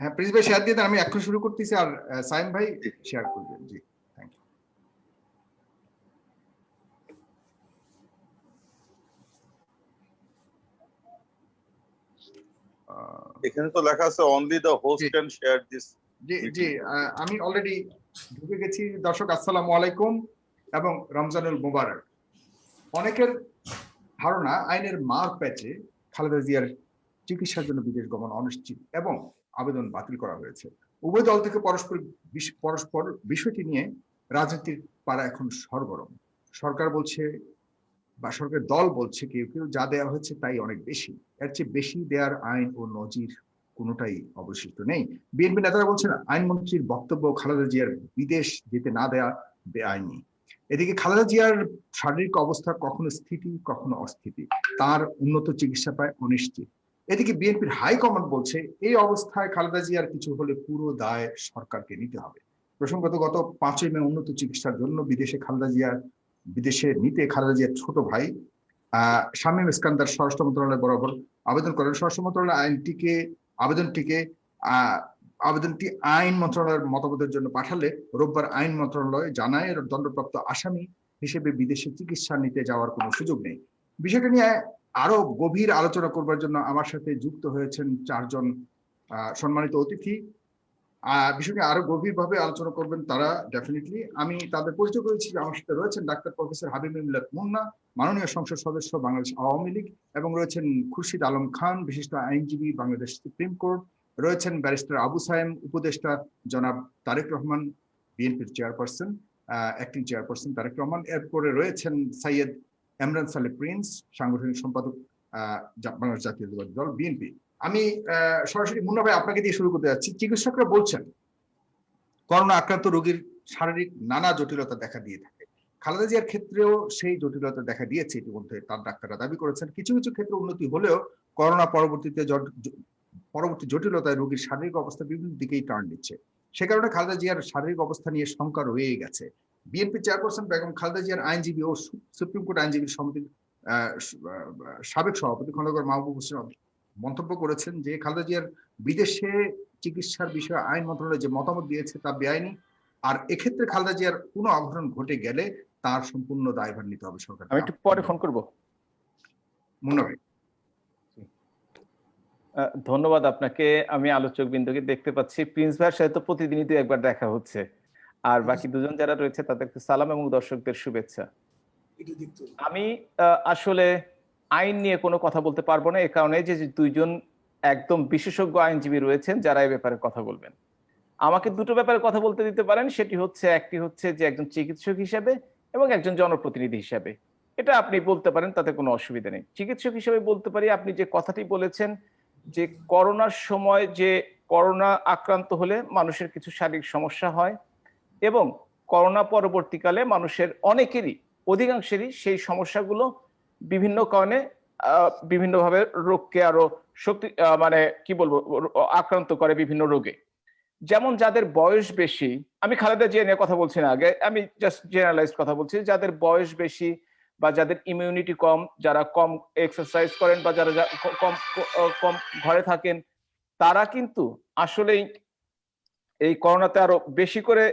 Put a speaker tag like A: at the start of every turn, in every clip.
A: হ্যাঁ প্রিন্স ভাই শেয়ার দিয়ে দেন, আমি এখন শুরু করতেছি, আর সাইম ভাই শেয়ার করবেন। জি থ্যাংক ইউ।
B: এখানে তো লেখা আছে only the host can share this.
A: জি জি আমি অলরেডি ঢুকে গেছি। দর্শক আসসালামু আলাইকুম এবং রমজানুল মুবারক। অনেকের ধারণা আইনের মার প্যাচে খালেদা জিয়ার চিকিৎসার জন্য বিদেশ গমন অনিশ্চিত এবং আবেদন বাতিল করা হয়েছে। উভয় দল থেকে পরস্পর বিষয়টি নিয়ে রাজনীতির পাড়া এখন সরগরম। সরকার বলছে বা সরকারের দল বলছে কেউ কেউ যা দেওয়া হয়েছে তাই অনেক বেশি, এর চেয়ে বেশি দেওয়ার আইন ও নজির কোনোটাই অবশিষ্ট নেই। বিএনপি নেতারা বলছেন আইনমন্ত্রীর বক্তব্য খালেদা জিয়ার বিদেশ যেতে না দেয়া বেআইনি। এদিকে খালেদা জিয়ার শারীরিক অবস্থা কখনো স্থিতি কখনো অস্থিতি, তার উন্নত চিকিৎসা পায় অনিশ্চিত। এদিকে বিএনপির হাইকমান্ড বলছে এই অবস্থায় খালেদা জিয়ার কিছু হলে পুরো দায় সরকারকে নিতে হবে। প্রসঙ্গত গত 5ই মে উন্নত চিকিৎসার জন্য বিদেশে নিতে খালেদা জিয়ার ছোট ভাই শামীম ইস্কান্দার স্বরাষ্ট্র মন্ত্রণালয় বরাবর আবেদন করেন। স্বরাষ্ট্র মন্ত্রণালয় আবেদনটি আইন মন্ত্রণালয়ের মতামতের জন্য পাঠালে রোববার আইন মন্ত্রণালয় জানায় দণ্ডপ্রাপ্ত আসামি হিসেবে বিদেশে চিকিৎসা নিতে যাওয়ার কোনো সুযোগ নেই। বিষয়টি নিয়ে আরো গভীর আলোচনা করবার জন্য আমার সাথে যুক্ত হয়েছেন 4 জন সম্মানিত অতিথি। বিষয়টি আরো গভীরভাবে আলোচনা করবেন তারা ডেফিনেটলি। আমি তাদের পরিচয় করেছি। আমার সাথে রয়েছেন ডাক্তার প্রফেসর হাবিব মিল্লাত মুন্না, মাননীয় সংসদ সদস্য বাংলাদেশ আওয়ামী লীগ, এবং রয়েছেন খুরশিদ আলম খান, বিশিষ্ট আইনজীবী, বাংলাদেশ সুপ্রিম কোর্ট, রয়েছেন ব্যারিস্টার আবু সায়েম, উপদেষ্টা জনাব তারেক রহমান, বিএনপির chairperson, acting chairperson Tarek Rahman. এরপরে রয়েছেন সৈয়দ এমরান সালে প্রিন্স, সাংগঠনিক সম্পাদক বাংলাদেশ জাতীয়তাবাদী দল বিএনপি। আমি সরাসরি মুন্না ভাই আপনাকে দিয়ে শুরু করতে যাচ্ছি। চিকিৎসকরা বলছেন করোনা আক্রান্ত রোগীর শারীরিক নানা জটিলতা দেখা দিয়ে থাকে। খালেদা জিয়ার ক্ষেত্রেও সেই জটিলতা দেখা দিয়েছে ইতিমধ্যে, তার ডাক্তাররা দাবি করেছেন। কিছু কিছু ক্ষেত্রে উন্নতি হলেও করোনা পরবর্তী জটিলতায় রোগীর শারীরিক অবস্থা বিভিন্ন দিকেই টার্ন নিচ্ছে। সে কারণে খালেদা জিয়ার শারীরিক অবস্থা নিয়ে শঙ্কা রয়ে গেছে। বিএনপি চেয়ারপারসন বেগম খালেদা জিয়ার আইনজীবী ও সুপ্রিম কোর্ট আইনজীবী সমিতির সাবেক সভাপতি খন্দকার মাহবুব হোসেন মন্তব্য করেছেন যে খালেদা জিয়ার বিদেশে চিকিৎসার বিষয়ে আইন মন্ত্রণালয় যে মতামত দিয়েছে তা বেআইনি, আর এক্ষেত্রে খালেদা জিয়ার কোনো অঘটন ঘটে গেলে তার সম্পূর্ণ দায়ভার নিতে হবে সরকার।
C: আমি একটু পরে ফোন করব।
A: মুন্না ভাই
C: ধন্যবাদ আপনাকে। আমি আলোচক বিন্দুকে দেখতে পাচ্ছি, প্রিন্স ভাইয়ের সাথে তো প্রতিদিনই তো একবার দেখা হচ্ছে, আর বাকি দুজন যারা রয়েছে তাদেরকে সালাম এবং দর্শকদের শুভেচ্ছা। আমি আসলে আইন নিয়ে কোনো কথা বলতে পারবো না, এ কারণে যে দুইজন একদম বিশেষজ্ঞ আইনজীবী রয়েছেন যারা এই ব্যাপারে কথা বলবেন। আমাকে দুটো ব্যাপারে কথা বলতে দিতে পারেন, সেটি হচ্ছে একটি হচ্ছে যে একজন চিকিৎসক হিসেবে এবং একজন জনপ্রতিনিধি হিসেবে। এটা আপনি বলতে পারেন, তাতে কোনো অসুবিধা নেই। চিকিৎসক হিসেবে বলতে পারি, আপনি যে কথাটি বলেছেন যে করোনার সময় যে করোনা আক্রান্ত হলে মানুষের কিছু শারীরিক সমস্যা হয় এবং করোনা পরবর্তীকালে মানুষের অনেকেরই অধিকাংশেরই সেই সমস্যাগুলো বিভিন্ন কারণে বিভিন্নভাবে রোগকে আরো শক্তি মানে কি বলবো আক্রান্ত করে বিভিন্ন রোগে। যেমন যাদের বয়স বেশি, আমি খালেদা জিয়া নিয়ে কথা বলছি না, আগে আমি জাস্ট জেনারেলাইজ কথা বলছি, যাদের বয়স বেশি বা যাদের ইমিউনিটি কম, যারা কম এক্সারসাইজ করেন বা যারা কম কম ঘরে থাকেন, তারা কিন্তু আসলেই এই করোনাতে আরো বেশি করে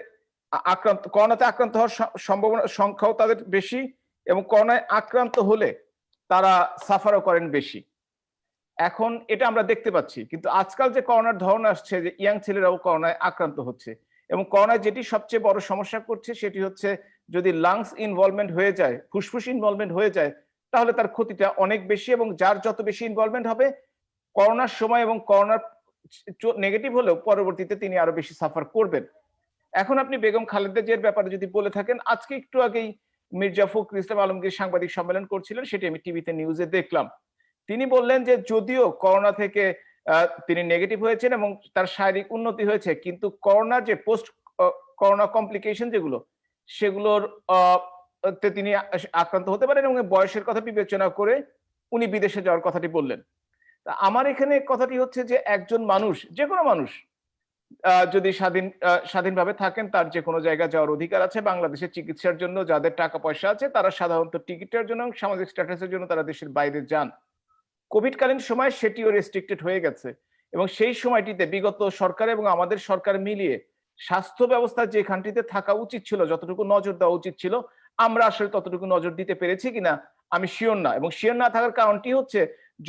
C: করোনাতে আক্রান্ত হওয়ার সম্ভাবনা সংখ্যাও তাদের বেশি এবং করোনায় আক্রান্ত হলে তারা সাফারও করেন বেশি। এখন এটা আমরা দেখতে পাচ্ছি, কিন্তু আজকাল যে করোনার ধরন আসছে যে ইয়াং ছেলেরাও করোনায় আক্রান্ত হচ্ছে এবং করোনায় যেটি সবচেয়ে বড় সমস্যা করছে সেটি হচ্ছে যদি লাংস ইনভলভমেন্ট হয়ে যায়, ফুসফুস ইনভলভমেন্ট হয়ে যায়, তাহলে তার ক্ষতিটা অনেক বেশি এবং যার যত বেশি ইনভলভমেন্ট হবে করোনার সময় এবং করোনার নেগেটিভ হলেও পরবর্তীতে তিনি আরো বেশি সাফার করবেন। এখন আপনি বেগম খালেদা জিয়ার ব্যাপারে যদি বলে থাকেন, আজকে একটু আগেই মির্জা ফখরুল ইসলাম আলমগীর সাংবাদিক সম্মেলন করছিলেন, সেটি আমি টিভিতে নিউজে দেখলাম। তিনি বললেন যে যদিও করোনা থেকে তিনি নেগেটিভ হয়েছেন এবং তার শারীরিক উন্নতি হয়েছে, কিন্তু করোনার যে পোস্ট করোনা কমপ্লিকেশন যেগুলো সেগুলোর তিনি আক্রান্ত হতে পারেন এবং বয়সের কথা বিবেচনা করে উনি বিদেশে যাওয়ার কথাটি বললেন। তা আমার এখানে কথাটি হচ্ছে যে একজন মানুষ, যে কোনো মানুষ যদি স্বাধীনভাবে থাকেন, তার যে কোনো জায়গায় যাওয়ার অধিকার আছে। বাংলাদেশের চিকিৎসার জন্য যাদের টাকা পয়সা আছে তারা সাধারণত টিকিটের জন্য এবং সামাজিক স্ট্যাটাসের জন্য তারা দেশের বাইরে যান। কোভিডকালীন সময় সেটিও রেস্ট্রিক্টেড হয়ে গেছে এবং সেই সময়টিতে বিগত সরকার এবং আমাদের সরকার মিলিয়ে স্বাস্থ্য ব্যবস্থা যে খানটিতে থাকা উচিত ছিল, যতটুকু নজর দেওয়া উচিত ছিল, আমরা আসলে ততটুকু নজর দিতে পেরেছি কিনা আমি শিওর না। এবং শিওর না থাকার কারণটি হচ্ছে,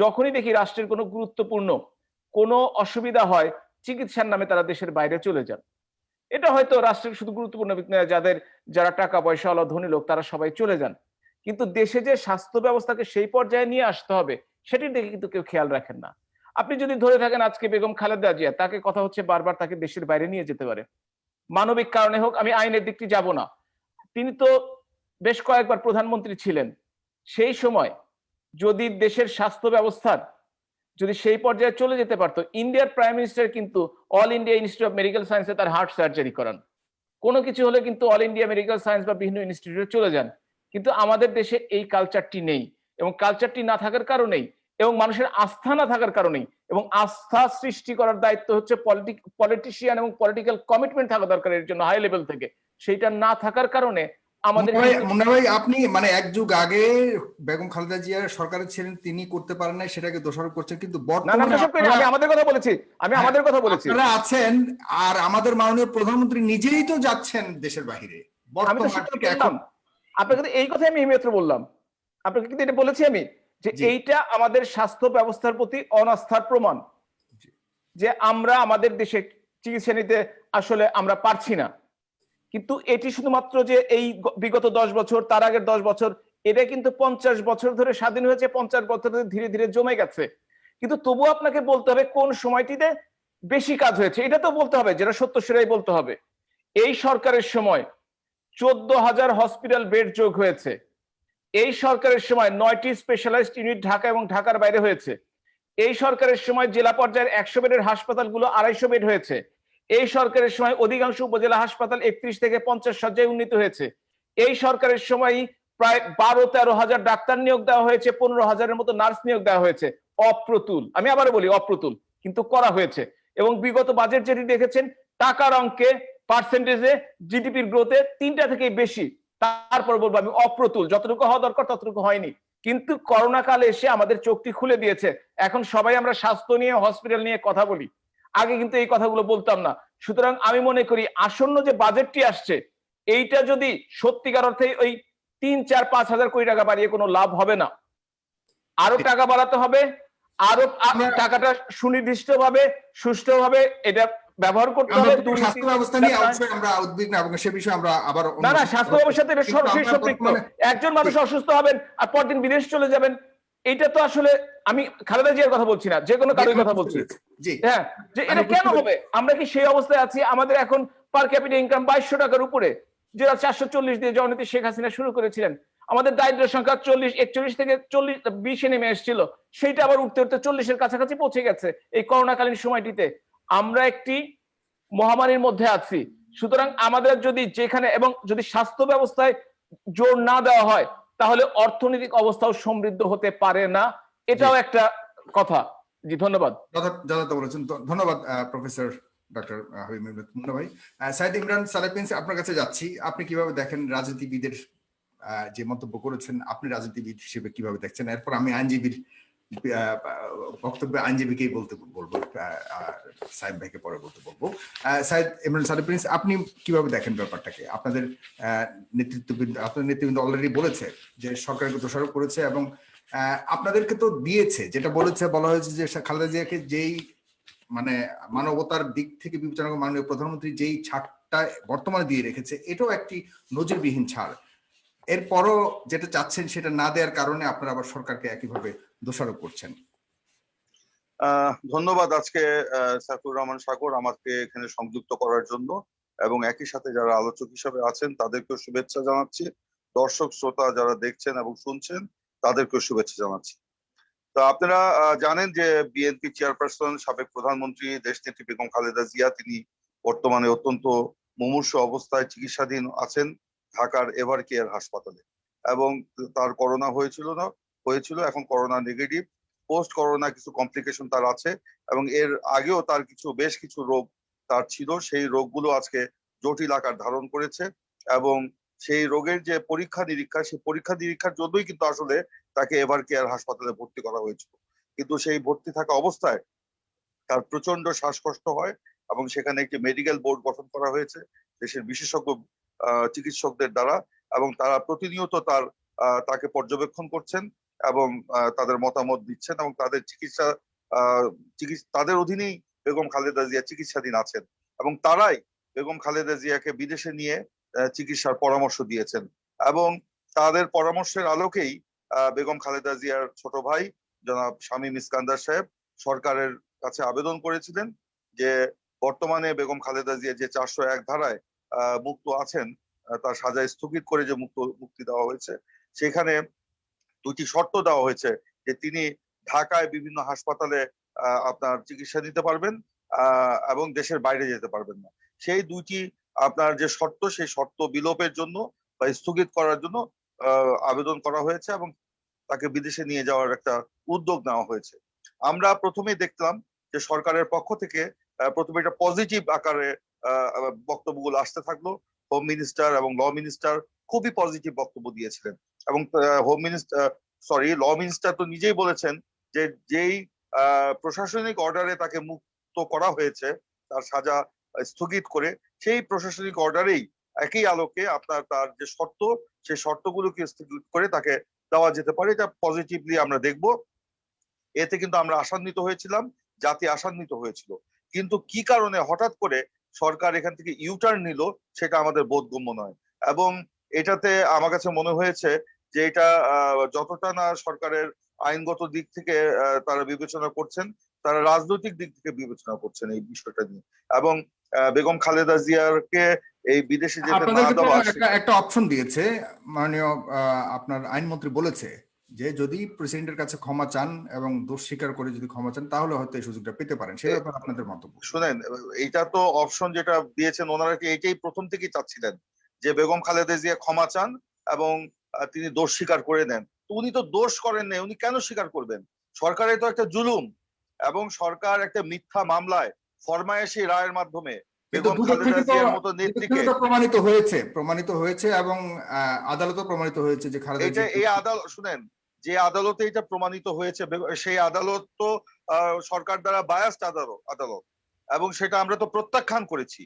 C: যখনই দেখি রাষ্ট্রের কোনো গুরুত্বপূর্ণ কোনো অসুবিধা হয়, চিকিৎসার নামে তারা দেশের বাইরে চলে যান। এটা হয়তো রাষ্ট্রের শুধু গুরুত্বপূর্ণ ব্যক্তি নয়, যারা টাকা পয়সাওয়ালা ধনী লোক তারা সবাই চলে যান, কিন্তু দেশে যে স্বাস্থ্য ব্যবস্থাকে সেই পর্যায়ে নিয়ে আসতে হবে সেটির দিকে কিন্তু কেউ খেয়াল রাখেন না। আপনি যদি ধরে থাকেন আজকে বেগম খালেদা জিয়া, তাকে কথা হচ্ছে বারবার তাকে দেশের বাইরে নিয়ে যেতে পারে, মানবিক কারণে হোক, আমি আইনের দিকটি যাব না। তিনি তো বেশ কয়েকবার প্রধানমন্ত্রী ছিলেন। সেই সময় যদি দেশের স্বাস্থ্য ব্যবস্থার যদি সেই পর্যায়ে চলে যেতে পারতো, ইন্ডিয়ার প্রাইম মিনিস্টার কিন্তু all India institute of medical সায়েন্সে তার হার্ট সার্জারি করান। কোনো কিছু হলে কিন্তু অল ইন্ডিয়া মেডিকেল সায়েন্স বা বিভিন্ন ইনস্টিটিউটে চলে যান। কিন্তু আমাদের দেশে এই কালচারটি নেই, এবং কালচারটি না থাকার কারণেই এবং মানুষের আস্থা না থাকার কারণেই, এবং আস্থা সৃষ্টি করার দায়িত্ব হচ্ছে পলিটিশিয়ান এবং পলিটিক্যাল কমিটমেন্ট থাকা দরকার এর জন্য হাই লেভেল থেকে, সেইটা না থাকার কারণে আমাদের
A: মুন্না ভাই, আপনি মানে এক যুগ আগে বেগম খালেদা জিয়ার সরকারে ছিলেন, তিনি করতে পারেন নাই সেটাকে দোষারোপ করছেন, কিন্তু বর্তমানে
C: আমি আমাদের কথা বলেছি, আমাদের কথা বলেছি।
A: আপনারা আছেন, আর আমাদের মাননীয় প্রধানমন্ত্রী নিজেই তো যাচ্ছেন দেশের বাইরে
C: আমি তো সেটা বললাম আপনাকে, এই কথাই আমি এইমাত্র বললাম আপনাকে, কিন্তু এটা বলেছি আমি যে এইটা আমাদের স্বাস্থ্য ব্যবস্থার প্রতি অনাস্থার প্রমাণ, যে আমরা আমাদের দেশে চিকিৎসা নিতে আসলে আমরা পারছি না। কিন্তু এটি শুধুমাত্র যে এই বিগত 10 বছর, তার আগের 10 বছর, এটা কিন্তু 50 বছর ধরে স্বাধীন হয়েছে, 50 বছর ধরে ধীরে ধীরে জমে গেছে। কিন্তু তবু আপনাকে বলতে হবে কোন সময়টিতে বেশি কাজ হয়েছে, এটা তো বলতে হবে, যেটা সত্য সেটাই বলতে হবে। এই সরকারের সময় 14,000 হসপিটাল বেড যোগ হয়েছে। এই সরকারের সময় 9টি স্পেশালাইজড ইউনিট ঢাকা এবং ঢাকার বাইরে হয়েছে। এই সরকারের সময় জেলা পর্যায়ের 100 বেডের হাসপাতালগুলো 250 বেড হয়েছে। এই সরকারের সময় অধিকাংশ উপজেলা হাসপাতাল 31 থেকে 50 শয্যায় উন্নীত হয়েছে। এই সরকারের সময় প্রায় 12-13 হাজার ডাক্তার নিয়োগ দেওয়া হয়েছে, 15 হাজারের মতো নার্স নিয়োগ দেওয়া হয়েছে। অপ্রতুল, আমি আবারও বলি অপ্রতুল, কিন্তু করা হয়েছে। এবং বিগত বাজেট যেটি দেখেছেন, টাকার অঙ্কে, পার্সেন্টেজে, জিডিপির গ্রোথে 3টা থেকে বেশি। তারপর বলবো আমি অপ্রতুল, যতটুকু হওয়া দরকার ততটুকু হয়নি। কিন্তু করোনা কালে এসে আমাদের চোখটি খুলে দিয়েছে। এখন সবাই আমরা স্বাস্থ্য নিয়ে, হসপিটাল নিয়ে কথা বলি, আগে কিন্তু এই কথাগুলো বলতাম না। সুতরাং আমি মনে করি আসন্ন যে বাজেটটি আসছে, এইটা যদি সত্যিকার অর্থে ওই 3-4-5 হাজার কোটি টাকা বাড়িয়ে কোনো লাভ হবে না, আরো টাকা বাড়াতে হবে, আরো টাকাটা সুনির্দিষ্টভাবে, সুষ্ঠুভাবে এটা ব্যবহার করতে হবে।
A: স্বাস্থ্য ব্যবস্থা নিয়ে অবশ্যই আমরা উদ্বিগ্ন, এবং সে বিষয়ে আমরা আবার
C: না, স্বাস্থ্য ব্যবস্থাতে এটা সরাসরি সম্পৃক্ত। একজন মানুষ অসুস্থ হবেন আর পরদিন বিদেশ চলে যাবেন, এটা তো আসলে, আমি খালেদা জিয়ার কথা বলছি না, যে কোনো কারোর কথা বলছি। হ্যাঁ, যে এটা কেন হবে? আমরা কি সেই অবস্থায় আছি? আমাদের এখন পার ক্যাপিটা ইনকাম 2200 টাকার উপরে, যেটা 440 দিয়ে জননেত্রী শেখ হাসিনা শুরু করেছিলেন। আমাদের দারিদ্র সংখ্যা 41 থেকে 20 নেমে এসেছিল, সেইটা আবার উঠতে উঠতে 40-এর কাছাকাছি পৌঁছে গেছে এই করোনাকালীন সময়টিতে। আমরা একটি মহামারীর মধ্যে আছি। সুতরাং আমাদের যদি যেখানে, এবং যদি স্বাস্থ্য ব্যবস্থায় জোর না দেওয়া হয়, তাহলে অর্থনৈতিক অবস্থাও সমৃদ্ধ হতে পারে না, এটাও একটা কথা। জি, ধন্যবাদ।
A: যথাযথ বলেছেন, ধন্যবাদ প্রফেসর ডক্টর হাবিব মুন্না ভাই। সাইদ ইমরান সালেহ প্রিন্স, আপনার কাছে যাচ্ছি। আপনি কিভাবে দেখেন রাজনীতিবিদের যে মন্তব্য করেছেন, আপনি রাজনীতিবিদ হিসেবে কিভাবে দেখছেন? এরপর আমি আইনজীবীর বক্তব্যে আইনজীবীকেই বলবো, সাইদ ভাইকে পরে বলবো। সাইদ ইমরান সালেহ প্রিন্স, আপনি কিভাবে দেখেন ব্যাপারটাকে? আপনাদের নেতৃবৃন্দ অলরেডি বলেছে যে সরকারকে দোষারোপ করেছে, এবং আপনাদেরকে তো দিয়েছে, যেটা বলা হয়েছে যে খালেদা জিয়াকে যেই মানে মানবতার দিক থেকে বিবেচনা করে মাননীয় প্রধানমন্ত্রী যেই ছাড়টা বর্তমানে দিয়ে রেখেছে, এটাও একটি নজিরবিহীন ছাড়। এরপরও যেটা চাচ্ছেন সেটা না দেওয়ার কারণে আপনারা আবার সরকারকে একইভাবে দোষারোপ করছেন।
B: ধন্যবাদ আজকে সাইফুর রহমান সাগর আমাকে এখানে সংযুক্ত করার জন্য, এবং একই সাথে যারা আলোচক হিসেবে আছেন তাদেরকেও শুভেচ্ছা জানাচ্ছি। দর্শক শ্রোতা যারা দেখছেন এবং শুনছেন তাদেরকেও শুভেচ্ছা জানাচ্ছি। তো আপনারা জানেন যে বিএনপি চেয়ারপারসন, সাবেক প্রধানমন্ত্রী দেশনেত্রী বেগম খালেদা জিয়া, তিনি বর্তমানে অত্যন্ত মুমূর্ষু অবস্থায় চিকিৎসাধীন আছেন ঢাকার এভার কেয়ার হাসপাতালে, এবং তার করোনা হয়েছিল, এখন করোনা নেগেটিভ। পোস্ট করোনা কিছু কমপ্লিকেশন তার আছে, এবং এর আগেও তার বেশ কিছু রোগ তার ছিল, সেই রোগগুলো আজকে জটিল আকার ধারণ করেছে, এবং সেই রোগের যে পরীক্ষা নিরীক্ষা, সেই পরীক্ষা নিরীক্ষার জন্যই কিন্তু আসলে তাকে এভার কেয়ার হাসপাতালে ভর্তি করা হয়েছিল। কিন্তু সেই ভর্তি থাকা অবস্থায় তার প্রচন্ড শ্বাসকষ্ট হয় এবং সেখানে একটি মেডিকেল বোর্ড গঠন করা হয়েছে দেশের বিশেষজ্ঞ চিকিৎসকদের দ্বারা, এবং তারা প্রতিনিয়ত তাকে পর্যবেক্ষণ করছেন এবং তাদের মতামত দিচ্ছেন, এবং তাদের তাদের অধীনেই বেগম খালেদা জিয়া চিকিৎসাধীন আছেন, এবং তারাই বেগম খালেদা জিয়াকে বিদেশে নিয়ে চিকিৎসার পরামর্শ দিয়েছেন। এবং তাদের পরামর্শের আলোকেই বেগম খালেদা জিয়ার ছোট ভাই জনাব শামীম ইস্কান্দার সাহেব সরকারের কাছে আবেদন করেছিলেন যে বর্তমানে বেগম খালেদা জিয়া যে 401 ধারায় মুক্ত আছেন, তার সাজা স্থগিত করে যে মুক্তি দেওয়া হয়েছে, সেখানে দুটি শর্ত দেওয়া হয়েছে যে তিনি ঢাকায় বিভিন্ন হাসপাতালে আপনার চিকিৎসা নিতে পারবেন এবং দেশের বাইরে যেতে পারবেন না। সেই দুইটি আপনার যে শর্ত, সেই শর্ত বিলোপের জন্য বা স্থগিত করার জন্য আবেদন করা হয়েছে এবং তাকে বিদেশে নিয়ে যাওয়ার একটা উদ্যোগ নেওয়া হয়েছে। আমরা প্রথমেই দেখলাম যে সরকারের পক্ষ থেকে প্রথমে একটা পজিটিভ আকারে বক্তব্যগুলো আসতে থাকলো। হোম মিনিস্টার এবং ল মিনিস্টার খুবই পজিটিভ বক্তব্য দিয়েছিলেন, এবং ল মিনিস্টার তো নিজেই বলেছেন যে যেই প্রশাসনিক অর্ডারে তাকে মুক্ত করা হয়েছে, তার সাজা স্থগিত করে, সেই প্রশাসনিক অর্ডারেই একই আলোকে আপনার তার যে শর্ত, সেই শর্তগুলোকে স্থগিত করে তাকে দেওয়া যেতে পারে। এটা পজিটিভলি আমরা দেখব। এতে কিন্তু আমরা আশান্বিত হয়েছিলাম, জাতি আশান্বিত হয়েছিল। কিন্তু কি কারণে হঠাৎ করে সরকার এখান থেকে ইউটার্ন নিল, সেটা আমাদের বোধগম্য নয়। এবং এটাতে আমার কাছে মনে হয়েছে যে এটা যতটা না সরকারের আইনগত দিক থেকে তারা বিবেচনা করছেন, তারা রাজনৈতিক দিক থেকে বিবেচনা করছেন এই বিষয়টা নিয়ে। এবং বেগম খালেদা জিয়ারকে এই বিদেশে যেতে না দেওয়া,
A: একটা অপশন দিয়েছে মাননীয় আপনার আইনমন্ত্রী বলেছে যে যদি প্রেসিডেন্টের কাছে ক্ষমা চান এবং দোষ স্বীকার করে যদি ক্ষমা চান, তাহলে হয়তো এই সুযোগটা পেতে পারেন। সেই ব্যাপারে আপনাদের মন্তব্য
B: শুনেন। এইটা তো অপশন যেটা দিয়েছেন, ওনারা কি এইটাই প্রথম থেকেই চাচ্ছিলেন যে বেগম খালেদা জিয়া ক্ষমা চান এবং তিনি দোষ স্বীকার করে নেন? তো উনি তো দোষ করেন নাই, উনি কেন স্বীকার করবেন? সরকারের তো একটা জুলুম, এবং সরকার একটা মিথ্যা মামলায় ফরমায়েশি রায়ের মাধ্যমে বেগম খালেদা জিয়ার মতো নেত্রীকে
A: প্রমাণিত হয়েছে এবং আদালতও প্রমাণিত হয়েছে যে খালেদা জিয়া
B: এই আদালত, শুনেন, যে আদালতে এটা প্রমাণিত হয়েছে, সেই আদালত তো সরকার দ্বারা বায়াসড আদালত, এবং সেটা আমরা তো প্রত্যাখ্যান করেছি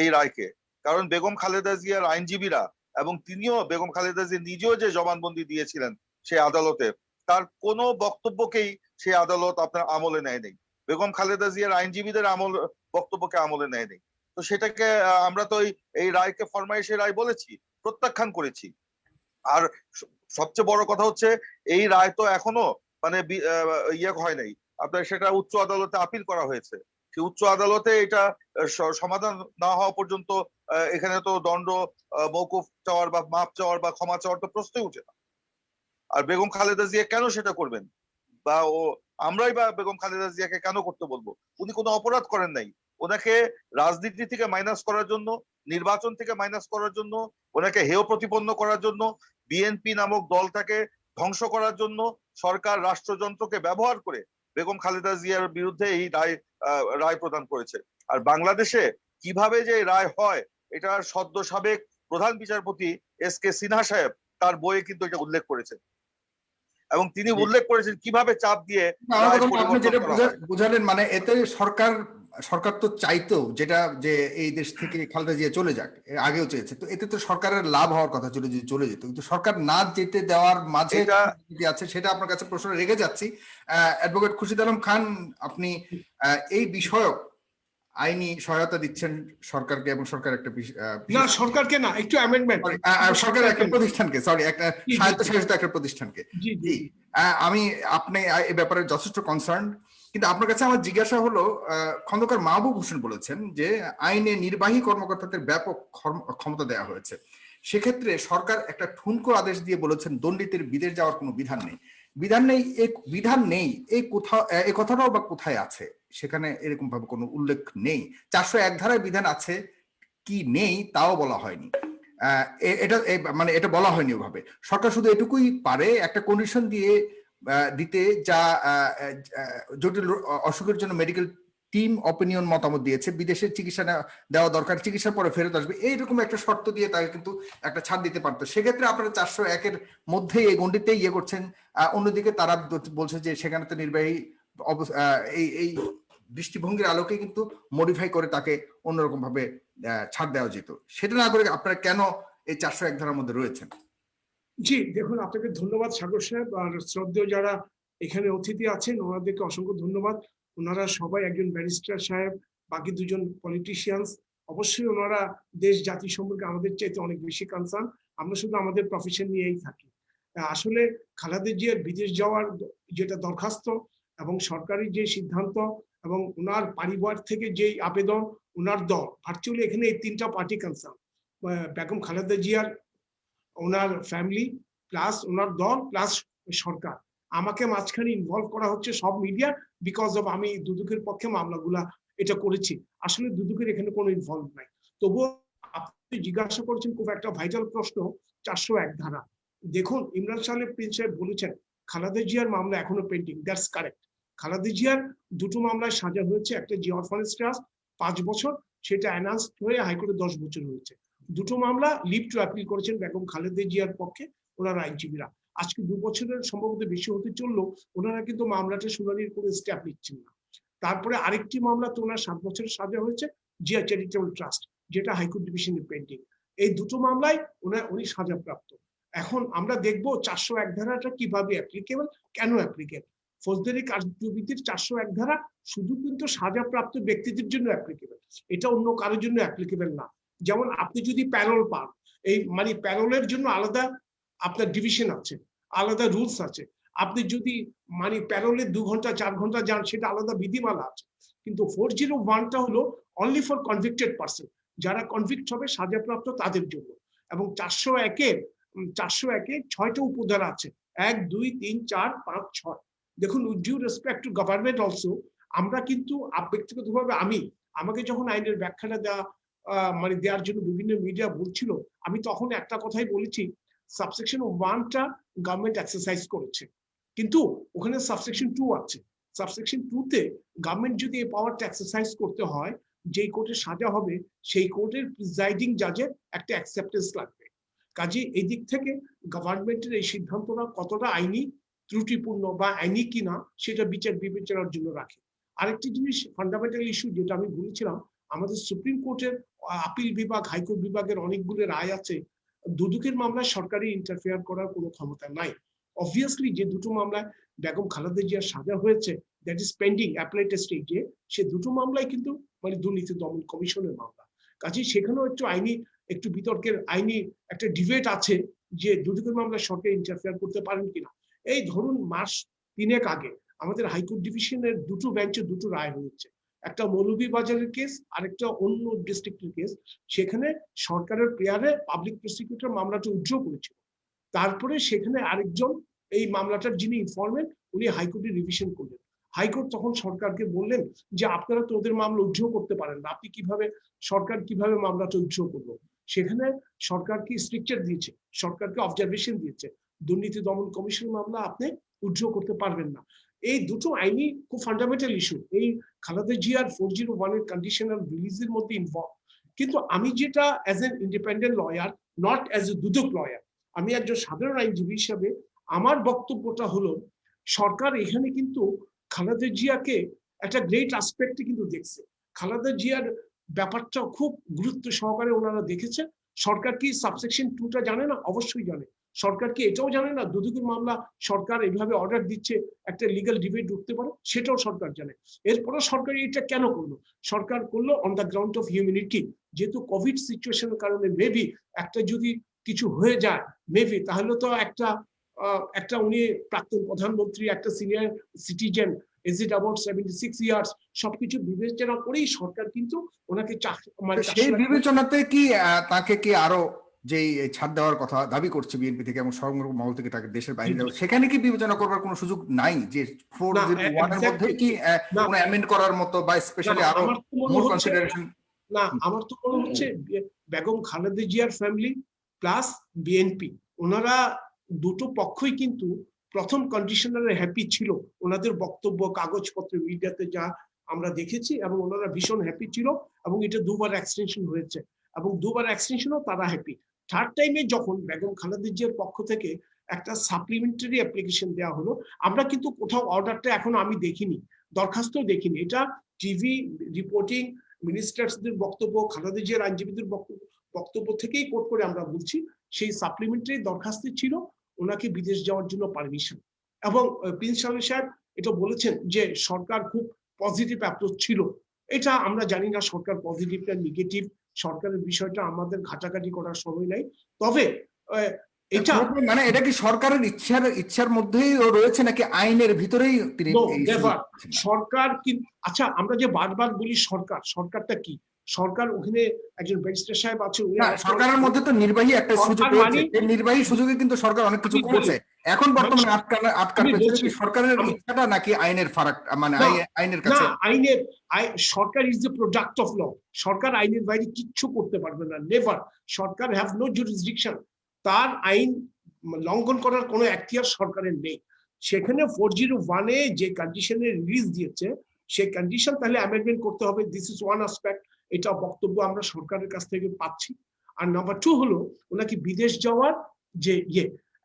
B: এই রায়কে। কারণ বেগম খালেদা জিয়ার আইনজীবীরা এবং তিনিও, বেগম খালেদা জিয়া নিজেও যে জবানবন্দি দিয়েছিলেন সেই আদালতে, তার কোনো বক্তব্যকেই সেই আদালত আপনার আমলে নেয় নেই। বেগম খালেদা জিয়ার আইনজীবীদের বক্তব্যকে আমলে নেয় নেই। তো সেটাকে আমরা তো এই রায়কে ফরমায়েশি রায় বলেছি, প্রত্যাখ্যান করেছি। আর সবচেয়ে বড় কথা হচ্ছে এই রায় তো এখনো মানে হয় নাই আপনার, সেটা উচ্চ আদালতে আপিল করা হয়েছে। সেই উচ্চ আদালতে এটা সমাধান না হওয়া পর্যন্ত এখানে তো দণ্ড মওকুফ চাওয়ার বা মাপ চাওয়ার বা ক্ষমা চাওয়ার তো প্রশ্নই উঠে না। আর বেগম খালেদা জিয়া কেন সেটা করবেন, বা আমরাই বা বেগম খালেদা জিয়াকে কেন করতে বলবো? উনি কোনো অপরাধ করেন নাই। ওনাকে রাজনীতি থেকে মাইনাস করার জন্য, নির্বাচন থেকে মাইনাস করার জন্য, ওনাকে হেয় প্রতিপন্ন করার জন্য, বিএনপি নামক দলটাকে ধ্বংস করার জন্য সরকার রাষ্ট্রযন্ত্রকে ব্যবহার করে বেগম খালেদা জিয়ার বিরুদ্ধে এই রায় প্রদান করেছে। আর বাংলাদেশে কিভাবে যে রায় হয়, এটা সদ্য সাবেক প্রধান বিচারপতি এস.কে. সিনহা সাহেব তার বইয়ে কিন্তু এটা উল্লেখ করেছেন, এবং তিনি উল্লেখ করেছেন কিভাবে চাপ দিয়ে
A: আপনি যেটা বুঝালেন, মানে এতে সরকার তো চাইতো যেটা যে এই দেশ থেকে খালেদা জিয়া চলে যাক, আগেও চেয়েছে, তো এতে তো সরকারের লাভ হওয়ার কথা ছিল যদি চলে যেত, কিন্তু সরকার না যেতে দেওয়ার মাঝে আছে, সেটা আপনার কাছে প্রশ্ন রেখে যাচ্ছি। অ্যাডভোকেট খুরশিদ আলম খান, আপনি এই বিষয়ক আইনি সহায়তা দিচ্ছেন সরকারকে, এবং সরকার একটা
D: না, সরকারকে না, একটু অ্যামেন্ডমেন্ট,
A: সরকার একটা প্রতিষ্ঠানকে, একটা স্বায়ত্তশাসিত একটা প্রতিষ্ঠানকে। আমি আপনি এই ব্যাপারে যথেষ্ট কনসার্ন, কিন্তু আপনার কাছে আমার জিজ্ঞাসা হলো, খন্দকার মাহবুব হোসেন বলেছেন যে আইনে নির্বাহী কর্মকর্তাদের ব্যাপক ক্ষমতা দেওয়া হয়েছে, সেক্ষেত্রে সরকার একটা ঠুনকো আদেশ দিয়ে বলেছেন দণ্ডিতের বিদেশ যাওয়ার কোনো বিধান নেই। এই কথাটাও বা কোথায় আছে? সেখানে এরকম ভাবে কোনো উল্লেখ নেই। 401 ধারায় বিধান আছে কি নেই তাও বলা হয়নি। মানে এটা বলা হয়নি ওভাবে। সরকার শুধু এটুকুই পারে, একটা কন্ডিশন দিতে, যা জটিল অসুখের জন্য মেডিকেল টিম অপিনিয়ন মতামত দিয়েছে, বিদেশে চিকিৎসা দেওয়া দরকার, চিকিৎসার পরে ফেরত আসবে, এইরকম একটা শর্ত দিয়ে তাকে কিন্তু একটা ছাড় দিতে পারতো। সেক্ষেত্রে আপনারা 401-এর মধ্যে এই গণ্ডিতে করছেন। অন্যদিকে তারা বলছে যে সেখানে তো নির্বাহী এই দৃষ্টিভঙ্গির আলোকে কিন্তু মডিফাই করে তাকে অন্যরকম ভাবে ছাড় দেওয়া যেত। সেটা না করে আপনারা কেন এই 401 ধারার মধ্যে রয়েছেন?
D: জি দেখুন, আপনাকে ধন্যবাদ সাগর সাহেব, আর শ্রদ্ধেয় যারা এখানে অতিথি আছেন ওনাদেরকে অসংখ্য ধন্যবাদ। ওনারা সবাই একজন ব্যারিস্টার সাহেব, বাকি দুজন পলিটিশিয়ানস। অবশ্যই ওনারা দেশ জাতি সম্পর্কে আমাদের চাইতে অনেক বেশি কনসার্ন। আমরা শুধু আমাদের প্রফেশন নিয়েই থাকি। আসলে খালেদা জিয়ার বিদেশ যাওয়ার যেটা দরখাস্ত এবং সরকারি যে সিদ্ধান্ত এবং ওনার পরিবার থেকে যে আবেদন, ওনার দল, ভার্চুয়ালি এখানে এই 3টা পার্টি কনসার্ন, বেগম খালেদা জিয়ার, ওনার ফ্যামিলি, প্লাস ওনার দল, প্লাস সরকার। আমাকে মাঝখানে ইনভলভ করা হচ্ছে সব মিডিয়া, বিকজ অফ আমি দুদকের পক্ষে মামলাগুলা এটা করেছি। আসলে দুদকের এখানে কোনো ইনভলভ নাই। তবুও আপনি জিজ্ঞাসা করেছেন খুব একটা ভাইটাল প্রশ্ন, 401 ধারা। দেখুন, ইমরান সাহেব প্রিন্স সাহেব বলেছেন খালেদা জিয়ার মামলা এখনো পেন্ডিং। That's correct. খালেদা জিয়ার 2টো মামলায় সাজা হয়েছে। একটা জি অরফানেজ ট্রাস্ট 5 বছর, সেটা অ্যানাউন্স হয়ে হাইকোর্টে 10 বছর হয়েছে। 2টো মামলা লিভ টু অ্যাপিল করেছেন বেগম খালেদা জিয়ার পক্ষে ওনার আইনজীবীরা। আজকে 2 বছরের সম্ভবত বেশি হতে চললো, ওনারা কিন্তু মামলাটা শুনানির কোনো স্টেপ নিচ্ছেন না। তারপরে আরেকটি মামলা তো ওনার 7 বছরের সাজা হয়েছে, জিয়া চ্যারিটেবল ট্রাস্ট, যেটা হাইকোর্ট ডিভিশনে পেন্ডিং। এই 2টো মামলায় উনি সাজাপ্রাপ্ত। এখন আমরা দেখবো 401 ধারাটা কিভাবে অ্যাপ্লিকেবল, কেন অ্যাপ্লিকেবল। ফৌজদারি কার্যবিধির 401 ধারা শুধু কিন্তু সাজাপ্রাপ্ত ব্যক্তিদের জন্য অ্যাপ্লিকেবল, এটা অন্য কারোর জন্য অ্যাপ্লিকেবল না। যেমন আপনি যদি প্যারোল পান, এই মানে প্যারোলের জন্য আলাদা আপনার ডিভিশন আছে, আলাদা রুলস আছে। আপনি যদি মানে প্যারোলে 2 ঘন্টা 4 ঘন্টা যান, সেটা আলাদা বিধিমালা আছে। কিন্তু 401টা হলো অনলি ফর কনভিক্টেড পার্সন, যারা কনভিক্ট হবে সাজাপ্রাপ্ত তাদের জন্য। এবং 401-এ 6টা উপধারা আছে, 1, 2, 3, 4, 5, 6। দেখুন, with due respect to government also, আমরা কিন্তু ব্যক্তিগতভাবে আমাকে যখন আইনের ব্যাখ্যাটা দেওয়ার জন্য বিভিন্ন মিডিয়া বলছিল, আমি তখন একটা কথাই বলেছি, সাবসেকশন 1টা গভর্নমেন্ট এক্সারসাইজ করেছে, কিন্তু ওখানে সাবসেকশন 2 আছে। সাবসেকশন 2-তে গভর্নমেন্ট যদি এই পাওয়ারটা এক্সারসাইজ করতে হয়, যেই কোর্টে সাজা হবে সেই কোর্টের প্রিজাইডিং জাজের একটা অ্যাকসেপ্টেন্স লাগবে। কাজে এই দিক থেকে গভর্নমেন্টের এই সিদ্ধান্তটা কতটা আইনি ত্রুটিপূর্ণ বা আইনি কিনা, সেটা বিচার বিবেচনার জন্য রাখে। আরেকটি জিনিস, ফান্ডামেন্টাল ইস্যু যেটা আমি বলেছিলাম, আমাদের সুপ্রিম কোর্টের আপিল বিভাগ, হাইকোর্ট বিভাগের অনেকগুলো রায় আছে, দুদকের মামলায় সরকারি ইন্টারফেয়ার করার কোনো ক্ষমতা নাই। অবভিয়াসলি যে 2টো মামলায় বেগম খালেদা জিয়ার সাজা হয়েছে, দ্যাট ইজ পেন্ডিং অ্যাপেলেট স্টেজে, সে 2টো মামলায় কিন্তু দুর্নীতি দমন কমিশনের মামলা। কাজেই সেখানেও একটু বিতর্কের আইনি একটা ডিবেট আছে যে দুদকের মামলায় সরকার ইন্টারফেয়ার করতে পারেন কিনা। এই ধরুন মাস 3 আগে আমাদের হাইকোর্ট ডিভিশনের 2টো বেঞ্চে 2টো রায় হয়েছে, একটা মৌলভীবাজারের কেস আর একটা অন্য ডিস্ট্রিক্টের কেস। সেখানে সরকারের প্রেয়ারে পাবলিক প্রসিকিউটর মামলাটা উইথড্র করেছিল। তারপরে সেখানে আরেকজন এই মামলাটার যিনি ইনফরমেন্ট, উনি হাইকোর্টে রিভিশন করলেন। হাইকোর্ট তখন সরকারকে বললেন যে আপনারা তো ওদের মামলা উইথড্র করতে পারেন না, আপনি সরকার কিভাবে মামলাটা উইথড্র করলো। সেখানে সরকারকে স্ট্রিকচার দিয়েছে, সরকারকে অবজারভেশন দিয়েছে, দুর্নীতি দমন কমিশন মামলা আপনি উইথড্র করতে পারবেন না। এই 2টো আইনি খুব ফান্ডামেন্টাল ইস্যু, এই খালেদা জিয়ার 401-এর কন্ডিশনাল রিলিজের মধ্যে ইনভলভ। কিন্তু আমি যেটা as an independent lawyer, not as a Dudok lawyer, আমি একজন সাধারণ আইনজীবী হিসাবে আমার বক্তব্যটা হলো, সরকার এখানে কিন্তু খালেদা জিয়াকে একটা গ্রেট অ্যাসপেক্টে কিন্তু দেখছে। খালেদা জিয়ার ব্যাপারটা খুব গুরুত্ব সহকারে ওনারা দেখেছে। সরকার কি সাবসেকশন 2টা জানে না? অবশ্যই জানে। সরকার কি এটাও জানে না দুদকের মামলা সরকার এইভাবে অর্ডার দিচ্ছে একটা লিগ্যাল ডিবেট উঠতে পারে? সেটাও সরকার জানে। এরপরে সরকার এটা কেন করলো? সরকার করলো on the ground of humanity. যেহেতু কোভিড সিচুয়েশনের কারণে মেবি একটা যদি কিছু হয়ে যায়, মেবি তাহলে তো একটা উনি প্রাক্তন প্রধানমন্ত্রী, একটা senior citizen, is it about 76 years, সবকিছু বিবেচনা করেই সরকার কিন্তু ওনাকে
A: সেই বিবেচনাতে কি তাকে কি আরো যে ছাড় দেওয়ার কথা দাবি করছে বিএনপি থেকে এবং সংগ্রহ মহল থেকে তাকে দেশের বাইরে যাওয়া, সেখানে কি বিবেচনা করবার কোনো সুযোগ নাই? যে 401-এর মধ্যে কি কোনো অ্যামেন্ড করার মতো বা স্পেশালি আরো মোর কনসিডারেশন?
D: না, আমার তো মনে হচ্ছে বেগম খালেদা জিয়ার ফ্যামিলি প্লাস বিএনপি, ওনারা 2টো পক্ষই কিন্তু প্রথম কন্ডিশনারে হ্যাপি ছিল। ওনাদের বক্তব্য, কাগজপত্র, মিডিয়াতে যা আমরা দেখেছি, এবং ওনারা ভীষণ হ্যাপি ছিল, এবং এটা 2বার এক্সটেনশন হয়েছে, এবং 2বার এক্সটেনশনও তারা হ্যাপি। থার্ড টাইমে যখন বেগম খালেদা জিয়ার পক্ষ থেকে একটা সাপ্লিমেন্টারি অ্যাপ্লিকেশন দেওয়া হলো, আমরা কিন্তু কোথাও অর্ডারটা এখনো আমি দেখিনি, দরখাস্ত দেখিনি। এটা টিভি রিপোর্টিং, মিনিস্টার্সদের বক্তব্য, খালেদা জিয়ার আইনজীবীদের বক্তব্য থেকেই কোট করে আমরা বলছি সেই সাপ্লিমেন্টারি দরখাস্তে ছিল ওনাকে বিদেশ যাওয়ার জন্য পারমিশন। এবং প্রিন্স সালেহ সাহেব এটা বলেছেন যে সরকার খুব পজিটিভ অ্যাপ্রোচ ছিল। এটা আমরা জানি না সরকার পজিটিভ না নেগেটিভ, সরকারের বিষয়টা আমাদের ঘাটাঘাটি করার সময় নাই। তবে এটা
A: মানে এটা কি সরকারের ইচ্ছার মধ্যেই রয়েছে নাকি আইনের ভিতরেই তিনি
D: সরকার কি? আচ্ছা, আমরা যে বারবার বলি সরকারটা কি? সরকার ওখানে একজন ব্যারিস্টার সাহেব আছে,
A: সরকারের মধ্যে তো নির্বাহী একটা সুযোগ রয়েছে, নির্বাহী সুযোগে কিন্তু সরকার অনেক কিছু করেছে। এখন বর্তমানে আটকার পেছনে কি সরকারের ইচ্ছাটা নাকি আইনের ফারাক, মানে আইনের কাছে?
D: সরকার is the product of law. সরকার আইনের বাইরে কিচ্ছু করতে পারবে না, নেভার। সরকার হ্যাভ নো জুরিসডিকশন। তার আইন লঙ্ঘন করার কোনো এখতিয়ার সরকারের নেই। সেখানে 401-এ যে কন্ডিশনে রিলিজ দিয়েছে সেই কন্ডিশন তাহলে অ্যামেন্ডমেন্ট করতে হবে। This is one aspect. এটা বক্তব্য আমরা সরকারের কাছ থেকে পাচ্ছি। আর নাম্বার 2 হলো ওনাকে বিদেশ যাওয়ার যে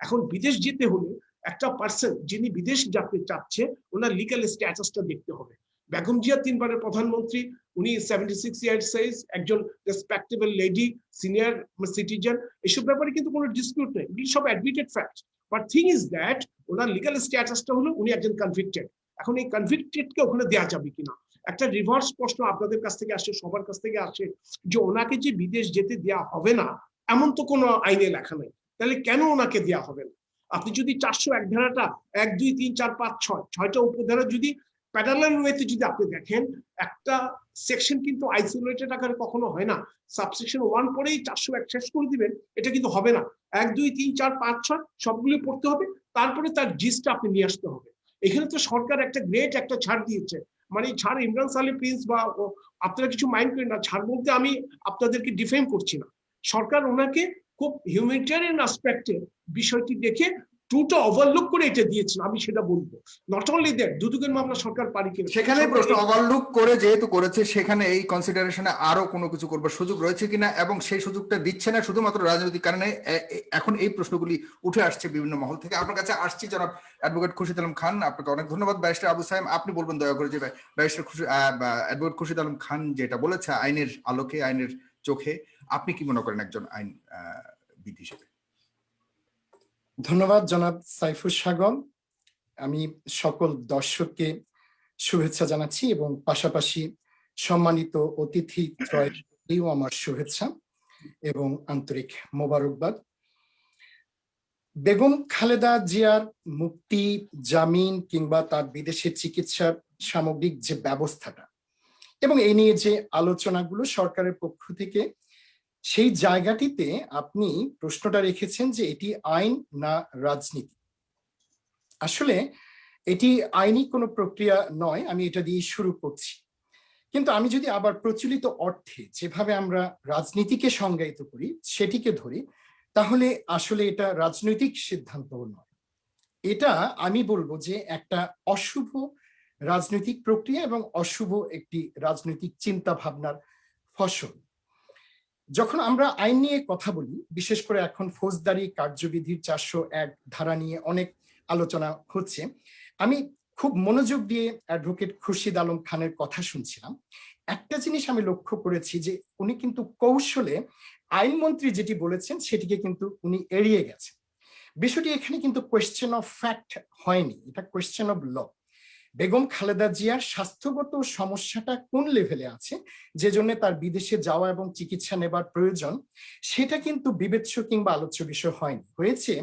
D: এখন বিদেশ যেতে হলে একটা পার্সন যিনি বিদেশ যেতে চাচ্ছে ওনার লিগ্যাল স্ট্যাটাসটা দেখতে হবে। বেগম জিয়া 3 বারের প্রধানমন্ত্রী, উনি 76 ইয়ার্স সাইজ, একজন রেসপেক্টেবল লেডি, সিনিয়র সিটিজেন, এসব ব্যাপারে কিন্তু কোনো ডিসপিউট নেই, এগুলি সব admitted fact. But thing is that ওনার লিগ্যাল স্ট্যাটাসটা হলো উনি একজন কনভিক্টেড। এখন এই কনভিক্টেডকে ওখানে দেওয়া যাবে কিনা একটা রিভার্স প্রশ্ন আপনাদের কাছ থেকে আসে, সবার কাছ থেকে আসে, যে ওনাকে যে বিদেশ যেতে দেওয়া হবে না এমন তো কোনো আইনে লেখা নেই, তাহলে কেন ওনাকে দেওয়া হবে না? আপনি যদি 401 ধারাটা 1, 2, 3, 4, 5, 6টা উপধারা যদি প্যারালাল ওয়েতে যদি আপনি দেখেন, একটা সেকশন কিন্তু আইসোলেটেড আকারে কখনো হয় না। সাবসেকশন 1 পরেই 401 শেষ করে দিবেন, এটা কিন্তু হবে না। 1, 2, 3, 4, 5, 6 সবগুলো পড়তে হবে, তারপরে তার জিস্টটা আপনি নিয়ে আসতে হবে। এখানে তো সরকার একটা গ্রেট একটা ছাড় দিয়েছে, মানে ছাড় ইমরান সালে প্রিন্স বা আপনারা কিছু মাইন্ড করেন না, ছাড় বলতে আমি আপনাদেরকে ডিফেম করছি না। সরকার ওনাকে খুব হিউম্যানিটেরিয়ান অ্যাসপেক্টে বিষয়টি দেখে টুটা ওভারলুক করে এটা দিয়েছেন, আমি সেটা বলবো। নট অনলি দ্যাট, দুদকের মামলা সরকার পারি কিনা
A: সেখানে প্রশ্ন, ওভারলুক করে যেহেতু করেছে সেখানে এই কনসিডারেশনে আরো কোনো কিছু করবার সুযোগ রয়েছে কিনা, এবং সেই সুযোগটা দিচ্ছে না শুধুমাত্র রাজনৈতিক কারণে। এখন এই প্রশ্নগুলি উঠে আসছে বিভিন্ন মহল থেকে। আপনার কাছে আসছি জনাব অ্যাডভোকেট খুরশিদ আলম খান, আপনাকে অনেক ধন্যবাদ। ব্যারিস্টার আবু সায়েম, আপনি বলবেন দয়া করে যে ব্যারিস্টার অ্যাডভোকেট খুরশিদ আলম খান যেটা বলেছে আইনের আলোকে, আইনের চোখে, আপনি কি মনে করেন একজন আইনবিদ হিসেবে?
E: ধন্যবাদ জনাব সাইফুল সাগর। আমি সকল দর্শককে শুভেচ্ছা জানাচ্ছি এবং পাশাপাশি সম্মানিত অতিথি ত্রয়কেও আমার শুভেচ্ছা এবং আন্তরিক মোবারকবাদ। বেগম খালেদা জিয়ার মুক্তি, জামিন কিংবা তার বিদেশে চিকিৎসার সামগ্রিক যে ব্যবস্থাটা এবং এই নিয়ে যে আলোচনাগুলো সরকারের পক্ষ থেকে, সেই জায়গাটিতে আপনি প্রশ্নটা রেখেছেন যে এটি আইন না রাজনীতি। আসলে এটি আইনি কোনো প্রক্রিয়া নয়, আমি এটা দিয়ে শুরু করছি। কিন্তু আমি যদি আবার প্রচলিত অর্থে যেভাবে আমরা রাজনীতিকে সংজ্ঞায়িত করি সেটিকে ধরি, তাহলে আসলে এটা রাজনৈতিক সিদ্ধান্ত নয়, এটা আমি বলবো যে একটা অশুভ রাজনৈতিক প্রক্রিয়া এবং অশুভ একটি রাজনৈতিক চিন্তা ভাবনার ফসল। যখন আমরা আইন নিয়ে কথা বলি, বিশেষ করে এখন ফৌজদারি কার্যবিধির 401 ধারা নিয়ে অনেক আলোচনা হচ্ছে, আমি খুব মনোযোগ দিয়ে অ্যাডভোকেট খুরশিদ আলম খানের কথা শুনছিলাম। একটা জিনিস আমি লক্ষ্য করেছি যে উনি কিন্তু কৌশলে আইনমন্ত্রী যেটি বলেছেন সেটিকে কিন্তু উনি এড়িয়ে গেছেন। বিষয়টি এখানে কিন্তু কোয়েশ্চেন অফ ফ্যাক্ট হয়নি, এটা question of law. Begum Khaleda জিয়ার স্বাস্থ্যগত সমস্যাটা কোন লেভেলে আছে যে জন্য তার বিদেশে যাওয়া এবং চিকিৎসা নেবার প্রয়োজন, সেটা কিন্তু বিবেচ্য কিংবা আলোচ্য বিষয় হয়নি। হয়েছে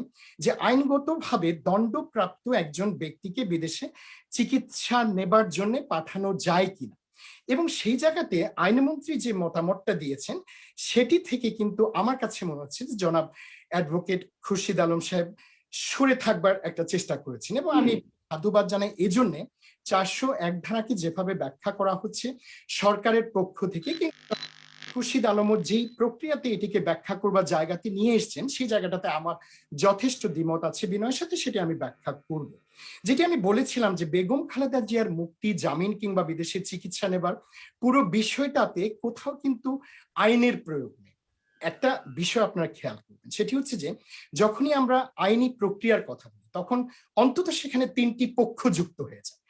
E: যে আইনগতভাবে দণ্ডপ্রাপ্ত একজন ব্যক্তিকে বিদেশে চিকিৎসা নেবার জন্য পাঠানো যায় কিনা, এবং সেই জায়গাতে আইনমন্ত্রী যে মতামতটা দিয়েছেন সেটি থেকে কিন্তু আমার কাছে মনে হচ্ছে যে জনাব অ্যাডভোকেট খুরশিদ আলম সাহেব সরে থাকবার একটা চেষ্টা করেছেন। এবং আমি সাধুবাদ জানাই এজন্য 401 ধারাকে যেভাবে ব্যাখ্যা করা হচ্ছে সরকারের পক্ষ থেকে, খুরশিদ আলমও যেই প্রক্রিয়াতে এটিকে ব্যাখ্যা করবার জায়গাতে নিয়ে এসছেন সেই জায়গাটাতে আমার যথেষ্ট দ্বিমত আছে বিনয়ের সাথে, সেটি আমি ব্যাখ্যা করব। যেটি আমি বলেছিলাম যে বেগম খালেদা জিয়ার মুক্তি, জামিন কিংবা বিদেশে চিকিৎসা নেবার পুরো বিষয়টাতে কোথাও কিন্তু আইনের প্রয়োগ নেই। একটা বিষয় আপনারা খেয়াল করবেন, সেটি হচ্ছে যে যখনই আমরা আইনি প্রক্রিয়ার কথা বলি তখন অন্তত সেখানে 3টি পক্ষ যুক্ত হয়ে যায়।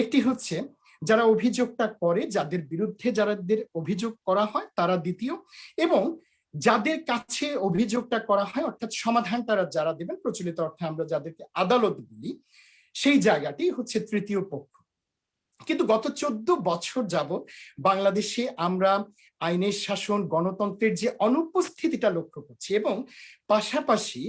E: একটি হচ্ছে যারা অভিযোগটা করে, যাদের বিরুদ্ধে যাদের অভিযোগ করা হয় তারা দ্বিতীয়, এবং যাদের কাছে অভিযোগটা করা হয় অর্থাৎ সমাধান তারা যারা দেবেন, প্রচলিত অর্থে আমরা যাদেরকে আদালত বলি, সেই জায়গাটি হচ্ছে তৃতীয় পক্ষ। কিন্তু গত 14 বছর যাবত বাংলাদেশে আমরা আইনের শাসন, গণতন্ত্রের যে অনুপস্থিতিটা লক্ষ্য করছি, এবং পাশাপাশি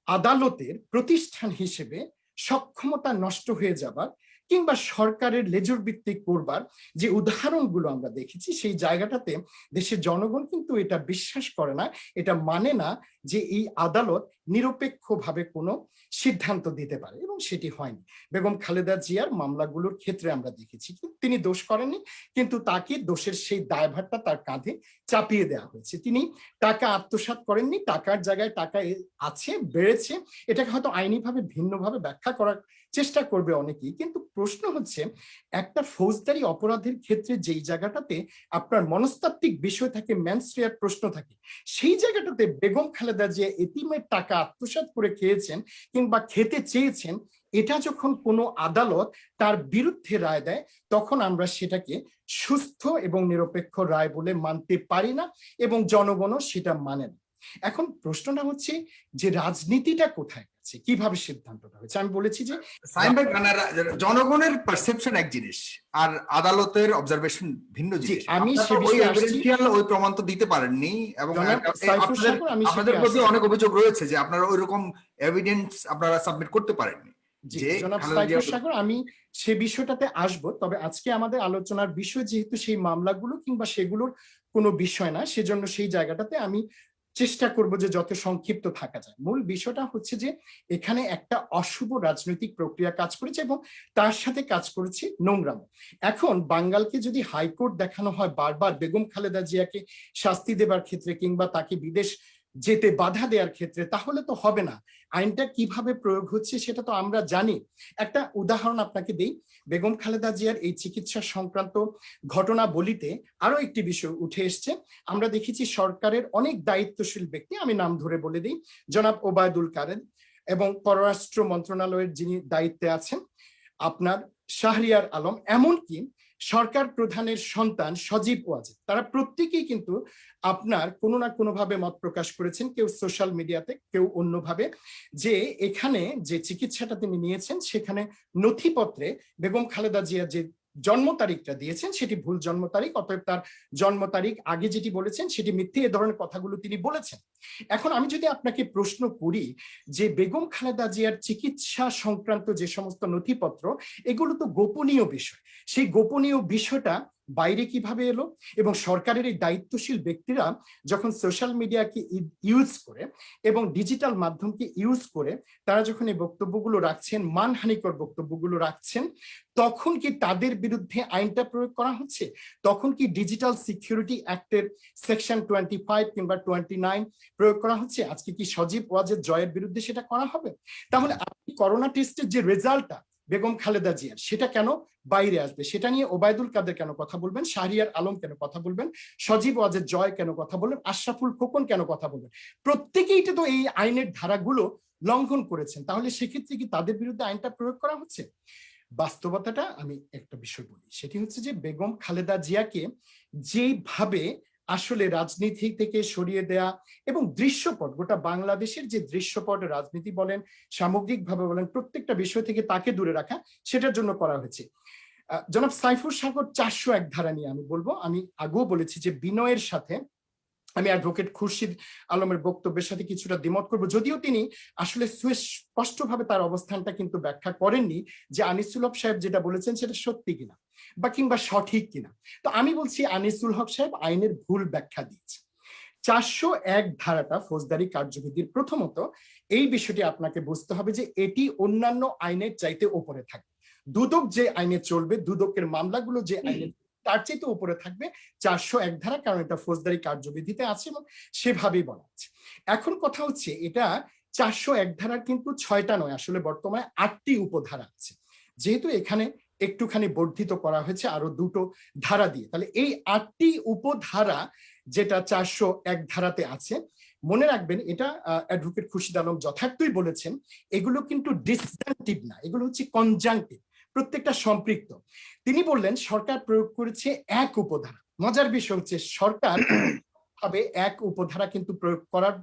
E: আদালতের প্রতিষ্ঠান হিসেবে সক্ষমতা নষ্ট হয়ে যাবার কিংবা সরকারের লেজুর ভিত্তিক করবার যে উদাহরণগুলো আমরা দেখেছি, সেই জায়গাটাতে দেশের জনগণ কিন্তু এটা বিশ্বাস করে না, এটা মানে না যে এই আদালত নিরপেক্ষভাবে কোনো সিদ্ধান্ত দিতে পারে, এবং সেটি হয়নি। বেগম খালেদা জিয়ার মামলাগুলোর ক্ষেত্রে আমরা দেখেছি তিনি দোষ করেননি, কিন্তু তাকে দোষের সেই দায়ভারটা তার কাঁধে চাপিয়ে দেওয়া হয়েছে। তিনি টাকা আত্মসাৎ করেননি, টাকার জায়গায় টাকা আছে, বেড়েছে, এটাকে হয়তো আইনিভাবে ভিন্নভাবে ব্যাখ্যা করার চেষ্টা করবে অনেকেই, কিন্তু প্রশ্ন হচ্ছে একটা ফৌজদারি অপরাধের ক্ষেত্রে যেই জায়গাটাতে আপনার মনস্তাত্ত্বিক বিষয় থাকে, ম্যানস্ট্রিয়ার প্রশ্ন থাকে, সেই জায়গাটাতে বেগম খালেদা জিয়া এতিমের টাকা আত্মসাৎ করে খেয়েছেন কিংবা খেতে চেয়েছেন, এটা যখন কোনো আদালত তার বিরুদ্ধে রায় দেয়, তখন আমরা সেটাকে সুস্থ এবং নিরপেক্ষ রায় বলে মানতে পারি না, এবং জনগণও সেটা মানে না। এখন প্রশ্নটা হচ্ছে যে রাজনীতিটা কোথায় গেছে, কিভাবে সিদ্ধান্তটা হয়েছে। আমি বলেছি যে
A: জনগণের পারসেপশন এক জিনিস আর আদালতের অবজারভেশন ভিন্ন জিনিস।
E: আমি
A: আপনারা
E: সে
A: তো ওই
E: বিষয়ে
A: এভিডেন্সিয়াল ওই প্রমাণ তো দিতে পারেননি, এবং আপনাদের প্রতি অনেক অভিযোগ রয়েছে যে আপনারা ওইরকম এভিডেন্স আপনারা সাবমিট করতে পারেননি।
E: জনাব সাইফুর সাগর, আমি সে বিষয়টাতে আসবো, তবে আজকে আমাদের আলোচনার বিষয় যেহেতু সেই মামলাগুলো কিংবা সেগুলোর কোনো বিষয় না, সেজন্য সেই জায়গাটাতে আমি চেষ্টা করব যে যত সংক্ষিপ্ত থাকা যায়। মূল বিষয়টা হচ্ছে যে এখানে একটা অশুভ রাজনৈতিক প্রক্রিয়া কাজ করেছে এবং তার সাথে কাজ করেছে নোংরাম। এখন বাঙালকে যদি হাইকোর্ট দেখানো হয় বারবার বেগম খালেদা জিয়াকে শাস্তি দেবার ক্ষেত্রে কিংবা তাকে বিদেশ যেতে বাধা দেওয়ার ক্ষেত্রে, তাহলে তো হবে না। আইনটা কিভাবে প্রয়োগ হচ্ছে সেটা তো আমরা জানি। একটা উদাহরণ আপনাকে দেই, বেগম খালেদা জিয়ার এই চিকিৎসা সংক্রান্ত ঘটনা বলিতে আরো একটি বিষয় উঠে এসছে। আমরা দেখেছি সরকারের অনেক দায়িত্বশীল ব্যক্তি, আমি নাম ধরে বলে দিই, জনাব ওবায়দুল কাদের এবং পররাষ্ট্র মন্ত্রণালয়ের যিনি দায়িত্বে আছেন আপনার শাহরিয়ার আলম, এমনকি সরকার প্রধানের সন্তান সজীব ওয়াজেদ, তারা প্রত্যেকেই কিন্তু আপনার কোনো না কোনো ভাবে মত প্রকাশ করেছেন, কেউ সোশ্যাল মিডিয়াতে, কেউ অন্যভাবে, যে এখানে যে চিকিৎসাটা তিনি নিয়েছেন সেখানে নথিপত্রে বেগম খালেদা জিয়া যে জন্ম তারিখটা দিয়েছেন সেটি ভুল জন্ম তারিখ, অতএব তার জন্ম তারিখ আগে যেটি বলেছেন সেটি মিথ্যে, এ ধরনের কথাগুলো তিনি বলেছেন। এখন আমি যদি আপনাকে প্রশ্ন করি যে বেগম খালেদা জিয়ার চিকিৎসা সংক্রান্ত যে সমস্ত নথিপত্র, এগুলো তো গোপনীয় বিষয়, সেই গোপনীয় বিষয়টা বাইরে কিভাবে এলো? এবং সরকারের এই দায়িত্বশীল ব্যক্তিরা যখন সোশ্যাল মিডিয়াকে ইউজ করে এবং ডিজিটাল মাধ্যমকে ইউজ করে তারা যখন এই বক্তব্যগুলো রাখছেন, মানহানিকর বক্তব্যগুলো রাখছেন, তখন কি তাদের বিরুদ্ধে আইনটা প্রয়োগ করা হচ্ছে? তখন কি ডিজিটাল সিকিউরিটি অ্যাক্টের সেকশন 25 কিংবা 29 প্রয়োগ করা হচ্ছে? আজকে কি সজীব ওয়াজেদ জয়ের বিরুদ্ধে সেটা করা হবে? তাহলে আপনি করোনা টেস্টের যে রেজাল্টটা বেগম খালেদা জিয়ার, সেটা কেন বাইরে আসবে? সেটা নিয়ে ওবায়দুল কাদের কেন কথা বলবেন, শাহরিয়ার আলম কেন কথা বলবেন, সজীব ওয়াজেদ জয় কেন কথা বলবেন, আশরাফুল খোকন কেন কথা বলবেন? প্রত্যেকেই তো এই আইনের ধারাগুলো লঙ্ঘন করেছেন। তাহলে সেক্ষেত্রে কি তাদের বিরুদ্ধে আইনটা প্রয়োগ করা হচ্ছে? বাস্তবতাটা আমি একটা বিষয় বলি, সেটি হচ্ছে যে বেগম খালেদা জিয়াকে যেভাবে আসলে রাজনীতি থেকে সরিয়ে দেয়া এবং দৃশ্যপট, গোটা বাংলাদেশের যে দৃশ্যপট, রাজনীতি বলেন, সামগ্রিকভাবে বলেন, প্রত্যেকটা বিষয় থেকে তাকে দূরে রাখা, সেটার জন্য করা হয়েছে। জনাব সাইফুর সাগর 401 ধারা নিয়ে আমি বলবো, আমি আগেও বলেছি যে বিনয়ের সাথে আমি অ্যাডভোকেট খুরশিদ আলমের বক্তব্যের সাথে কিছুটা দ্বিমত করব, যদিও তিনি আসলে স্পষ্টভাবে তার অবস্থানটা কিন্তু ব্যাখ্যা করেননি যে আনিসুল হক সাহেব যেটা বলেছেন সেটা সত্যি কিনা বা কিংবা সঠিক কিনা। তো আমি বলছি আনিসুল হক সাহেব আইনের ভুল ব্যাখ্যা দিয়েছে। 401 ধারাটা ফৌজদারি কার্যবিধির, প্রথমত এই বিষয়টি আপনাকে বুঝতে হবে যে এটি অন্যান্য আইনের চাইতে উপরে থাকবে। দুদক যে আইনে চলবে, দুদকের মামলাগুলো যে আইনে তার চাইতে উপরে থাকবে 401 ধারা, কারণ এটা ফৌজদারি কার্যবিধিতে আছে এবং সেভাবেই বলা আছে। এখন কথা হচ্ছে এটা 401 ধারার কিন্তু 6টা নয়, আসলে বর্তমানে 8টি উপধারা আছে। যেহেতু এখানে একটুখানি বর্ধিত করা হয়েছে আরো 2টো ধারা দিয়ে, তাহলে এই 8টি উপধারা যেটা 401 ধারাতে আছে, মনে রাখবেন এটা অ্যাডভোকেট খুরশিদ আলম যথার্থই বলেছেন, এগুলো কিন্তু ডিসজাংটিভ না, এগুলো হচ্ছে কনজাংটিভ। প্রত্যেকটা সম্পৃক্ত। তিনি বললেন সরকার প্রয়োগ করেছে এক উপধারা। মজার বিষয় হচ্ছে সরকার ভাবে এক উপধারা কিন্তু প্রয়োগ করার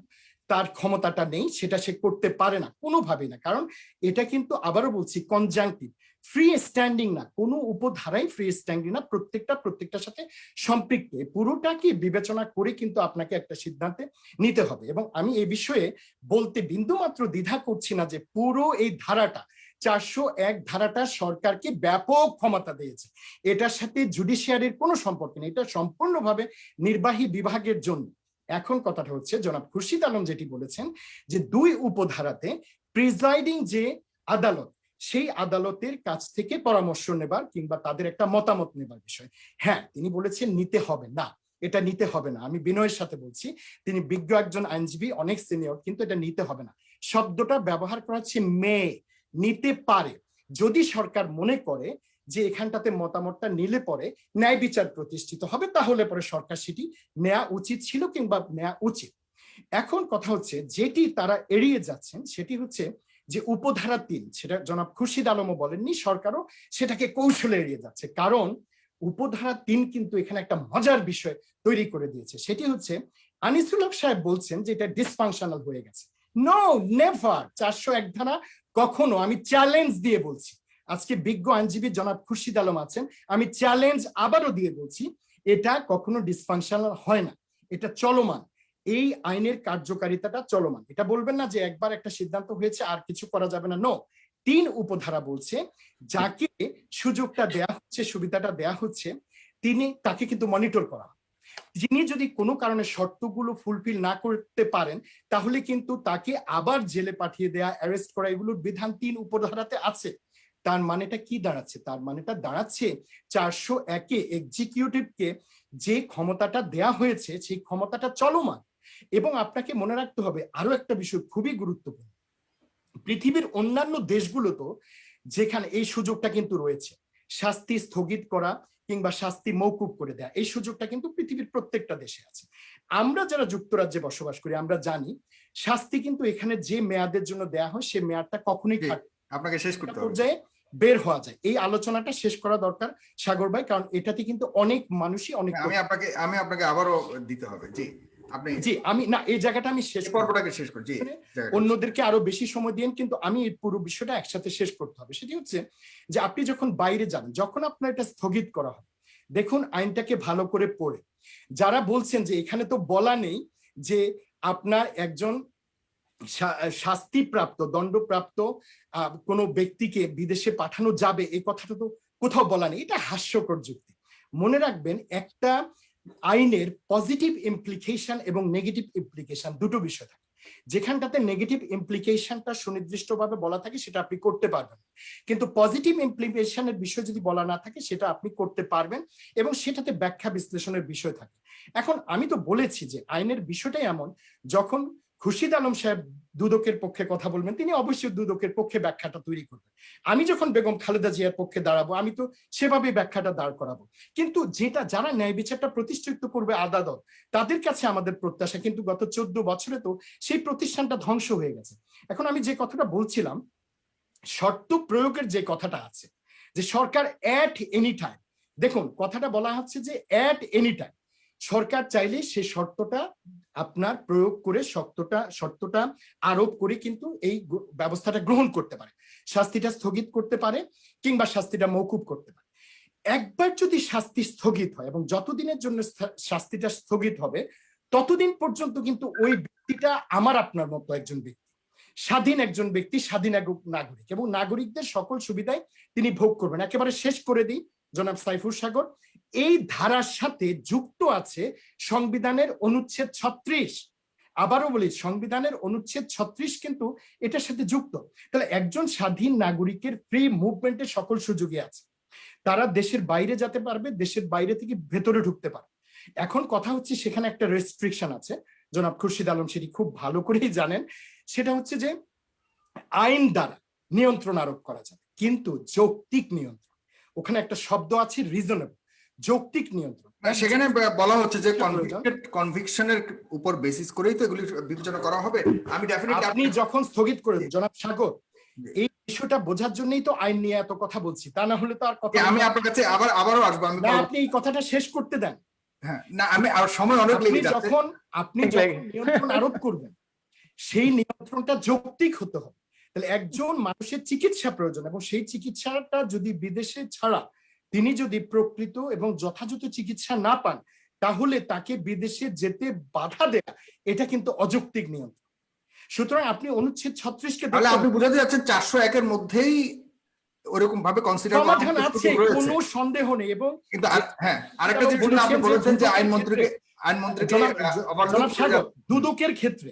E: তার ক্ষমতাটা নেই, সেটা সে করতে পারে না কোনোভাবেই না, কারণ এটা কিন্তু আবারও বলছি কনজাংটিভ, ফ্রি স্ট্যান্ডিং না, কোনো উপধারাই ফ্রি স্ট্যান্ডিং না, প্রত্যেকটার সাথে সম্পৃক্ত। পুরোটাকে বিবেচনা করে কিন্তু আপনাকে একটা সিদ্ধান্তে নিতে হবে। এবং আমি এই বিষয়ে বলতে বিন্দুমাত্র দ্বিধা করছি না যে পুরো এই ধারাটা 401 ধারাটা সরকারকে ব্যাপক ক্ষমতা দিয়েছে, এটার সাথে জুডিশিয়ারির কোনো সম্পর্ক নেই, এটা সম্পূর্ণভাবে নির্বাহী বিভাগের জন্য। এখন কথাটা হচ্ছে জনাব খুরশিদ আলম যেটি বলেছেন যে 2 উপধারাতে প্রিজাইডিং যে আদালত, সেই আদালতের কাছ থেকে পরামর্শ নেবার কিংবা তাদের একটা মতামত নেবার বিষয়। হ্যাঁ, তিনি বলেছেন নিতে হবে না, এটা নিতে হবে না। আমি বিনয়ের সাথে বলছি, তিনি বিজ্ঞ একজন আইনজীবী, অনেক সিনিয়র, কিন্তু এটা নিতে হবে না। শব্দটা ব্যবহার করা হচ্ছে মে, নিতে পারে। যদি সরকার মনে করে যে এখানটাতে মতামতটা নিলে পরে ন্যায় বিচার প্রতিষ্ঠিত হবে, তাহলে পরে সরকার সেটি নেওয়া উচিত ছিল কিংবা নেওয়া উচিত। এখন কথা হচ্ছে যেটি তারা এড়িয়ে যাচ্ছেন সেটি হচ্ছে যে উপধারা 3, সেটা জনাব খুরশিদ আলমও বলেননি, সরকারও সেটাকে কৌশলে এড়িয়ে যাচ্ছে। কারণ উপধারা 3 কিন্তু এখানে একটা মজার বিষয় তৈরি করে দিয়েছে, সেটি হচ্ছে আনিসুল হক সাহেব বলছেন যে এটা ডিসফাংশনাল হয়ে গেছে। No, never. 401 ধারা কখনো, আমি চ্যালেঞ্জ দিয়ে বলছি, আজকে বিজ্ঞ আইনজীবী জনাব খুরশিদ আলম আছেন, আমি চ্যালেঞ্জ আবারও দিয়ে বলছি, এটা কখনো ডিসফাংশনাল হয় না, এটা চলমান। এই আইনের কার্যকারিতাটা চলমান। এটা বলবেন না যে একবার একটা সিদ্ধান্ত হয়েছে আর কিছু করা যাবে না। নো, 3 উপধারা বলছে যাকে সুযোগটা দেয়া হচ্ছে, সুবিধাটা দেয়া হচ্ছে, তাকে কিন্তু মনিটর করা। যিনি যদি কোনো কারণে শর্তগুলো ফুলফিল না করতে পারেন, তাহলে কিন্তু তাকে আবার জেলে পাঠিয়ে দেয়া, অ্যারেস্ট করা, এগুলোর বিধান 3 উপধারাতে আছে। তার মানেটা কি দাঁড়াচ্ছে? তার মানেটা দাঁড়াচ্ছে 401-এ এক্সিকিউটিভকে যে ক্ষমতাটা দেয়া হয়েছে সেই ক্ষমতাটা চলমান। এবং আপনাকে মনে রাখতে হবে আরো একটা বিষয় খুবই গুরুত্বপূর্ণ, পৃথিবীর অন্যান্য দেশগুলো তো যেখানে এই সুযোগটা কিন্তু রয়েছে, শাস্তি স্থগিত করা কিংবা শাস্তি মওকুফ করে দেয়া, এই সুযোগটা কিন্তু পৃথিবীর প্রত্যেকটা দেশে আছে। আমরা যারা যুক্তরাজ্যে বসবাস করি আমরা জানি শাস্তি কিন্তু এখানে যে মেয়াদের জন্য দেয়া হয় সে মেয়াদটা কখনোই থাকে,
A: আপনাকে শেষ করতে হবে,
E: পর্যায়ে বের হওয়া যায়। এই আলোচনাটা শেষ করা দরকার সাগর ভাই, কারণ এটাতে কিন্তু অনেক মানুষই অনেক,
A: আমি আপনাকে আবারও দিতে হবে। জি, আপনি,
E: জি, আমি না, এই জায়গাটা আমি শেষ
A: পর্বটাকে শেষ করি। জি,
E: অন্যদেরকে আরো বেশি সময় দিন, কিন্তু আমি এই পুরো বিষয়টা একসাথে শেষ করতে হবে। সেটি হচ্ছে যে আপনি যখন বাইরে যান, যখন আপনার এটা স্থগিত করা হয়, দেখুন আইনটাকে ভালো করে পড়ে। যারা বলছেন যে এখানে তো বলা নেই যে আপনার একজন শাস্তিপ্রাপ্ত, দণ্ডপ্রাপ্ত কোনো ব্যক্তিকে বিদেশে পাঠানো যাবে, এই কথাটা তো কোথাও বলা নেই, এটা হাস্যকর যুক্তি। মনে রাখবেন একটা আইনের পজিটিভ ইমপ্লিকেশন এবং নেগেটিভ ইমপ্লিকেশন দুটো বিষয় থাকে। যেখানটাতে নেগেটিভ ইমপ্লিকেশনটা সুনির্দিষ্টভাবে বলা থাকে সেটা আপনি করতে পারবেন, কিন্তু পজিটিভ ইমপ্লিকেশনের বিষয় যদি বলা না থাকে সেটা আপনি করতে পারবেন, এবং সেটাতে ব্যাখ্যা বিশ্লেষণের বিষয় থাকে। এখন আমি তো বলেছি যে আইনের বিষয়টাই এমন, যখন খুরশিদ আলম সাহেব দুদকের পক্ষে কথা বলবেন, তিনি অবশ্যই দুদকের পক্ষে ব্যাখ্যাটা তৈরি করবেন। আমি যখন বেগম খালেদা জিয়ার পক্ষে দাঁড়াবো, আমি তো সেভাবে ব্যাখ্যাটা দাঁড় করাবো। কিন্তু যারা ন্যায় বিচারটা প্রতিষ্ঠিত করবে আদালত, তাদের কাছে আমাদের প্রত্যাশা, কিন্তু গত 14 বছরে তো সেই প্রতিষ্ঠানটা ধ্বংস হয়ে গেছে। এখন আমি যে কথাটা বলছিলাম, শর্ত প্রয়োগের যে কথাটা আছে, যে সরকার অ্যাট এনি টাইম, দেখুন কথাটা বলা হচ্ছে যে অ্যাট এনি টাইম সরকার চাইলে সে শর্তটা আপনার প্রয়োগ করে শর্তটা আরোপ করে কিন্তু এই ব্যবস্থাটা গ্রহণ করতে পারে, শাস্তিটা স্থগিত করতে পারে কিংবা শাস্তিটা মওকুফ করতে পারে। একবার যদি শাস্তি স্থগিত হয় এবং যতদিনের জন্য শাস্তিটা স্থগিত হবে ততদিন পর্যন্ত কিন্তু ওই ব্যক্তিটা আমার আপনার মতো একজন ব্যক্তি, স্বাধীন একজন ব্যক্তি, স্বাধীন এক নাগরিক, এবং নাগরিকদের সকল সুবিধায় তিনি ভোগ করবেন। একেবারে শেষ করে দিই জনাব সাইফুর সাগর, এই ধারার সাথে যুক্ত আছে সংবিধানের অনুচ্ছেদ 36। আবারও বলি, সংবিধানের অনুচ্ছেদ 36 কিন্তু এটার সাথে যুক্ত। তাহলে একজন স্বাধীন নাগরিকের ফ্রি মুভমেন্টের সকল সুযোগই আছে, তারা দেশের বাইরে যেতে পারবে, দেশের বাইরে থেকে ভেতরে ঢুকতে পারবে। এখন কথা হচ্ছে সেখানে একটা রেস্ট্রিকশন আছে, জনাব খুরশিদ আলম সেটি খুব ভালো করেই জানেন, সেটা হচ্ছে যে আইন দ্বারা নিয়ন্ত্রণ আরোপ করা যাবে, কিন্তু যৌক্তিক নিয়ন্ত্রণ, ওখানে একটা শব্দ আছে রিজনেবল, যৌক্তিক নিয়ন্ত্রণ।
A: সেখানে বলা হচ্ছে যে কনভিকশনের উপর বেসিস করেই তো এগুলি বিবেচনা করা হবে। আমি ডেফিনেটলি,
E: আপনি যখন স্থগিত করে জনাব সাগর, এই বিষয়টা বোঝার জন্যই তো আইন নিয়ে এত কথা বলছি, তা না হলে তো আর কথা
A: আমি আপনার কাছে আবারও আসবো। আমি
E: না, আপনি এই কথাটা শেষ করতে দেন।
A: হ্যাঁ, না আমি আর সময় অনেক
E: আপনি
A: লেগে যাচ্ছে।
E: আপনি যখন নিয়ন্ত্রণ আরোপ করবেন, সেই নিয়ন্ত্রণটা যৌক্তিক হতে হবে। তাহলে একজন মানুষের চিকিৎসা প্রয়োজন এবং সেই চিকিৎসাটা যদি বিদেশে ছাড়া তিনি যদি প্রকৃত এবং যথাযথ চিকিৎসা না পান, তাহলে তাকে বিদেশে যেতে বাধা দেয়া এটা কিন্তু অযৌক্তিক নিয়ন্ত্রণ। সুতরাং আপনি অনুচ্ছেদ 36-কে
A: তাহলে আপনি বোঝাতে যাচ্ছেন 401-এর মধ্যেই ওরকম ভাবে কনসিডার করার
E: সমাধান আছে,
A: রয়েছে।
E: কোনো সন্দেহ নেই। এবং
A: কিন্তু হ্যাঁ, আরেকটা জিনিস হলো আপনি বলেছেন যে আইনমন্ত্রীকে
E: জনাব স্বাগত, দুদকের ক্ষেত্রে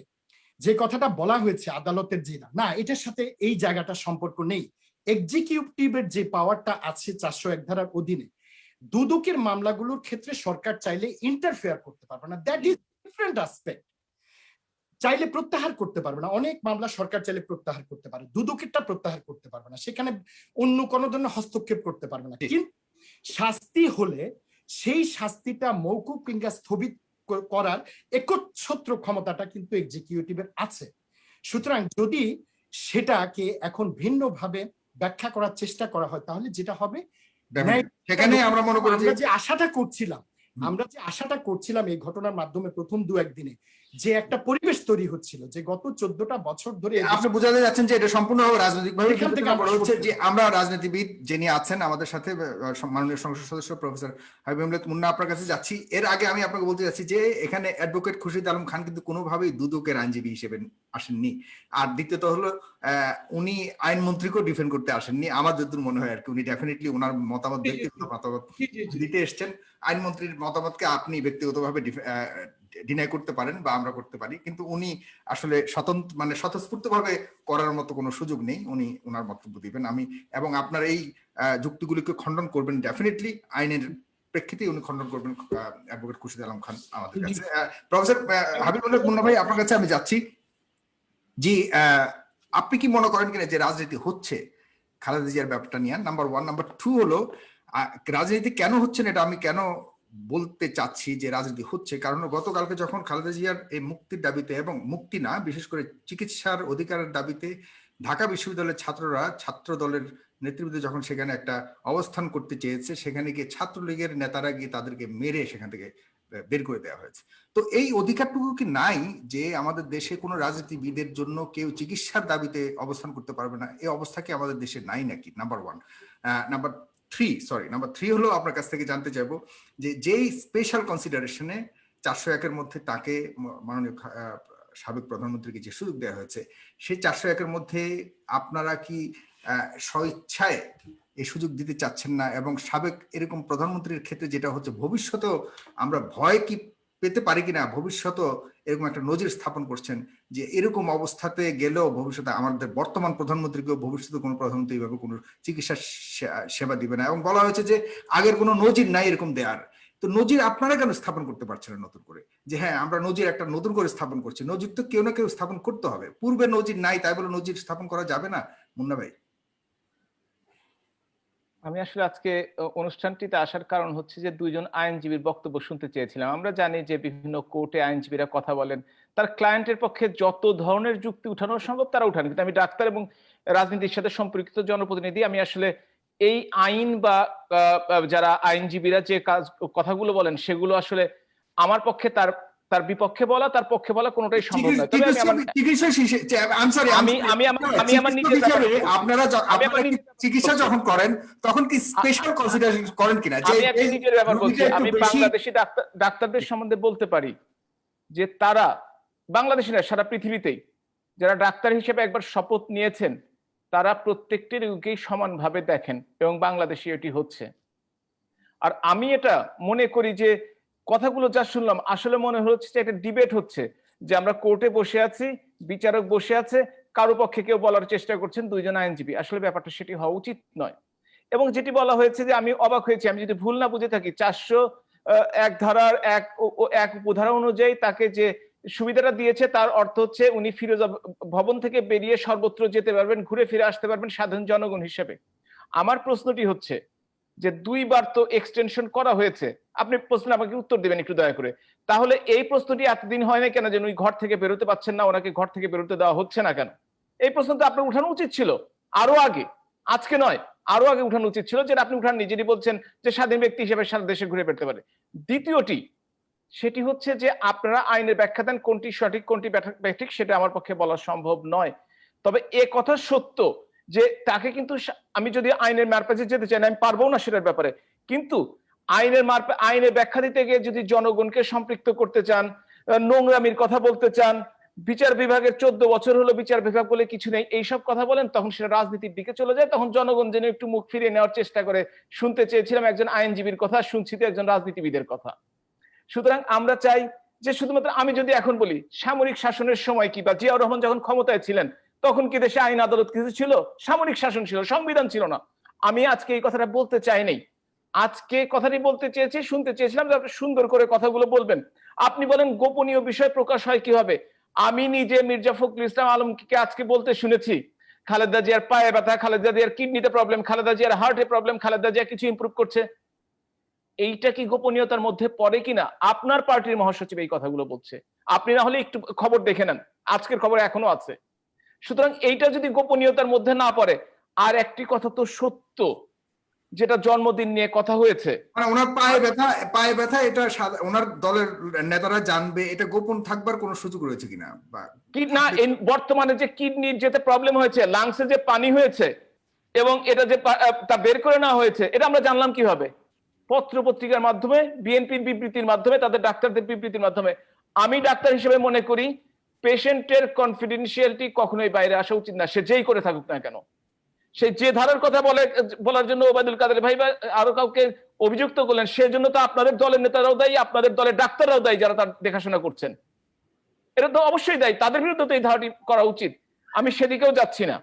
E: যে কথাটা বলা হয়েছে আদালতের যে না, এটার সাথে এই জায়গাটা সম্পর্ক নেই। এক্সিকিউটিভের যে পাওয়ারটা আছে 401 ধারার অধীনে, দুদকের মামলাগুলোর ক্ষেত্রে সরকার চাইলে ইন্টারফেয়ার করতে পারবে না। That is different aspect. চাইলে প্রত্যাহার করতে পারবে না, অনেক মামলা সরকার চাইলে প্রত্যাহার করতে পারে, দুদকেরটা প্রত্যাহার করতে পারবে না, সেখানে অন্য কোনো ধরনের হস্তক্ষেপ করতে পারবে না। কিন্তু শাস্তি হলে সেই শাস্তিটা মৌকুফ কিংবা স্থগিত করার একচ্ছত্র ক্ষমতাটা কিন্তু এক্সিকিউটিভের আছে। সুতরাং যদি সেটাকে এখন ভিন্নভাবে ব্যাখ্যা করার চেষ্টা করা হয়, তাহলে যেটা হবে,
A: সেখানে আমরা মনে করি
E: আমরা যে আশাটা করছিলাম এই ঘটনার মাধ্যমে প্রথম 2-1 দিনে যে একটা পরিবেশ তৈরি হচ্ছিল, যে গত 14টা বছর ধরে
A: আপনি বোঝাতে যাচ্ছেন যে এটা সম্পূর্ণভাবে রাজনৈতিকভাবে
E: এখান থেকে আমরা
A: হচ্ছে যে আমরা রাজনীতিবিদ যিনি আছেন আমাদের সাথে মাননীয় সংসদ সদস্য প্রফেসর হাবিব মুন্না আপনার কাছে যাচ্ছি। এর আগে আমি আপনাকে বলতে যাচ্ছি যে এখানে অ্যাডভোকেট খুরশিদ আলম খান কিন্তু কোনোভাবেই দুদকের আইনজীবী হিসেবে আসেননি। আর দ্বিতীয়ত হলো উনি আইনমন্ত্রীকেও ডিফেন্ড করতে আসেননি আমার যতদূর মনে হয় আর কি। উনি ডেফিনেটলি ওনার মতামত, ব্যক্তিগত মতামত দিতে এসছেন। আইনমন্ত্রীর মতামতকে আপনি ব্যক্তিগতভাবে ডিনাই করতে পারেন বা আমরা করতে পারি, কিন্তু উনি আসলে স্বতন্ত্র মানে স্বতঃস্ফূর্ত ভাবে করার মতো কোনো সুযোগ নেই। উনি ওনার বক্তব্য দিবেন। আমি এবং আপনার এই যুক্তিগুলিকে খণ্ডন করবেন ডেফিনেটলি, আইনের প্রেক্ষিতে উনি খণ্ডন করবেন অ্যাডভোকেট খুরশিদ আলম খান আমাদের কাছে। প্রফেসর হাবিবুল্লাহ মুন্না ভাই আপনার কাছে আমি যাচ্ছি। জি, আপনি কি মনে করেন কিনা যে রাজনীতি হচ্ছে খালেদা জিয়ার ব্যাপারটা নিয়ে? নাম্বার 1। নাম্বার 2 হলো রাজনীতি কেন হচ্ছে না, এটা আমি কেন বলতে চাচ্ছি যে রাজনীতি হচ্ছে, কারণ গতকালকে যখন খালেদা জিয়ার এই মুক্তির দাবিতে, এবং মুক্তি না বিশেষ করে চিকিৎসার অধিকারের দাবিতে ঢাকা বিশ্ববিদ্যালয়ের ছাত্ররা ছাত্র দলের নেতৃত্বে যখন সেখানে একটা অবস্থান করতে চেয়েছে, সেখানে গিয়ে ছাত্রলীগের নেতারা গিয়ে তাদেরকে মেরে সেখান থেকে বের করে দেওয়া হয়েছে। তো এই অধিকারটুকু কি নাই যে আমাদের দেশে কোনো রাজনীতিবিদের জন্য কেউ চিকিৎসার দাবিতে অবস্থান করতে পারবে না? এই অবস্থা কি আমাদের দেশে নাই নাকি? নাম্বার 1। নাম্বার 3 হলো আপনার কাছ থেকে জানতে চাইবো যে যেই স্পেশাল কনসিডারেশনে 401-এর মধ্যে তাকে মাননীয় সাবেক প্রধানমন্ত্রীকে যে সুযোগ দেওয়া হয়েছে, সেই 401-এর মধ্যে আপনারা কি স্বইচ্ছায় এই সুযোগ দিতে চাচ্ছেন না? এবং সাবেক এরকম প্রধানমন্ত্রীর ক্ষেত্রে যেটা হচ্ছে, ভবিষ্যতেও আমরা ভয় কি পেতে পারি কিনা, ভবিষ্যতে এরকম একটা নজির স্থাপন করছেন যে এরকম অবস্থাতে গেলেও ভবিষ্যতে আমাদের বর্তমান প্রধানমন্ত্রীকেও ভবিষ্যতে কোনো প্রধানমন্ত্রী এইভাবে কোনো চিকিৎসা সেবা দিবে না, এবং বলা হয়েছে যে আগের কোনো নজির নাই এরকম দেয়ার। তো নজির আপনারা কেন স্থাপন করতে পারছেন না নতুন করে, যে হ্যাঁ আমরা নজির একটা নতুন করে স্থাপন করছি? নজির তো কেউ না কেউ স্থাপন করতে হবে, পূর্বে নজির নাই তাই বলে নজির স্থাপন করা যাবে না। মুন্না ভাই,
C: আমি আসলে আজকে অনুষ্ঠানটিতে আসার কারণ হচ্ছে যে দুইজন আইনজীবীর বক্তব্য শুনতে চেয়েছিলাম। আমরা জানি যে বিভিন্ন কোর্টে আইনজীবীরা কথা বলেন, তার ক্লায়েন্টের পক্ষে যত ধরনের যুক্তি উঠানো সম্ভব তারা উঠান, কিন্তু আমি ডাক্তার এবং রাজনীতির সাথে সম্পর্কিত জনপ্রতিনিধি, আমি আসলে এই আইন বা যারা আইনজীবীরা যে কথাগুলো বলেন সেগুলো আসলে আমার পক্ষে তার বিপক্ষে বলা, তার পক্ষে বলা কোনোটাই সম্ভব নয়। তবে আমি আমার
A: চিকিৎসা যখন করেন তখন কি স্পেশাল কনসিডারেশন করেন কিনা?
C: আমি একটা নিজের ব্যাপার বলছি, আমি বাংলাদেশি ডাক্তারদের সম্বন্ধে বলতে পারি যে তারা বাংলাদেশিরা সারা পৃথিবীতেই যারা ডাক্তার হিসেবে একবার শপথ নিয়েছেন, তারা প্রত্যেকটি রোগীকেই সমানভাবে দেখেন, এবং বাংলাদেশে এটি হচ্ছে। আর আমি এটা মনে করি যে কথাগুলো যা শুনলাম আসলে মনে হচ্ছে যে একটা ডিবেট হচ্ছে, যে আমরা কোর্টে বসে আছি, বিচারক বসে আছে, কারো পক্ষে কেউ বলার চেষ্টা করছেন দুইজন আইনজীবী। আসলে ব্যাপারটা সেটি হওয়া উচিত নয়। এবং যেটি বলা হয়েছে যে আমি অবাক হয়েছি, আমি যদি ভুল না বুঝে থাকি, 401 ধারার এক উপধারা অনুযায়ী তাকে যে সুবিধাটা দিয়েছে তার অর্থ হচ্ছে উনি ফিরোজা ভবন থেকে বেরিয়ে সর্বত্র যেতে পারবেন, ঘুরে ফিরে আসতে পারবেন সাধারণ জনগণ হিসেবে। আমার প্রশ্নটি হচ্ছে যে 2 বার তো এক্সটেনশন করা হয়েছে, আপনি প্রশ্ন আমাকে উত্তর দিবেন একটু দয়া করে। তাহলে এই প্রশ্নটি এতদিন হয় না কেন যে উনি ঘর থেকে বেরোতে পারছেন না, ওনাকে ঘর থেকে বেরোতে দেওয়া হচ্ছে না কেন? এই প্রশ্নটা আপনার উঠানো উচিত ছিল আরো আগে, আজকে নয়, আরো আগে উঠানো উচিত ছিল, যেটা আপনি উঠান নিজেরই বলছেন যে স্বাধীন ব্যক্তি হিসেবে সারা দেশে ঘুরে বেড়াতে পারে। দ্বিতীয়টি, সেটি হচ্ছে যে আপনারা আইনের ব্যাখ্যা দেন কোনটি সঠিক কোনটি ব্যাঠিক, সেটা আমার পক্ষে বলা সম্ভব নয়। তবে এ কথা সত্য যে তাকে কিন্তু আমি যদি আইনের মারপ্যাচে যেতে চাই না, আমি পারবো না সেটার ব্যাপারে, কিন্তু আইনের ব্যাখ্যা দিতে গিয়ে যদি জনগণকে সম্পৃক্ত করতে চান, নোংরামির কথা বলতে চান, বিচার বিভাগের 14 বছর হলো বিচার বিভাগ বলে কিছু নেই, এইসব কথা বলেন, তখন সেটা রাজনীতির দিকে চলে যায়। তখন জনগণ যেন একটু মুখ ফিরিয়ে নেওয়ার চেষ্টা করে। শুনতে চেয়েছিলাম একজন আইনজীবীর কথা, শুনছি তো একজন রাজনীতিবিদের কথা। সুতরাং আমরা চাই যে শুধুমাত্র আমি যদি এখন বলি সামরিক শাসনের সময় কি, বা জিয়াউর রহমান যখন ক্ষমতায় ছিলেন তখন কি দেশে আইন আদালত কিছু ছিল? সামরিক শাসন ছিল, সংবিধান ছিল না। আমি আজকে এই কথাটা বলতে চাই নাই, আজকে কথাটি বলতে চেয়েছি, শুনতে চেয়েছিলাম যে আপনি সুন্দর করে কথাগুলো বলবেন। আপনি বলেন গোপনীয় বিষয় প্রকাশ হয় কিভাবে? আমি নিজে মির্জা ফখরুল ইসলাম আলমকে আজকে বলতে শুনেছি খালেদা জিয়ার পায়ে ব্যথা, খালেদা জিয়ার কিডনিতে প্রবলেম, খালেদা জিয়ার হার্টে প্রবলেম, খালেদা জিয়া কিছু ইমপ্রুভ করছে। এইটা কি গোপনীয়তার মধ্যে পড়ে কিনা? আপনার পার্টির মহাসচিব এই কথাগুলো বলছে, আপনি না হলে একটু খবর দেখে নেন, আজকের খবর এখনো আছে। সুতরাং এইটা যদি গোপনীয়তার মধ্যে না পড়ে, আর একটি কথা তো সত্য, যেটা জন্মদিন নিয়ে কথা হয়েছে,
A: মানে ওনার পায়ে ব্যথা এটা ওনার দলের নেতারা জানবে, এটা গোপন থাকবার কোনো সুযোগ রয়েছে কিনা?
C: কি না, বর্তমানে যে কিডনির যেতে প্রবলেম হয়েছে, লাংসে যে পানি হয়েছে এবং এটা যে তা বের করে নেওয়া হয়েছে, এটা আমরা জানলাম কিভাবে? পত্র পত্রিকার মাধ্যমে, বিএনপির বিবৃতির মাধ্যমে, তাদের ডাক্তারদের বিবৃতির মাধ্যমে। আমি ডাক্তার হিসেবে মনে করি পেশেন্টের কনফিডেন্সিয়ালিটি কখনোই বাইরে আসা উচিত না, সে যেই করে থাকুক না কেন। সে যে ধারার কথা বলার জন্য ওবায়দুল কাদের ভাই বা আরো কাউকে অভিযুক্ত করলেন, সেজন্য তো আপনাদের দলের নেতারাও দায়ী, আপনাদের দলের ডাক্তাররাও দায়ী যারা তার দেখাশোনা করছেন। এটা তো অবশ্যই দায়ী, তাদের বিরুদ্ধে তো এই ধারাটি করা উচিত। আমি সেদিকেও যাচ্ছি না।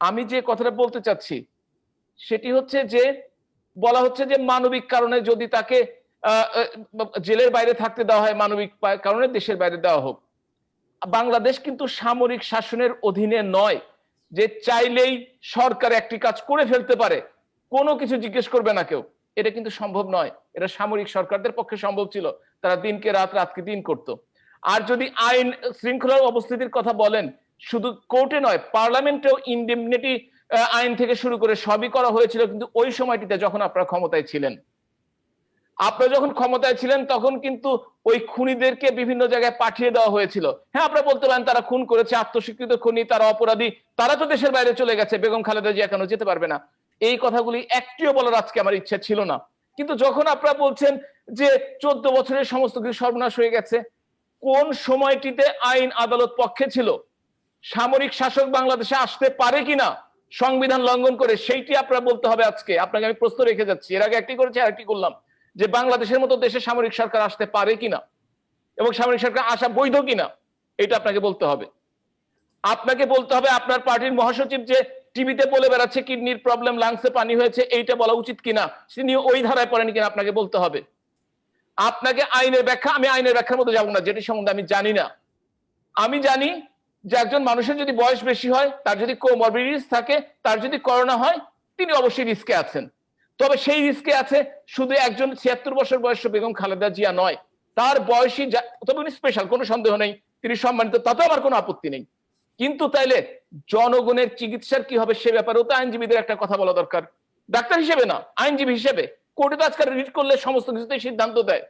C: আমি যে কথাটা বলতে চাচ্ছি সেটি হচ্ছে যে বলা হচ্ছে যে মানবিক কারণে যদি তাকে জেলের বাইরে থাকতে দেওয়া হয়, মানবিক কারণে দেশের বাইরে দেওয়া হোক। বাংলাদেশ কিন্তু সামরিক শাসনের অধীনে নয় যে চাইলেই সরকার একটি কাজ করে ফেলতে পারে, কোনো কিছু জিজ্ঞেস করবে না কেউ। এটা কিন্তু সম্ভব নয়। এটা সামরিক সরকারদের পক্ষে সম্ভব ছিল, তারা দিনকে রাত, রাতকে দিন করত। আর যদি আইন শৃঙ্খলার অবস্থিতির কথা বলেন, শুধু কোর্টে নয়, পার্লামেন্টেও ইনডেমনিটি আইন থেকে শুরু করে সবই করা হয়েছিল, কিন্তু ওই সময়টিতে যখন আপনারা ক্ষমতায় ছিলেন। আপনারা যখন ক্ষমতায় ছিলেন তখন কিন্তু ওই খুনিদেরকে বিভিন্ন জায়গায় পাঠিয়ে দেওয়া হয়েছিল। হ্যাঁ, আপনারা বলতে পারেন তারা খুন করেছে, আত্মস্বীকৃত খুনি, তারা অপরাধী, তারা তো দেশের বাইরে চলে গেছে, বেগম খালেদা জিয়া কেন যেতে পারবে না? এই কথাগুলি একটিও বলার আজকে আমার ইচ্ছা ছিল না। কিন্তু যখন আপনারা বলছেন যে 14 বছরের সমস্ত কিছু সর্বনাশ হয়ে গেছে, কোন সময়টিতে আইন আদালত পক্ষে ছিল? সামরিক শাসক বাংলাদেশে আসতে পারে কিনা সংবিধান লঙ্ঘন করে, সেইটি আপনারা বলতে হবে আজকে। আপনাকে আমি প্রশ্ন রেখে যাচ্ছি, এর আগে একটি করেছি, আরেকটি করলাম, যে বাংলাদেশের মতো দেশে সামরিক সরকার আসতে পারে কিনা এবং সামরিক সরকার আসা বৈধ কিনা, এটা আপনাকে বলতে হবে। আপনাকে বলতে হবে আপনার পার্টির মহাসচিব যে টিভিতে বলে বেড়াচ্ছে কিডনির প্রবলেম, লাংসে পানি হয়েছে, এইটা বলা উচিত কিনা, তিনি ওই ধারায় পড়েন কিনা আপনাকে বলতে হবে। আপনাকে আইনের ব্যাখ্যা, আমি আইনের ব্যাখ্যার মধ্যে যাবো না, যেটি সম্বন্ধে আমি জানি না। আমি জানি যে একজন মানুষের যদি বয়স বেশি হয়, তার যদি কোমরবিডিটিস থাকে, তার যদি করোনা হয়, তিনি অবশ্যই রিস্কে আছেন। তবে সেই রিস্কে আছে শুধু একজন 76 বছর বয়স্ক বেগম খালেদা জিয়া নয়, তার বয়সী, তবে উনি স্পেশাল, কোনো সন্দেহ নেই, তিনি সম্মানিত, তাতে আমার কোনো আপত্তি নেই। কিন্তু তাইলে জনগণের চিকিৎসার কি হবে সে ব্যাপারেও তো আইনজীবীদের একটা কথা বলা দরকার। ডাক্তার হিসেবে না, আইনজীবী হিসেবে। কোর্টে তো আজকাল রিট করলে সমস্ত কিছুতেই সিদ্ধান্ত দেয়।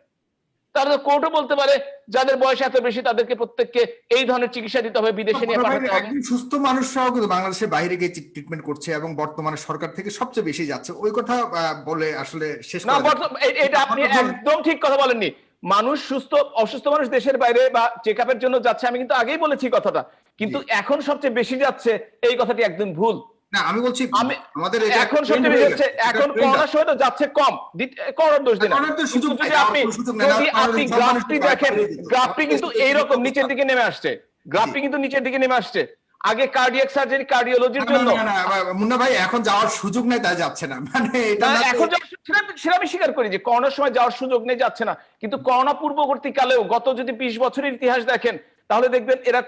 C: তাহলে কোর্টও বলতে পারে যাদের বয়স এত বেশি তাদেরকে প্রত্যেককে এই ধরনের চিকিৎসা দিতে হবে, বিদেশে নিয়ে পাঠাতে হবে।
A: একদম সুস্থ মানুষরাও কিন্তু বাংলাদেশের বাইরে গিয়ে ট্রিটমেন্ট করছে এবং বর্তমানে সরকার থেকে সবচেয়ে বেশি যাচ্ছে, ওই কথা বলে আসলে শেষ
C: না,
A: করা
C: এটা আপনি একদম ঠিক কথা বলেননি। মানুষ অসুস্থ মানুষ দেশের বাইরে বা চেক আপের জন্য যাচ্ছে, আমি কিন্তু আগেই বলেছি কথাটা, কিন্তু এখন সবচেয়ে বেশি যাচ্ছে এই কথাটি একদম ভুল।
A: না, আমি বলছি আমাদের
C: এখন সবচেয়ে বেশি যাচ্ছে, এখন করোনার সময় তো যাচ্ছে কম, করোনার দোষ দিন। যদি আপনি গ্রাফটি দেখেন, গ্রাফটি কিন্তু এইরকম নিচের দিকে নেমে আসছে, গ্রাফটি কিন্তু নিচের দিকে নেমে আসছে। আগে কার্ডিয়াক সার্জারি, কার্ডিওলজির জন্য
A: মুন্না ভাই এখন যাওয়ার সুযোগ নেই, তাই যাচ্ছে না, মানে এটা
C: এখন সেটা আমি স্বীকার করি যে করোনার সময় যাওয়ার সুযোগ নেই, যাচ্ছে না। কিন্তু করোনা পূর্ববর্তীকালেও গত যদি 20 বছরের ইতিহাস দেখেন, তাহলে দেখবেন এরা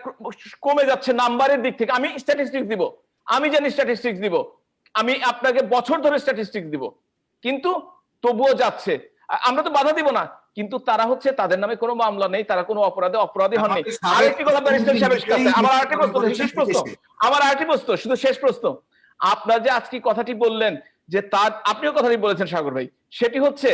C: কমে যাচ্ছে নাম্বারের দিক থেকে। আমি স্ট্যাটিস্টিক্স দিব, আমি জানি স্ট্যাটিস্টিক্স দিব, আমি আপনাকে বছর ধরে স্ট্যাটিস্টিক্স দিব, কিন্তু তবুও যাচ্ছে। আমরা তো বাধা দিব না। কিন্তু তারা হচ্ছে তাদের নামে কোনো মামলা নেই, তারা কোনো অপরাধী হননি।
A: আমাদের সাবেক
C: আরেকটি কথা ব্যারিস্টার সাহেবের কাছে, আমার আরেকটি
A: নিজেই
C: প্রশ্ন, শেষ প্রশ্ন,
A: বিদেশে।
C: আমার আরেকটি প্রশ্ন, শুধু শেষ প্রশ্ন। আপনার যে আজকে কথাটি বললেন যে তার, আপনিও কথাটি বলেছেন সাগর ভাই, সেটি হচ্ছে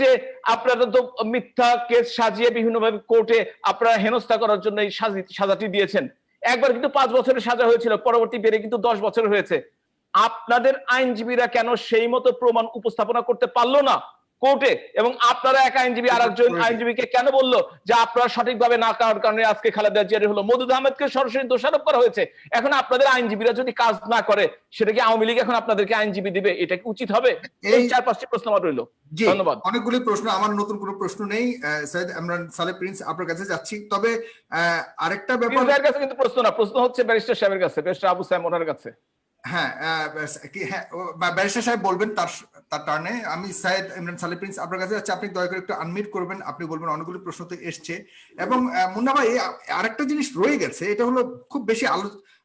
C: যে আপনারা তো মিথ্যা কেস সাজিয়ে বিভিন্নভাবে কোর্টে আপনারা হেনস্থা করার জন্য এই সাজাটি দিয়েছেন। একবার কিন্তু 5 বছরের সাজা হয়েছিল, পরবর্তী বেড়ে কিন্তু 10 বছর হয়েছে। আপনাদের আইনজীবীরা কেন সেই মতো প্রমাণ উপস্থাপনা করতে পারলো না কোর্টে, এবং আপনারা এক আইনজীবী আরেকজন আইনজীবীকে কেন বললো যে আপনারা সঠিকভাবে না করার কারণে আজকে খালেদা জিয়ার হলো? মওদুদ আহমেদকে সরাসরি দোষারোপ করা হয়েছে। এখন আপনাদের আইনজীবীরা যদি কাজ না করে, সেটা কি আওয়ামী লীগ এখন আপনাদেরকে আইনজীবী দিবে? এটা কি উচিত হবে? এই 4-5টি প্রশ্ন আমার রইল।
A: জি,
C: ধন্যবাদ।
A: অনেকগুলি প্রশ্ন, আমার নতুন কোনো প্রশ্ন নেই। সৈয়দ ইমরান সালে প্রিন্স আপনার কাছে যাচ্ছি, তবে আরেকটা ব্যাপার।
C: প্রিন্স কাছে কিন্তু প্রশ্ন না, প্রশ্ন হচ্ছে ব্যারিস্টার সাহেবের কাছে, ব্যারিস্টার আবু সাইম ওনার কাছে।
A: হ্যাঁ, হ্যাঁ, ব্যারিস্টার সাহেব বলবেন তার টার্নে। আমি সৈয়দ ইমরান সালে প্রিন্স আপনার কাছে যাচ্ছি, আপনি দয়া করে একটু আনমিউট করবেন, আপনি বলবেন। অনেকগুলো প্রশ্ন তো এসছে, এবং মুন্না ভাই আরেকটা জিনিস রয়ে গেছে, এটা হলো খুব বেশি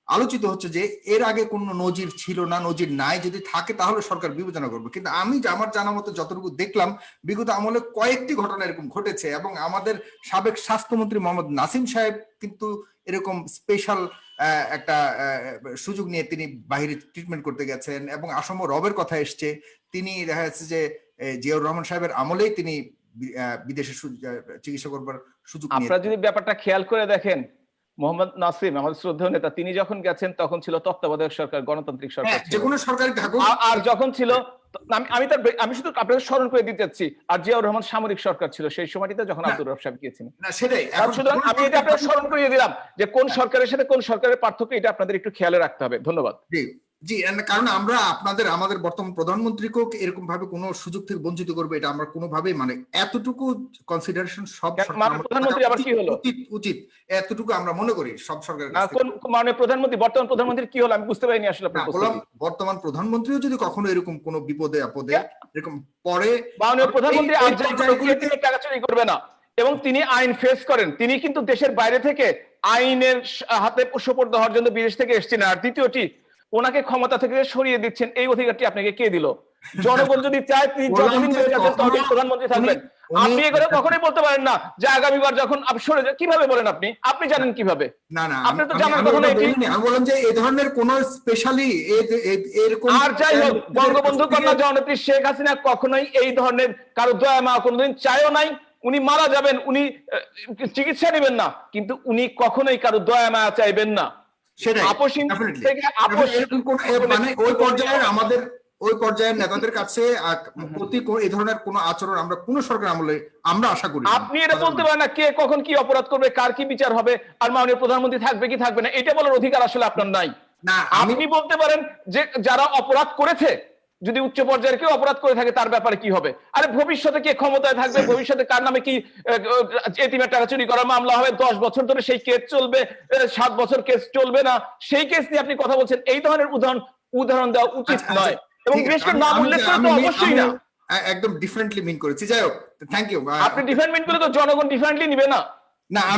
A: আলোচিত হচ্ছে যে এর আগে কোনো নজির ছিল না, নজির নাই, যদি থাকে তাহলে সরকার বিবেচনা করবে। কিন্তু আমি আমার জানা মতো যতটুকু দেখলাম, বিগত আমলে কয়েকটি ঘটনা এরকম ঘটেছে, এবং আমাদের সাবেক স্বাস্থ্যমন্ত্রী মোহাম্মদ নাসিম সাহেব কিন্তু এরকম স্পেশাল একটা সুযোগ নিয়ে তিনি বাইরে ট্রিটমেন্ট করতে গেছেন, এবং আসম রবের কথা এসছে, তিনি দেখা যাচ্ছে যে জিয়াউর রহমান সাহেবের আমলেই তিনি বিদেশে চিকিৎসা করবার সুযোগ নিয়ে।
C: আপনারা যদি ব্যাপারটা খেয়াল করে দেখেন, মোহাম্মদ নাসিম আমাদের শ্রদ্ধেয় নেতা, তিনি যখন গেছেন তখন ছিল তত্ত্বাবধায়ক সরকার, গণতান্ত্রিক সরকার ছিল।
A: যে কোনো সরকারি থাকুক।
C: আর যখন ছিল, আমি শুধু আপনাদের স্মরণ করে দিতে চাচ্ছি, আর জিয়াউর রহমান সামরিক সরকার ছিল সেই সময়টিতে, যখন আব্দুর রব সাহেব গিয়েছিলেন।
A: না, সেটাই।
C: সুতরাং আমি এটা আপনাদের স্মরণ করিয়ে দিলাম যে কোন সরকারের সাথে কোন সরকারের পার্থক্য, এটা আপনাদের একটু খেয়ালে রাখতে হবে। ধন্যবাদ।
A: জি জি, কারণ আমরা আমাদের বর্তমান প্রধানমন্ত্রীকেও এরকম ভাবে কোনো সুযোগ থেকে বঞ্চিত করবে, এটা আমরা কোনোভাবেই, মানে এতটুকু কনসিডারেশন সব
C: প্রধানমন্ত্রী আবার কি হলো?
A: উচিত এতটুকু আমরা মনে করি সব সরকারের।
C: কোন মাননীয় প্রধানমন্ত্রী, বর্তমান প্রধানমন্ত্রী কি হলো আমি বুঝতে পারিনি আসলে আপনার প্রশ্নটি।
A: বর্তমান প্রধানমন্ত্রীও যদি কখনো এরকম কোনো বিপদে আপদে এরকম পড়ে,
C: মাননীয় প্রধানমন্ত্রী আর টাকা চুরি করবে না, এবং তিনি আইন ফেস করেন। তিনি কিন্তু দেশের বাইরে থেকে আইনের হাতে সোপর্দ হওয়ার জন্য বিদেশ থেকে এসেছেন। আর দ্বিতীয়টি, ওনাকে ক্ষমতা থেকে সরিয়ে দিচ্ছেন, এই অধিকারটি আপনাকে কে দিল? জনগণ যদি চায় তিনি যতদিন বেঁচে আছেন ততদিন প্রধানমন্ত্রী থাকবেন। আপনি এগুলো কখনোই বলতে পারেন না যে আগামীবার যখন আপনি সরে যান। কিভাবে বলেন আপনি? আপনি জানেন কিভাবে?
A: না না,
C: আপনি তো জানার কথা না।
A: আমি বললাম যে এই ধরনের কোন স্পেশালি এরকম।
C: আর যাই হোক, বঙ্গবন্ধু কন্যা জননেত্রী শেখ হাসিনা কখনোই এই ধরনের কারো দয়া মা কোনোদিন চায়ও নাই। উনি মারা যাবেন, উনি চিকিৎসা নেবেন না, কিন্তু উনি কখনোই কারো দয়া মায়া চাইবেন না।
A: সেটাই, মানে ওই পর্যায়ের নেতাদের কাছে প্রতি এই ধরনের কোন আচরণ আমরা কোন সরকার আমলে আমরা আশা করি।
C: আপনি এটা বলতে পারেন না কে কখন কি অপরাধ করবে, কার কি বিচার হবে, আর মাননীয় প্রধানমন্ত্রী থাকবে কি থাকবে না, এটা বলার অধিকার আসলে আপনার নাই। আপনি বলতে পারেন যে যারা অপরাধ করেছে, যদি উচ্চ পর্যায়ের কেউ অপরাধ করে থাকে তার ব্যাপারে কি হবে। আরে ভবিষ্যতে কে ক্ষমতায় থাকবে, ভবিষ্যতে কার নামে কি এতিমের টাকা চুরি করার মামলা হবে, 10 বছর ধরে সেই কেস চলবে, 7 বছর কেস চলবে না, সেই কেস নিয়ে আপনি কথা বলছেন। এই ধরনের উদাহরণ দেওয়া উচিত নয়, এবং বিশেষ করে নাম উল্লেখ করে তো অবশ্যই না।
A: একদম ডিফারেন্টলি মিন করেছি। যাই হোক, থ্যাংক ইউ।
C: আপনি ডিফারেন্ট মিন করে তো জনগণ ডিফারেন্টলি নিবে না।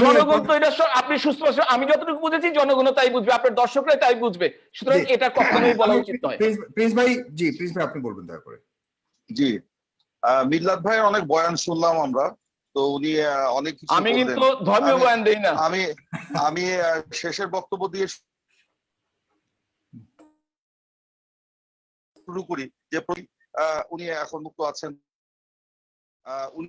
C: জনগণ তো এটা আপনি সুস্পষ্ট, আমি যতটুকু বুঝেছি জনগণও তাই বুঝবে, আপনার দর্শকরাই তাই বুঝবে। সুতরাং এটা কখনোই বলা উচিত নয়।
A: প্রিন্স ভাই, জি প্রিন্স ভাই আপনি বলবেন দয়া করে।
B: জি, মিল্লাত ভাই অনেক বয়ান শুনলাম আমরা, তো উনি অনেক কিছু।
C: আমি কিন্তু ধর্মীয় বয়ান দেই না।
B: আমি শেষের বক্তব্য দিয়ে শুরু করি যে উনি এখন মুক্ত আছেন, উনি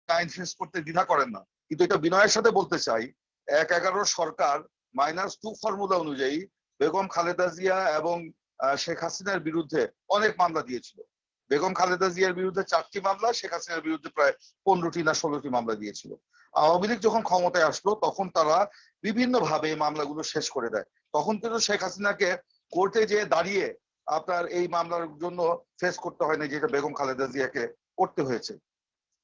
B: আইন ফেস করতে দ্বিধা করেন না, কিন্তু এটা বিনয়ের সাথে বলতে চাই, 1/11 সরকার -2 ফর্মুলা অনুযায়ী বেগম খালেদা জিয়া এবং শেখ হাসিনার বিরুদ্ধে অনেক মামলা দিয়েছিল। বেগম খালেদা জিয়ার বিরুদ্ধে 4টি মামলা, শেখ হাসিনার বিরুদ্ধে প্রায় 15টি না 16টি মামলা দিয়েছিল। আওয়ামী লীগ যখন ক্ষমতায় আসলো তখন তারা বিভিন্ন ভাবে এই মামলাগুলো শেষ করে দেয়। তখন কিন্তু শেখ হাসিনাকে কোর্টে যে দাঁড়িয়ে আপনার এই মামলার জন্য ফেস করতে হয় না, যেটা বেগম খালেদা জিয়াকে করতে হয়েছে।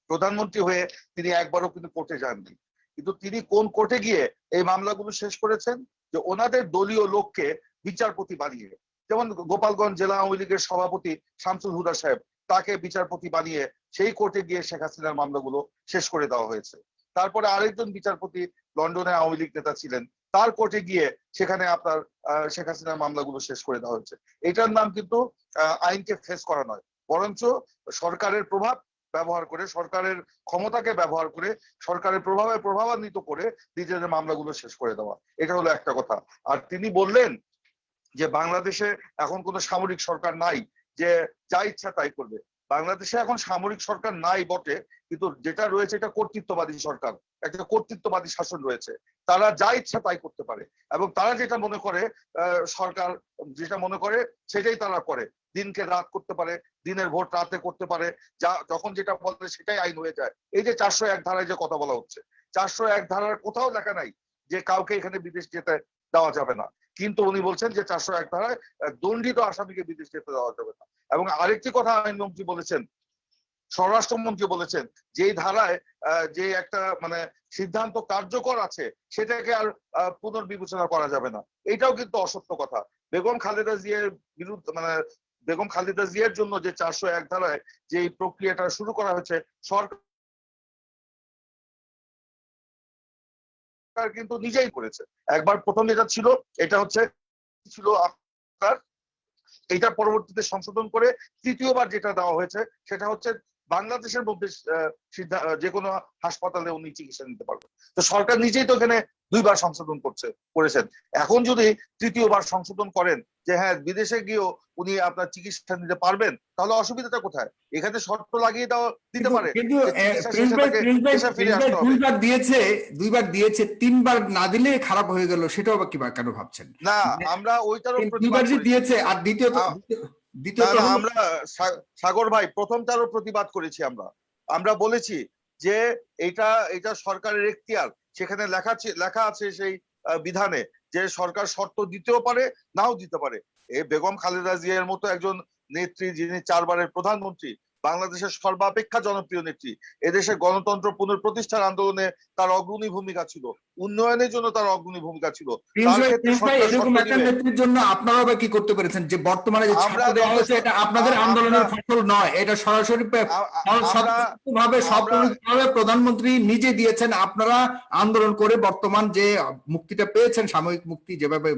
B: প্রধানমন্ত্রী হয়ে তিনি একবারও কিন্তু কোর্টে যাননি, কিন্তু তিনি কোন কোর্টে গিয়ে এই মামলাগুলো শেষ করেছেন? যে ওনাদের দলীয় লোককে বিচারপতি বানিয়ে, যেমন গোপালগঞ্জ জেলা আওয়ামী লীগের সভাপতি শামসুল হুদা সাহেব, তাকে বিচারপতি বানিয়ে সেই কোর্টে গিয়ে শেখ হাসিনার মামলাগুলো শেষ করে দেওয়া হয়েছে। তারপরে আরেকজন বিচারপতি লন্ডনে আওয়ামী লীগ নেতা ছিলেন, তার কোর্টে গিয়ে সেখানে আপনার শেখ হাসিনার মামলাগুলো শেষ করে দেওয়া হয়েছে। এটার নাম কিন্তু আইনকে ফেস করা নয়, বরঞ্চ সরকারের প্রভাব ব্যবহার করে, সরকারের ক্ষমতাকে ব্যবহার করে, সরকারের প্রভাবান্বিত করে নিজেদের মামলাগুলো শেষ করে দেওয়া। এটা হলো একটা কথা। আর তিনি বললেন যে বাংলাদেশে এখন কোনো সামরিক সরকার নাই যে যা ইচ্ছা তাই করবে। বাংলাদেশে এখন সামরিক সরকার নাই বটে, কিন্তু যেটা রয়েছে এটা কর্তৃত্ববাদী সরকার, একটা কর্তৃত্ববাদী শাসন রয়েছে। তারা যা ইচ্ছা তাই করতে পারে এবং তারা যেটা মনে করে, সরকার যেটা মনে করে সেটাই তারা করে। দিনকে রাত করতে পারে, দিনের ভোট রাতে করতে পারে, যা যখন যেটা বলে সেটাই আইন হয়ে যায়। এই যে 401 ধারায় যে কথা বলা হচ্ছে, 401 ধারার কোথাও লেখা নাই যে কাউকে এখানে বিদেশ যেতে দেওয়া যাবে না, কিন্তু উনি বলছেন যে 401 ধারায় দণ্ডিত আসামিকে বিদেশ যেতে দেওয়া যাবে না। এবং আরেকটি কথা আইনমন্ত্রী বলেছেন, স্বরাষ্ট্রমন্ত্রী বলেছেন যে এই ধারায় যে একটা মানে সিদ্ধান্ত কার্যকর আছে সেটাকে আর পুনর্বিবেচনা করা যাবে না। এটাও কিন্তু অসত্য কথা। বেগম খালেদা জিয়ার বিরুদ্ধে মানে বেগম খালেদা জিয়ার জন্য যে 401 ধারায় যে এই প্রক্রিয়াটা শুরু করা হয়েছে, সরকার কিন্তু নিজেই করেছে। একবার প্রথম যেটা ছিল এটা ছিল আপনার, এটা পরবর্তীতে সংশোধন করে তৃতীয়বার যেটা দেওয়া হয়েছে সেটা হচ্ছে বাংলাদেশের মধ্যে যে কোনো হাসপাতালে উনি চিকিৎসা নিতে পারবেন। তো সরকার নিজেই তো এখানে 2বার সংশোধন করেছেন। এখন যদি তৃতীয়বার সংশোধন করেন যে হ্যাঁ বিদেশে গিয়েও উনি আপনার চিকিৎসা নিতে পারবেন, তাহলে অসুবিধাটা কোথায়? এখানে শর্ত লাগিয়ে দিতে পারে।
F: কিন্তু দুইবার দিয়েছে, 3বার না দিলে খারাপ হয়ে গেল, সেটাও আবার কিভাবে কেন ভাবছেন?
B: না, আমরা ওইটারও
F: দুইবার যে দিয়েছে, আর দ্বিতীয়ত
B: আমরা সাগর ভাই প্রথমটারও প্রতিবাদ করেছি। আমরা বলেছি যে এটা সরকারের এখতিয়ার, সেখানে লেখা আছে সেই বিধানে যে সরকার শর্ত দিতেও পারে নাও দিতে পারে। এই বেগম খালেদা জিয়ার মতো একজন নেত্রী, যিনি 4বারের প্রধানমন্ত্রী, বাংলাদেশের সর্বাপেক্ষা জনপ্রিয় নেত্রী, এদেশে গণতন্ত্র পুনঃপ্রতিষ্ঠার আন্দোলনে তার অগ্রণী ভূমিকা ছিল, উন্নয়নের জন্য তার অগ্রণী ভূমিকা ছিল।
F: এরকম একটা নেত্রীর জন্য আপনারা কি করতে পেরেছেন যে বর্তমানে যে ছাড় দেওয়া হয়েছে এটা আপনাদের আন্দোলনের ফসল নয়, এটা সরাসরি ভাবে সপ্রণোদিতভাবে প্রধানমন্ত্রী নিজে দিয়েছেন। আপনারা আন্দোলন করে বর্তমান যে মুক্তিটা পেয়েছেন, সাময়িক মুক্তি, যেভাবে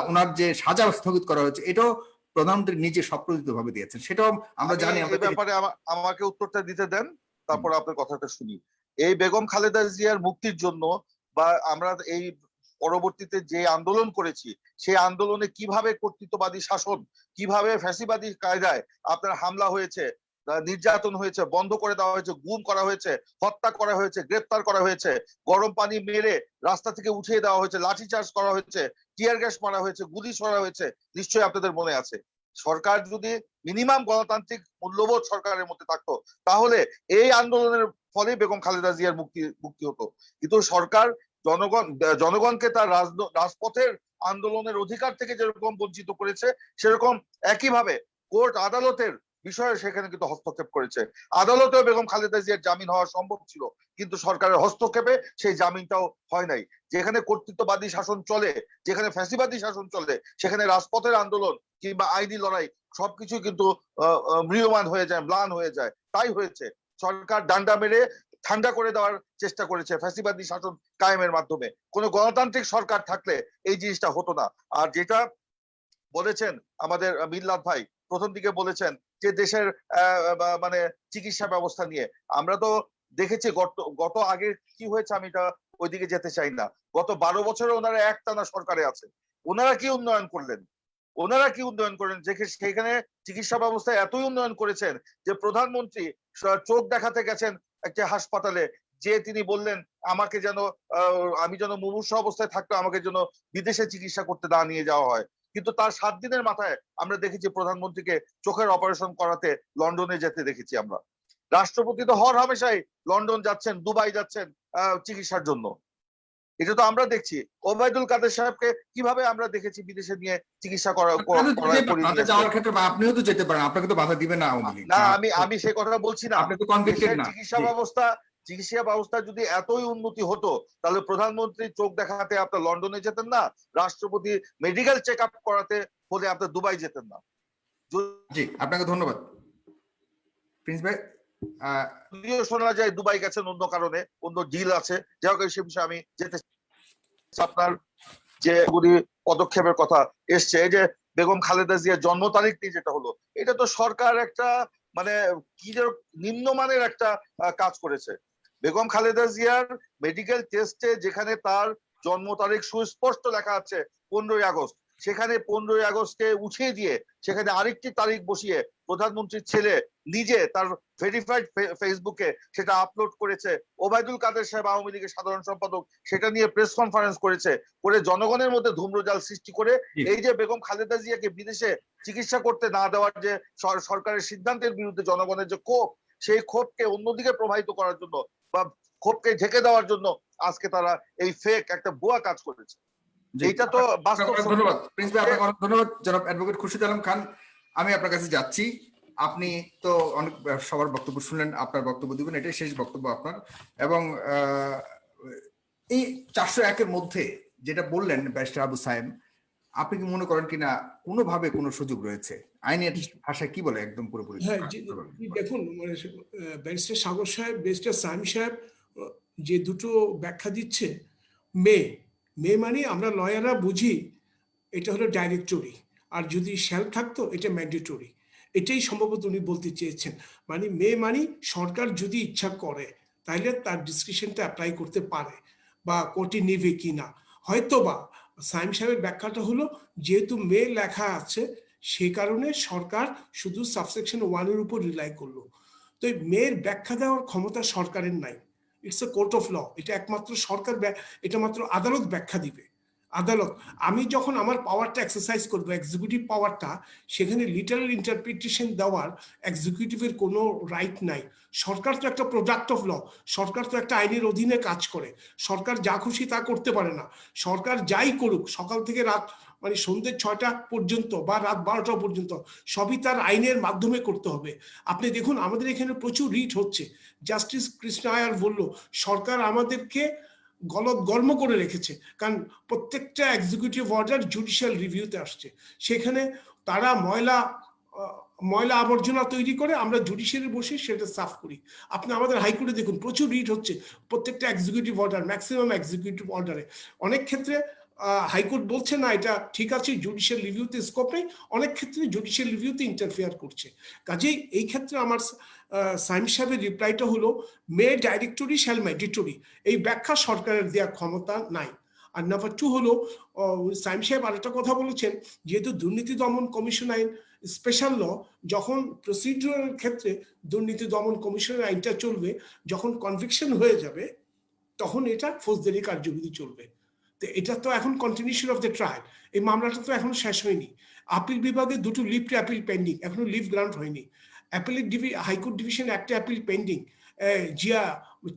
F: ওনার যে সাজা স্থগিত করা হয়েছে, এটাও প্রধানমন্ত্রী নিজে সপ্রণোদিতভাবে দিয়েছেন, সেটাও আমরা জানি।
B: এই ব্যাপারে আমাকে উত্তরটা দিতে দেন, তারপর আপনার কথাটা শুনি। এই বেগম খালেদা জিয়ার মুক্তির জন্য বা আমরা এই পরবর্তীতে যে আন্দোলন করেছি, সেই আন্দোলনে কিভাবে কর্তৃত্ববাদী শাসন, কিভাবে ফ্যাসিবাদী কায়দায় আপনার হামলা হয়েছে, নির্যাতন হয়েছে, বন্ধ করে দেওয়া হয়েছে, গুম করা হয়েছে, হত্যা করা হয়েছে, গ্রেপ্তার করা হয়েছে, গরম পানি মেরে রাস্তা থেকে উঠিয়ে দেওয়া হয়েছে, লাঠিচার্জ করা হয়েছে, টিয়ার গ্যাস মারা হয়েছে, গুলি ছোড়া হয়েছে, নিশ্চয়ই আপনাদের মনে আছে। সরকার যদি মিনিমাম গণতান্ত্রিক মূল্যবোধ সরকারের মধ্যে থাকতো, তাহলে এই আন্দোলনের ফলে বেগম খালেদা জিয়ার মুক্তি হতো। কিন্তু সরকার জনগণকে তার রাজপথের আন্দোলনের অধিকার থেকে যেরকম বঞ্চিত করেছে, সেরকম একইভাবে কোর্ট আদালতের বিষয়ে সেখানে কিন্তু হস্তক্ষেপ করেছে। আদালতেও বেগম খালেদা জিয়ার জামিন হওয়া সম্ভব ছিল, কিন্তু সরকারের হস্তক্ষেপে সেই জামিনটাও হয় নাই। যেখানে কর্তৃত্ববাদী শাসন চলে, যেখানে ফ্যাসিবাদী শাসন চলে, সেখানে রাজপথের আন্দোলন কিংবা আইনি লড়াই সবকিছু কিন্তু ম্রিয়মান হয়ে যায়, ম্লান হয়ে যায়। তাই হয়েছে, সরকার ডান্ডা মেরে ঠান্ডা করে দেওয়ার চেষ্টা করেছে ফ্যাসিবাদী শাসন কায়েমের মাধ্যমে। কোনো গণতান্ত্রিক সরকার থাকলে এই জিনিসটা হতো না। আর যেটা বলেছেন আমাদের মিল্লাত ভাই, প্রথম দিকে বলেছেন যে দেশের মানে চিকিৎসা ব্যবস্থা নিয়ে, আমরা তো দেখেছি গত আগে কি হয়েছে, আমি এটা ওইদিকে যেতে চাই না। গত 12 বছরে ওনারা একটানা সরকারে আছে, ওনারা কি উন্নয়ন করলেন? সেখানে চিকিৎসা ব্যবস্থা এতই উন্নয়ন করেছেন যে প্রধানমন্ত্রী চোখ দেখাতে গেছেন একটা হাসপাতালে, যে তিনি বললেন আমাকে যেন আমি যেন মুমূর্ষু অবস্থায় থাকতো, আমাকে যেন বিদেশে চিকিৎসা করতে নিয়ে যাওয়া হয়। কিন্তু তার 7 দিনের মাথায় আমরা দেখেছি প্রধানমন্ত্রীকে চোখের অপারেশন করাতে লন্ডনে যেতে দেখেছি আমরা। রাষ্ট্রপতি তো হর হামেশাই লন্ডন যাচ্ছেন, দুবাই যাচ্ছেন চিকিৎসার জন্য। এটা তো আমরা দেখছি। ওবায়দুল কাদের সাহেবকে কিভাবে আমরা দেখেছি বিদেশে নিয়ে চিকিৎসা
F: আপনিও তো যেতে পারেন, আপনাকে তো বাধা দিবে না আওয়ামী লীগ।
B: না, আমি সেই কথা বলছি না।
F: আপনি তো কনভিক্টেড না।
B: চিকিৎসা ব্যবস্থা যদি এতই উন্নতি হতো, তাহলে প্রধানমন্ত্রী চোখ দেখাতে আপনার লন্ডনে যেতেন না, রাষ্ট্রপতি মেডিকেল চেক আপ করাতে হলে আপনার দুবাই যেতেন না।
F: জি, আপনাকে ধন্যবাদ প্রিন্স ভাই।
B: শোনা যায় দুবাই গেছেন অন্য কারণে, অন্য ডিল আছে, যাই হোক সে বিষয়ে আমি যেতে। আপনার যে পদক্ষেপের কথা এসছে, এই যে বেগম খালেদা জিয়ার জন্ম তারিখ নিয়ে যেটা হলো, এটা তো সরকার একটা মানে কি যে নিম্নমানের একটা কাজ করেছে। বেগম খালেদা জিয়ার মেডিকেল টেস্টে যেখানে তার জন্ম তারিখ সুস্পষ্ট লেখা আছে 15ই আগস্ট, সেখানে 15ই আগস্টকে উঠিয়ে দিয়ে সেখানে আরেকটি তারিখ বসিয়ে প্রধানমন্ত্রীর ছেলে নিজে তার ভেরিফাইড ফেসবুকে সেটা আপলোড করেছে। ওবায়দুল কাদের সাহেব আওয়ামী লীগের সাধারণ সম্পাদক সেটা নিয়ে প্রেস কনফারেন্স করেছে, করে জনগণের মধ্যে ধূম্রজাল সৃষ্টি করে এই যে বেগম খালেদা জিয়াকে বিদেশে চিকিৎসা করতে না দেওয়ার যে সরকারের সিদ্ধান্তের বিরুদ্ধে জনগণের যে ক্ষোভ, সেই ক্ষোভকে অন্যদিকে প্রবাহিত করার জন্য বা ক্ষোভকে ঢেকে দেওয়ার জন্য আজকে তারা এই ফেক একটা ভুয়া কাজ করেছে। এইটা তো বাস্তব।
F: ধন্যবাদ প্রিন্স ভাই, আপনাকে অনেক ধন্যবাদ। জনাব অ্যাডভোকেট খুরশিদ আলম খান, আমি আপনার কাছে যাচ্ছি। আপনি তো অনেক সবার বক্তব্য শুনলেন, আপনার বক্তব্য দিবেন, এটাই শেষ বক্তব্য আপনার। এবং এই 401-এর মধ্যে যেটা বললেন ব্যারিস্টার আবু সায়েম, আপনি কি মনে করেন কিনা কোনোভাবে কোনো সুযোগ রয়েছে? আইনের ভাষায় কি বলে একদম পুরোপুরি?
D: হ্যাঁ, দেখুন মানে ব্যারিস্টার সাগর সাহেব, ব্যারিস্টার সায়েম সাহেব যে দুটো ব্যাখ্যা দিচ্ছে, মে মানে আমরা লয়াররা বুঝি এটা হলো ডাইরেক্টরি, আর যদি শ্যাল থাকতো এটা ম্যান্ডেটরি। এটাই সম্ভবত উনি বলতে চেয়েছেন। মানে মানে সরকার যদি ইচ্ছা করে তাহলে তার ডিসক্রিপশনটা অ্যাপ্লাই করতে পারে বা কোর্টে নেবে কিনা। হয়তো বা সায়েম সাহেবের ব্যাখ্যাটা হলো যেহেতু লেখা আছে সে কারণে সরকার শুধু সাবসেকশন 1-এর উপর রিলাই করলো। তো এই ব্যাখ্যা দেওয়ার ক্ষমতা সরকারের নাই। It's a court of law, এটা একমাত্র সরকার, এটা মাত্র আদালত ব্যাখ্যা দিবে। আদালত, আমি যখন আমার পাওয়ারটা এক্সারসাইজ করবো, এক্সিকিউটিভ পাওয়ারটা, সেখানে লিটারাল ইন্টারপ্রিটেশন দেওয়ার এক্সিকিউটিভের কোনো রাইট নাই। সরকার তো একটা প্রোডাক্ট অফ ল, সরকার তো একটা আইনের অধীনে কাজ করে, সরকার যা খুশি তা করতে পারে না। সরকার যাই করুক, সকাল থেকে রাত মানে সন্ধ্যে 6টা পর্যন্ত বা রাত 12টা পর্যন্ত সবই তার আইনের মাধ্যমে করতে হবে। আপনি দেখুন আমাদের এখানে প্রচুর রিট হচ্ছে। জাস্টিস কৃষ্ণ আয়ার বলল সরকার আমাদেরকে গর্ম করে রেখেছে, কারণ প্রত্যেকটা এক্সিকিউটিভ অর্ডার জুডিশিয়াল রিভিউতে আসছে। সেখানে তারা ময়লা আবর্জনা তৈরি করে, আমরা জুডিশিয়ারি বসে সেটা সাফ করি। আপনি আমাদের হাইকোর্টে দেখুন প্রচুর রিট হচ্ছে প্রত্যেকটা এক্সিকিউটিভ অর্ডার, ম্যাক্সিমাম এক্সিকিউটিভ অর্ডারে। অনেক ক্ষেত্রে হাইকোর্ট বলছে না এটা ঠিক আছে, জুডিশিয়াল রিভিউতে স্কোপ নেই, অনেক ক্ষেত্রে জুডিশিয়াল রিভিউতে ইন্টারফেয়ার করছে। কাজেই এই ক্ষেত্রে আমার সায়েম সাহেবের রিপ্লাইটা হলো ডাইরেক্টরি শ্যাল ম্যান্ডেটরি, এই ব্যাখ্যা সরকারের দেওয়ার ক্ষমতা নাই। আর নাম্বার 2 হলো সায়েম সাহেব আরেকটা কথা বলেছেন, যেহেতু দুর্নীতি দমন কমিশন আইন স্পেশাল ল, যখন প্রসিডিউরাল ক্ষেত্রে দুর্নীতি দমন কমিশনের আইনটা চলবে, যখন কনভিকশন হয়ে যাবে তখন এটা ফৌজদারি কার্যবিধি চলবে। তো এটা তো এখন কন্টিনিউশন অফ দ্য ট্রায়াল, এই মামলাটা তো এখনো শেষ হয়নি। আপিল বিভাগে 2টো লিভ টু অ্যাপিল পেন্ডিং, এখনো লিভ গ্রান্ট হয়নি। হাইকোর্ট ডিভিশন একটা অ্যাপিল পেন্ডিং জিয়া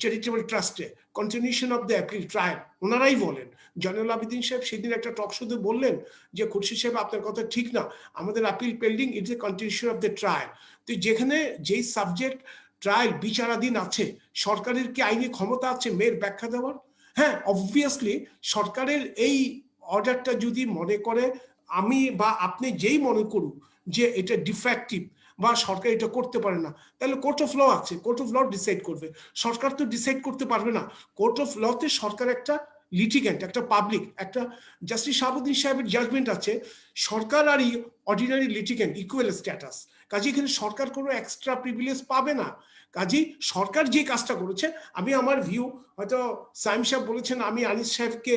D: চ্যারিটেবল ট্রাস্টে, continuation of the appeal trial. ওনারাই বলেন, জয়নুল আবেদিন সাহেব সেদিন একটা টক শোতে বললেন যে খুরশিদ সাহেব আপনার কথা ঠিক না, আমাদের appeal pending, it's a continuation of the trial. তো যেখানে যেই সাবজেক্ট ট্রায়াল বিচারাধীন আছে, সরকারের কি আইনি ক্ষমতা আছে ব্যাখ্যা দেওয়ার? হ্যাঁ, অবভিয়াসলি সরকারের এই অর্ডারটা যদি মনে করে, আমি বা আপনি যেই মনে করুক যে এটা ডিফেক্টিভ বা সরকার এটা করতে পারে না, তাহলে কোর্ট অফ ল আছে, কোর্ট অফ ল ডিসাইড করবে। সরকার তো ডিসাইড করতে পারবে না। কোর্ট অফ লতে সরকার একটা লিটিগেন্ট, একটা পাবলিক, একটা জাস্টিস শাহাবুদ্দিন সাহেবের জাজমেন্ট আছে, সরকার আর অর্ডিনারি লিটিগেন্ট ইকুয়াল স্ট্যাটাস। কাজে এখানে সরকার কোনো এক্সট্রা প্রিভিলেজ পাবে না। কাজেই সরকার যে কাজটা করেছে, আমি আমার ভিউ, হয়তো সায়েম সাহেব বলেছেন আমি আনিস সাহেবকে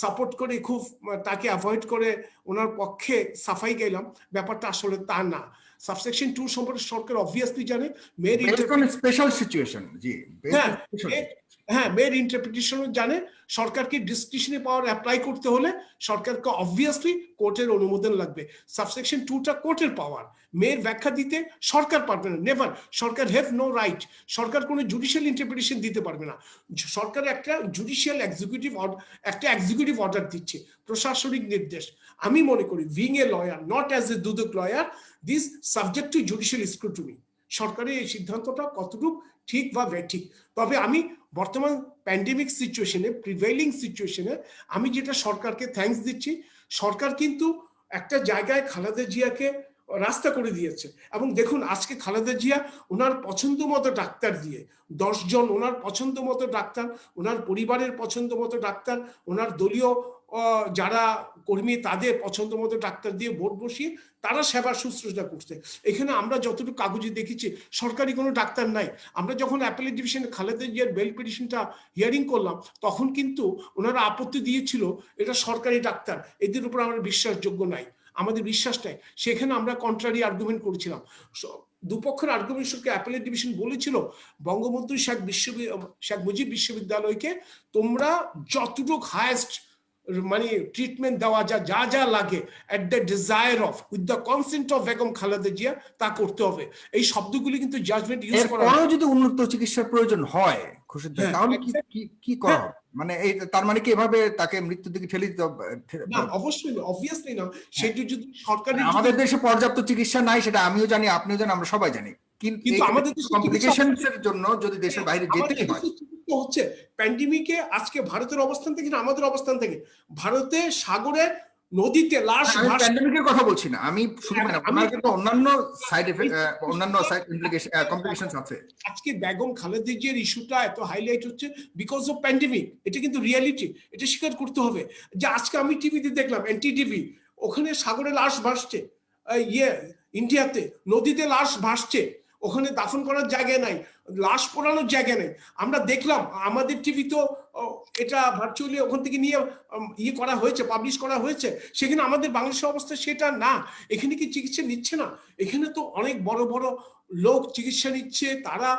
D: সাপোর্ট করে খুব তাকে অ্যাভয়েড করে ওনার পক্ষে সাফাই গেলাম, ব্যাপারটা আসলে তা না। সাবসেকশন 2 সম্পর্কে সরকার অবভিয়াসলি জানে,
F: স্পেশাল সিচুয়েশন, জি
D: হ্যাঁ মেয়ের ইন্টারপ্রিটেশনও জানে। সরকারকে ডিসক্রিশনারি পাওয়ার অ্যাপ্লাই করতে হলে সরকারকে অবভিয়াসলি কোর্টের অনুমোদন লাগবে। সাবসেকশন 2টা কোর্টের পাওয়ার, মেয়ের ব্যাখ্যা দিতে সরকার পারবে না, নেভার। সরকার হ্যাভ নো রাইট, সরকার কোনো জুডিশিয়াল ইন্টারপ্রিটেশন দিতে পারবে না। সরকার একটা জুডিশিয়াল এক্সিকিউটিভ অর্ডার দিচ্ছে, প্রশাসনিক নির্দেশ। আমি মনে করি being a lawyer, not as a Dudok lawyer, this subject to judicial scrutiny. সরকারের এই সিদ্ধান্তটা কতটুকু ঠিক বা ব্যাঠিক। তবে আমি বর্তমান প্যান্ডেমিক সিচুয়েশনে, প্রিভেইলিং সিচুয়েশনে আমি যেটা সরকারকে থ্যাঙ্কস দিচ্ছি, সরকার কিন্তু একটা জায়গায় খালেদা জিয়াকে রাস্তা করে দিয়েছে। এবং দেখুন আজকে খালেদা জিয়া ওনার পছন্দ মতো ডাক্তার দিয়ে 10 জন ওনার পছন্দ মতো ডাক্তার, ওনার পরিবারের পছন্দ মতো ডাক্তার, ওনার দলীয় যারা কর্মী তাদের পছন্দ মতো ডাক্তার দিয়ে ভোট বসিয়ে তারা সেবা শুশ্রূষা করছে। এখানে আমরা যতটুকু কাগজে দেখেছি সরকারি কোনো ডাক্তার নাই। আমরা যখন অ্যাপেলেট ডিভিশনে খালেদা জিয়ার বেল পিটিশনটা হিয়ারিং করলাম তখন কিন্তু ওনারা আপত্তি দিয়েছিল এটা সরকারি ডাক্তার, এদের উপর আমরা বিশ্বাসযোগ্য নাই, আমাদের বিশ্বাস নাই। সেখানে আমরা কন্ট্রারি আর্গুমেন্ট করেছিলাম। দুপক্ষের আর্গুমেন্ট সঙ্গে অ্যাপেলেট ডিভিশন বলেছিল বঙ্গবন্ধু শেখ মুজিব বিশ্ববিদ্যালয়কে তোমরা যতটুকু হায়েস্ট মানে ট্রিটমেন্ট দেওয়া যা যা লাগে at the desire of with the consent of Begum Khaleda Zia তা করতে হবে। এই শব্দগুলি কিন্তু জাজমেন্ট ইউজ করা হয়।
F: যদি উন্নত চিকিৎসার প্রয়োজন হয় খুরশিদ ভাই, তাহলে কি করা হবে? মানে এই তার মানে কি এভাবে তাকে মৃত্যুর দিকে ঠেলে দিতে হবে?
D: না, অবশ্যই না, অবভিয়াসলি না। সেটি যদি সরকারি,
F: আমাদের দেশে পর্যাপ্ত চিকিৎসা নাই সেটা আমিও জানি, আপনিও জানেন, আমরা সবাই জানি, কিন্তু আমাদের কমপ্লিকেশনসের জন্য যদি দেশের বাইরে যেতেই হয়
D: হচ্ছে প্যান্ডেমিকে আজকে ভারতের অবস্থান থেকে না আমাদের অবস্থান থেকে ভারতে সাগরে নদীতে লাশ
F: প্যান্ডেমিকের কথা বলছি না আমি, শুধু আপনার কিন্তু অন্যান্য সাইড এফেক্ট অন্যান্য সাইড কমপ্লিকেশনস আছে।
D: আজকে বেগম খালেদা জিয়ার ইস্যুটা এত হাইলাইট হচ্ছে বিকজ অফ প্যান্ডেমিক, এটা কিন্তু রিয়ালিটি, এটা স্বীকার করতে হবে। যে আজকে আমি টিভিতে দেখলাম এনটিটিভি, ওখানে সাগরে লাশ ভাসছে, ইন্ডিয়াতে নদীতে লাশ ভাসছে, ওখানে দাফন করার জায়গা নাই, লাশ পোড়ানোর জায়গা নেই। আমরা দেখলাম আমাদের টিভি তো এটা ভার্চুয়ালি ওখান থেকে নিয়ে করা হয়েছে, পাবলিশ করা হয়েছে। সেখানে আমাদের বাংলাদেশের অবস্থা সেটা না। এখানে কি চিকিৎসা নিচ্ছে না? এখানে তো অনেক বড় বড় লোক চিকিৎসা নিচ্ছে, তারা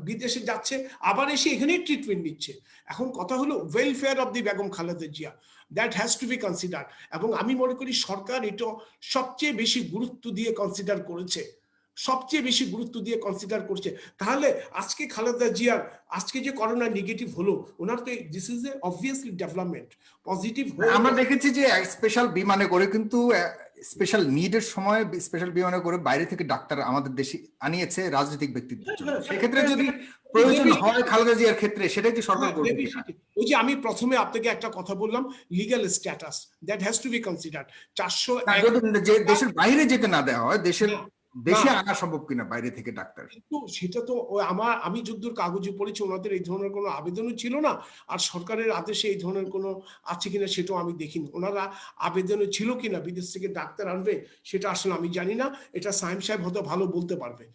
D: বিদেশে যাচ্ছে আবার এসে এখানেই ট্রিটমেন্ট নিচ্ছে। এখন কথা হলো welfare of the Begum Khaleda Zia, that has to be consider. এবং আমি মনে করি সরকার এটা সবচেয়ে বেশি গুরুত্ব দিয়ে কনসিডার করেছে, সবচেয়ে বেশি গুরুত্ব দিয়ে কনসিডার করছে। তাহলে আজকে খালেদা জিয়ার আজকে যে করোনা নেগেটিভ হলো, ওনার তো this is a obviously development positive.
F: আমরা দেখেছি যে স্পেশাল বিমানে করে, কিন্তু স্পেশাল নিডের সময় স্পেশাল বিমানে করে বাইরে থেকে ডাক্তার আমাদের দেশে আনিয়েছে রাজনৈতিক ব্যক্তিত্বের জন্য। সেক্ষেত্রে যদি প্রয়োজন হয় খালেদা জিয়ার ক্ষেত্রে সেটা কি সরকার করবে?
D: ওই যে আমি প্রথমে আপনাকে একটা কথা বললাম, legal status that has to be considered. 401
F: যে দেশের বাইরে যেতে না দেওয়া হয়, দেশে আনা সম্ভব কিনা বাইরে থেকে ডাক্তার,
D: সেটা তো আমি যদ্দূর কাগজে পড়েছি ওনাদের এই ধরনের কোনো আবেদনও ছিল না। আর সরকারের আদেশে এই ধরনের কোনো আছে কিনা সেটাও আমি দেখিনি। ওনারা আবেদনও ছিল কিনা বিদেশ থেকে ডাক্তার আনবে সেটা আসলে আমি জানি না। এটা সায়েম সাহেব হয়তো ভালো বলতে পারবে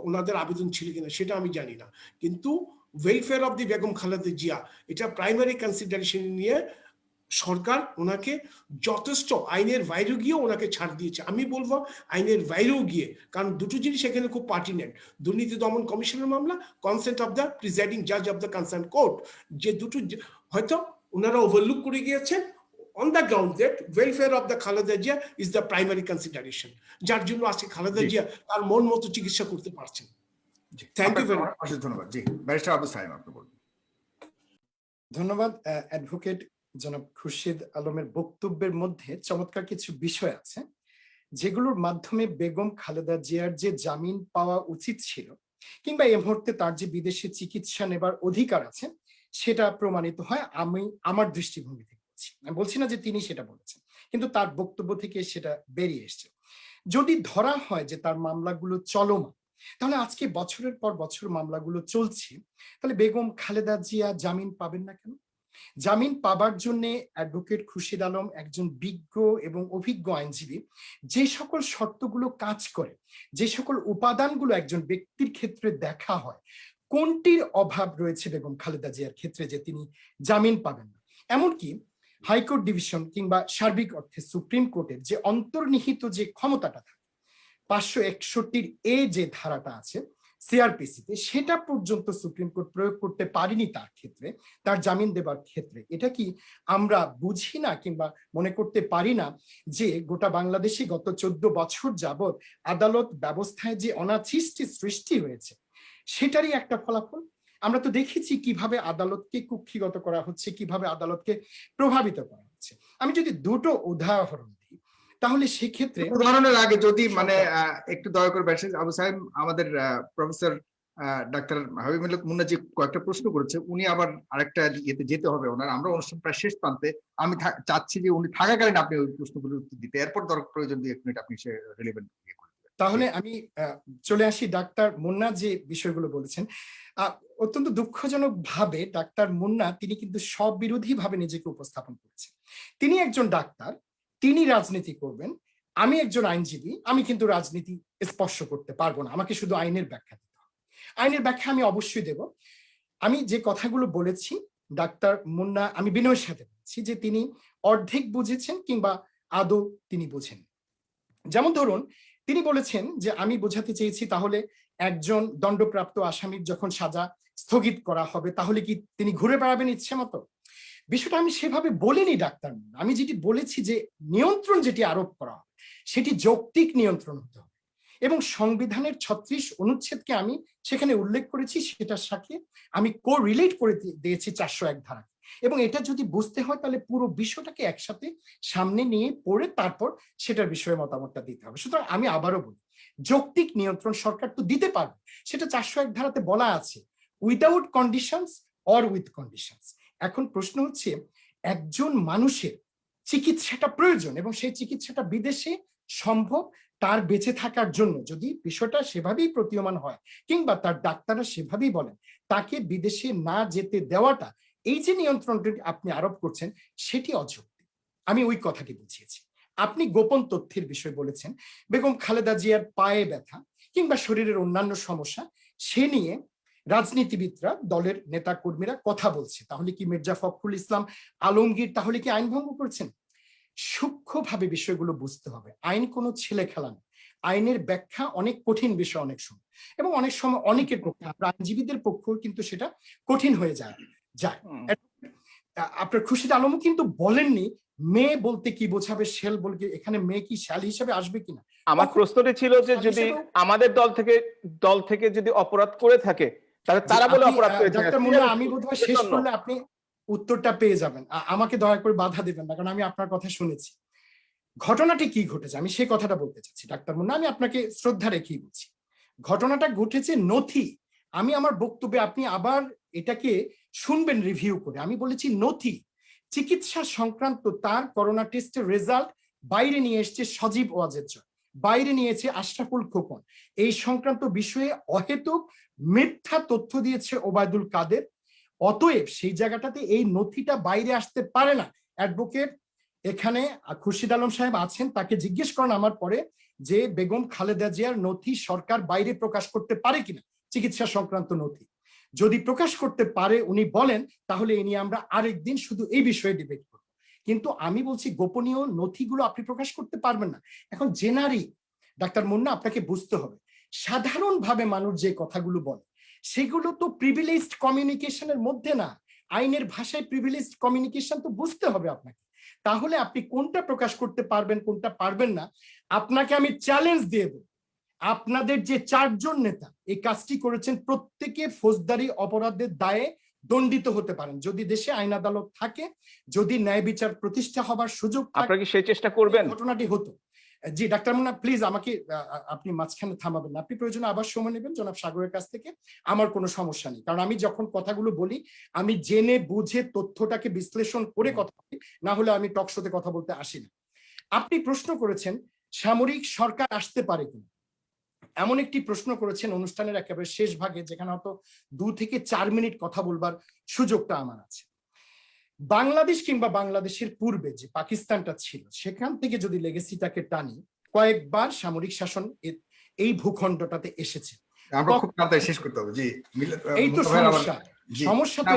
D: ওনাদের আবেদন ছিল কিনা, সেটা আমি জানি না। কিন্তু welfare of the Begum Khaleda Zia এটা প্রাইমারি কনসিডারেশন নিয়ে সরকার ওনাকে যথেষ্ট আইনের বাইরে গিয়ে ওনাকে ছাড় দিয়েছে। আমি বলবো আইনের বাইরেও গিয়ে, কারণ দুটো জিনিস এখানে খুব পার্টিনেন্ট। দুর্নীতি দমন কমিশনের মামলা, কনসেন্ট অফ দ্য প্রিজাইডিং জাজ অফ দ্য কনসার্ন কোর্ট, যে দুটো হয়তো ওনারা ওভারলুক করে গিয়েছেন on the ground that welfare of the Khaleda Jia is the primary consideration, যার জন্য আজকে খালেদা জিয়া তার মন মতো চিকিৎসা করতে পারছেন। Thank you very much.
F: ধন্যবাদ। জি, ব্যারিস্টার আবু সাইম, আপনি বলুন।
E: ধন্যবাদ। অ্যাডভোকেট জনাব খুরশিদ আলমের বক্তব্যের মধ্যে চমৎকার কিছু বিষয় আছে যেগুলোর মাধ্যমে বেগম খালেদা জিয়ার যে জামিন পাওয়া উচিত ছিল কিংবা এই মুহূর্তে তার যে বিদেশে চিকিৎসা নেবার অধিকার আছে সেটা প্রমাণিত হয়। আমি আমার দৃষ্টিভঙ্গি থেকে বলছি, আমি বলছি না যে তিনি সেটা বলেছেন, কিন্তু তার বক্তব্য থেকে সেটা বেরিয়ে এসছে। যদি ধরা হয় যে তার মামলাগুলো চলমান, তাহলে আজকে বছরের পর বছর মামলাগুলো চলছে, তাহলে বেগম খালেদা জিয়া জামিন পাবেন না কেন? জামিন পাবার জন্য অ্যাডভোকেট খুরশিদ আলম একজন বিজ্ঞ এবং অভিজ্ঞ আইনজীবী, যে সকল শর্তগুলো কাজ করে, যে সকল উপাদানগুলো একজন ব্যক্তির ক্ষেত্রে দেখা হয়, কোনটির অভাব রয়েছে বেগম খালেদা জিয়ার ক্ষেত্রে যে তিনি জামিন পাবেন না। এমনকি হাইকোর্ট ডিভিশন কিংবা সার্বিক অর্থে সুপ্রিম কোর্টের যে অন্তর্নিহিত যে ক্ষমতাটা থাকে 561 এ যে ধারাটা আছে সিআরপিসিতে, সেটা পর্যন্ত সুপ্রিম কোর্ট প্রয়োগ করতে পারেনি তার ক্ষেত্রে, তার জামিন দেবার ক্ষেত্রে। এটা কি আমরা বুঝি না কিংবা মনে করতে পারি না যে গোটা বাংলাদেশে গত 14 বছর যাবৎ আদালত ব্যবস্থায় যে অনাছিষ্টি সৃষ্টি হয়েছে সেটারই একটা ফলাফল? আমরা তো দেখেছি কিভাবে আদালতকে কুক্ষিগত করা হচ্ছে, কিভাবে আদালতকে প্রভাবিত করা হচ্ছে। আমি যদি দুটো উদাহরণ দিই, তাহলে সেক্ষেত্রে
A: উদাহরণের আগে যদি একটু দয়া করে ব্যারিস্টার আবু সাইম আমাদের প্রফেসর ডাক্তার হাবিবুল্লাহ মুন্না যে কয়েকটা প্রশ্ন করেছে, উনি আবার আরেকটা ইয়েতে যেতে হবে ওনার, আমরা অনুষ্ঠান প্রায় শেষ প্রান্তে। আমি চাচ্ছি যে উনি থাকাকালীন আপনি ওই প্রশ্নগুলোর উত্তর দিতে, এরপর দরকার প্রয়োজন 2-1 মিনিট আপনি সে রিলেভেন্ট
E: তাহলে আমি চলে আসি ডাক্তার মুন্না যে বিষয়গুলো বলেছেন। অত্যন্ত দুঃখজনক ভাবে ডাক্তার মুন্না তিনি কিন্তু সব বিরোধী ভাবে নিজেকে উপস্থাপন করেছেন। তিনি একজন ডাক্তার, তিনি রাজনীতি করবেন, আমি একজন আইনজীবী, আমি কিন্তু রাজনীতি স্পর্শ করতে পারবো না, আমাকে শুধু আইনের ব্যাখ্যা দিতে হবে। আইনের ব্যাখ্যা আমি অবশ্যই দেব। আমি যে কথাগুলো বলেছি ডাক্তার মুন্না, আমি বিনয়ের সাথে বলছি যে তিনি অর্ধেক বুঝেছেন কিংবা আদৌ তিনি বুঝেন। যেমন ধরুন, তিনি বলেছেন যে আমি বোঝাতে চেয়েছি তাহলে একজন দণ্ডপ্রাপ্ত আসামির যখন সাজা স্থগিত করা হবে তাহলে কি তিনি ঘুরে বেড়াবেন ইচ্ছে মতো। বিষয়টা আমি সেভাবে বলিনি ডাক্তার। আমি যেটি বলেছি যে নিয়ন্ত্রণ যেটি আরোপ করা হবে সেটি যৌক্তিক নিয়ন্ত্রণ হতে হবে, এবং সংবিধানের 36 অনুচ্ছেদকে আমি সেখানে উল্লেখ করেছি, সেটার সাথে আমি রিলেট করে দিয়েছি 401 ধারা। এবং এটা যদি বুঝতে হয় তাহলে পুরো বিষয়টাকে একসাথে সামনে নিয়ে পড়ে তারপর সেটার বিষয়ে মতামতটা দিতে হবে। সুতরাং আমি আবারও বলি, যৌক্তিক নিয়ন্ত্রণ সরকার তো দিতে পারবে, সেটা 401 ধারাতে বলা আছে, without conditions or with conditions. এখন প্রশ্ন হচ্ছে, একজন মানুষের চিকিৎসাটা প্রয়োজন এবং সেই চিকিৎসাটা বিদেশে সম্ভব তার বেঁচে থাকার জন্য, যদি বিষয়টা সেভাবেই প্রতীয়মান হয় কিংবা তার ডাক্তাররা সেভাবেই বলেন, তাকে বিদেশে না যেতে দেওয়াটা, এই যে নিয়ন্ত্রণটি আপনি আরোপ করছেন সেটি অযৌক্তিক। আমি ওই কথাটি বুঝিয়েছি। আপনি গোপন তথ্যের বিষয় বলেছেন, বেগম খালেদা জিয়ার পায়ে ব্যথা কিংবা শরীরের অন্যান্য সমস্যা, সে নিয়ে রাজনীতিবিদরা, দলের নেতা কর্মীরা কথা বলছে, তাহলে কি মির্জা ফখরুল ইসলাম আলমগীর তাহলে কি আইন ভঙ্গ করছেন? সূক্ষ্মভাবে বিষয়গুলো বুঝতে হবে। আইন কোনো ছেলে খেলা না, আইনের ব্যাখ্যা অনেক কঠিন বিষয় অনেক সময়, এবং অনেক সময় অনেকের পক্ষে, আইনজীবীদের পক্ষেও কিন্তু সেটা কঠিন হয়ে যায়। আপনার খুরশিদ আলমও কিন্তু বলেননি মেয়ে বলতে কি বোঝাবে, শেল বলতে এখানে মেয়ে কি শ্যাল হিসেবে আসবে কিনা।
C: আমার প্রশ্নটি ছিল যে যদি আমাদের দল থেকে যদি অপরাধ করে থাকে তাহলে তারা বলে অপরাধ করেছে।
E: ডাক্তার মুন্না, আমি বোধহয় শেষ করলে আপনি উত্তরটা পেয়ে যাবেন, আমাকে দয়া করে বাধা দেবেন না, কারণ আমি আপনার কথা শুনেছি। ঘটনাটি কি ঘটেছে আমি সেই কথাটা বলতে চাচ্ছি ডাক্তার মুন্না, আমি আপনাকে শ্রদ্ধা রেখেই বলছি। ঘটনাটা ঘটেছে নথি, আমি আমার বক্তব্যে, আপনি আবার এটাকে শুনবেন রিভিউ করে, আমি বলেছি নথি, চিকিৎসা সংক্রান্ত তার করোনা টেস্টের রেজাল্ট বাইরে নিয়ে এসছে সজীব ওয়াজেদ, বাইরে নিয়েছে আশরাফুল খোকন, এই সংক্রান্ত বিষয়ে অহেতুক মিথ্যা তথ্য দিয়েছে ওবায়দুল কাদের। অতএব সেই জায়গাটাতে এই নথিটা বাইরে আসতে পারে না। অ্যাডভোকেট এখানে খুরশিদ আলম সাহেব আছেন, তাকে জিজ্ঞেস করেন আমার পরে যে বেগম খালেদা জিয়ার নথি সরকার বাইরে প্রকাশ করতে পারে কিনা, চিকিৎসা সংক্রান্ত নথি যদি প্রকাশ করতে পারে উনি বলেন, তাহলে এ নিয়ে আমরা আরেকদিন শুধু এই বিষয়ে ডিবেট করব। কিন্তু আমি বলছি গোপনীয় নথিগুলো আপনি প্রকাশ করতে পারবেন না। এখন জেনারি ডাক্তার মুন্না, আপনাকে বুঝতে হবে, সাধারণভাবে মানুষ যে কথাগুলো বলে সেগুলো তো প্রিভিলেজড কমিউনিকেশনের মধ্যে না। আইনের ভাষায় প্রিভিলেজড কমিউনিকেশন তো বুঝতে হবে আপনাকে, তাহলে আপনি কোনটা প্রকাশ করতে পারবেন কোনটা পারবেন না। আপনাকে আমি চ্যালেঞ্জ দিয়ে দেব, আপনাদের যে 4 জন নেতা এই কাজটি করেছেন, প্রত্যেকে ফৌজদারি অপরাধের দায়ে দণ্ডিত হতে পারেন যদি দেশে আইন আদালত থাকে, যদি ন্যায় বিচার প্রতিষ্ঠা হবার সুযোগ থাকে।
C: আপনারা কি সেই চেষ্টা করবেন?
E: ঘটনাটি হতো। জি ডাক্তার মুন্না, প্লিজ আমাকে আপনি মাঝখানে থামাবেন না, আপনি প্রয়োজনে আবার সময় নেবেন জনাব সাগরের কাছ থেকে, আমার কোনো সমস্যা নেই। কারণ আমি যখন কথাগুলো বলি আমি জেনে বুঝে তথ্যটাকে বিশ্লেষণ করে কথা বলি, না হলে আমি টকশোতে কথা বলতে আসি না। আপনি প্রশ্ন করেছেন সামরিক সরকার আসতে পারে কিনা, এমন একটি প্রশ্ন করেছেন অনুষ্ঠানের একেবারে শেষ ভাগে, যেখানে হয়তো 2 থেকে 4 মিনিট কথা বলবার সুযোগটা আমার আছে। বাংলাদেশ কিংবা বাংলাদেশের পূর্বে যে পাকিস্তানটা ছিল, সেখান থেকে যদি লেগেসিটাকে টানি, কয়েকবার সামরিক শাসন এই ভূখণ্ডটাতে এসেছে।
A: আমরা খুব তাড়াতাড়ি শেষ করতে হবে। জি,
E: এই তো সমস্যা তো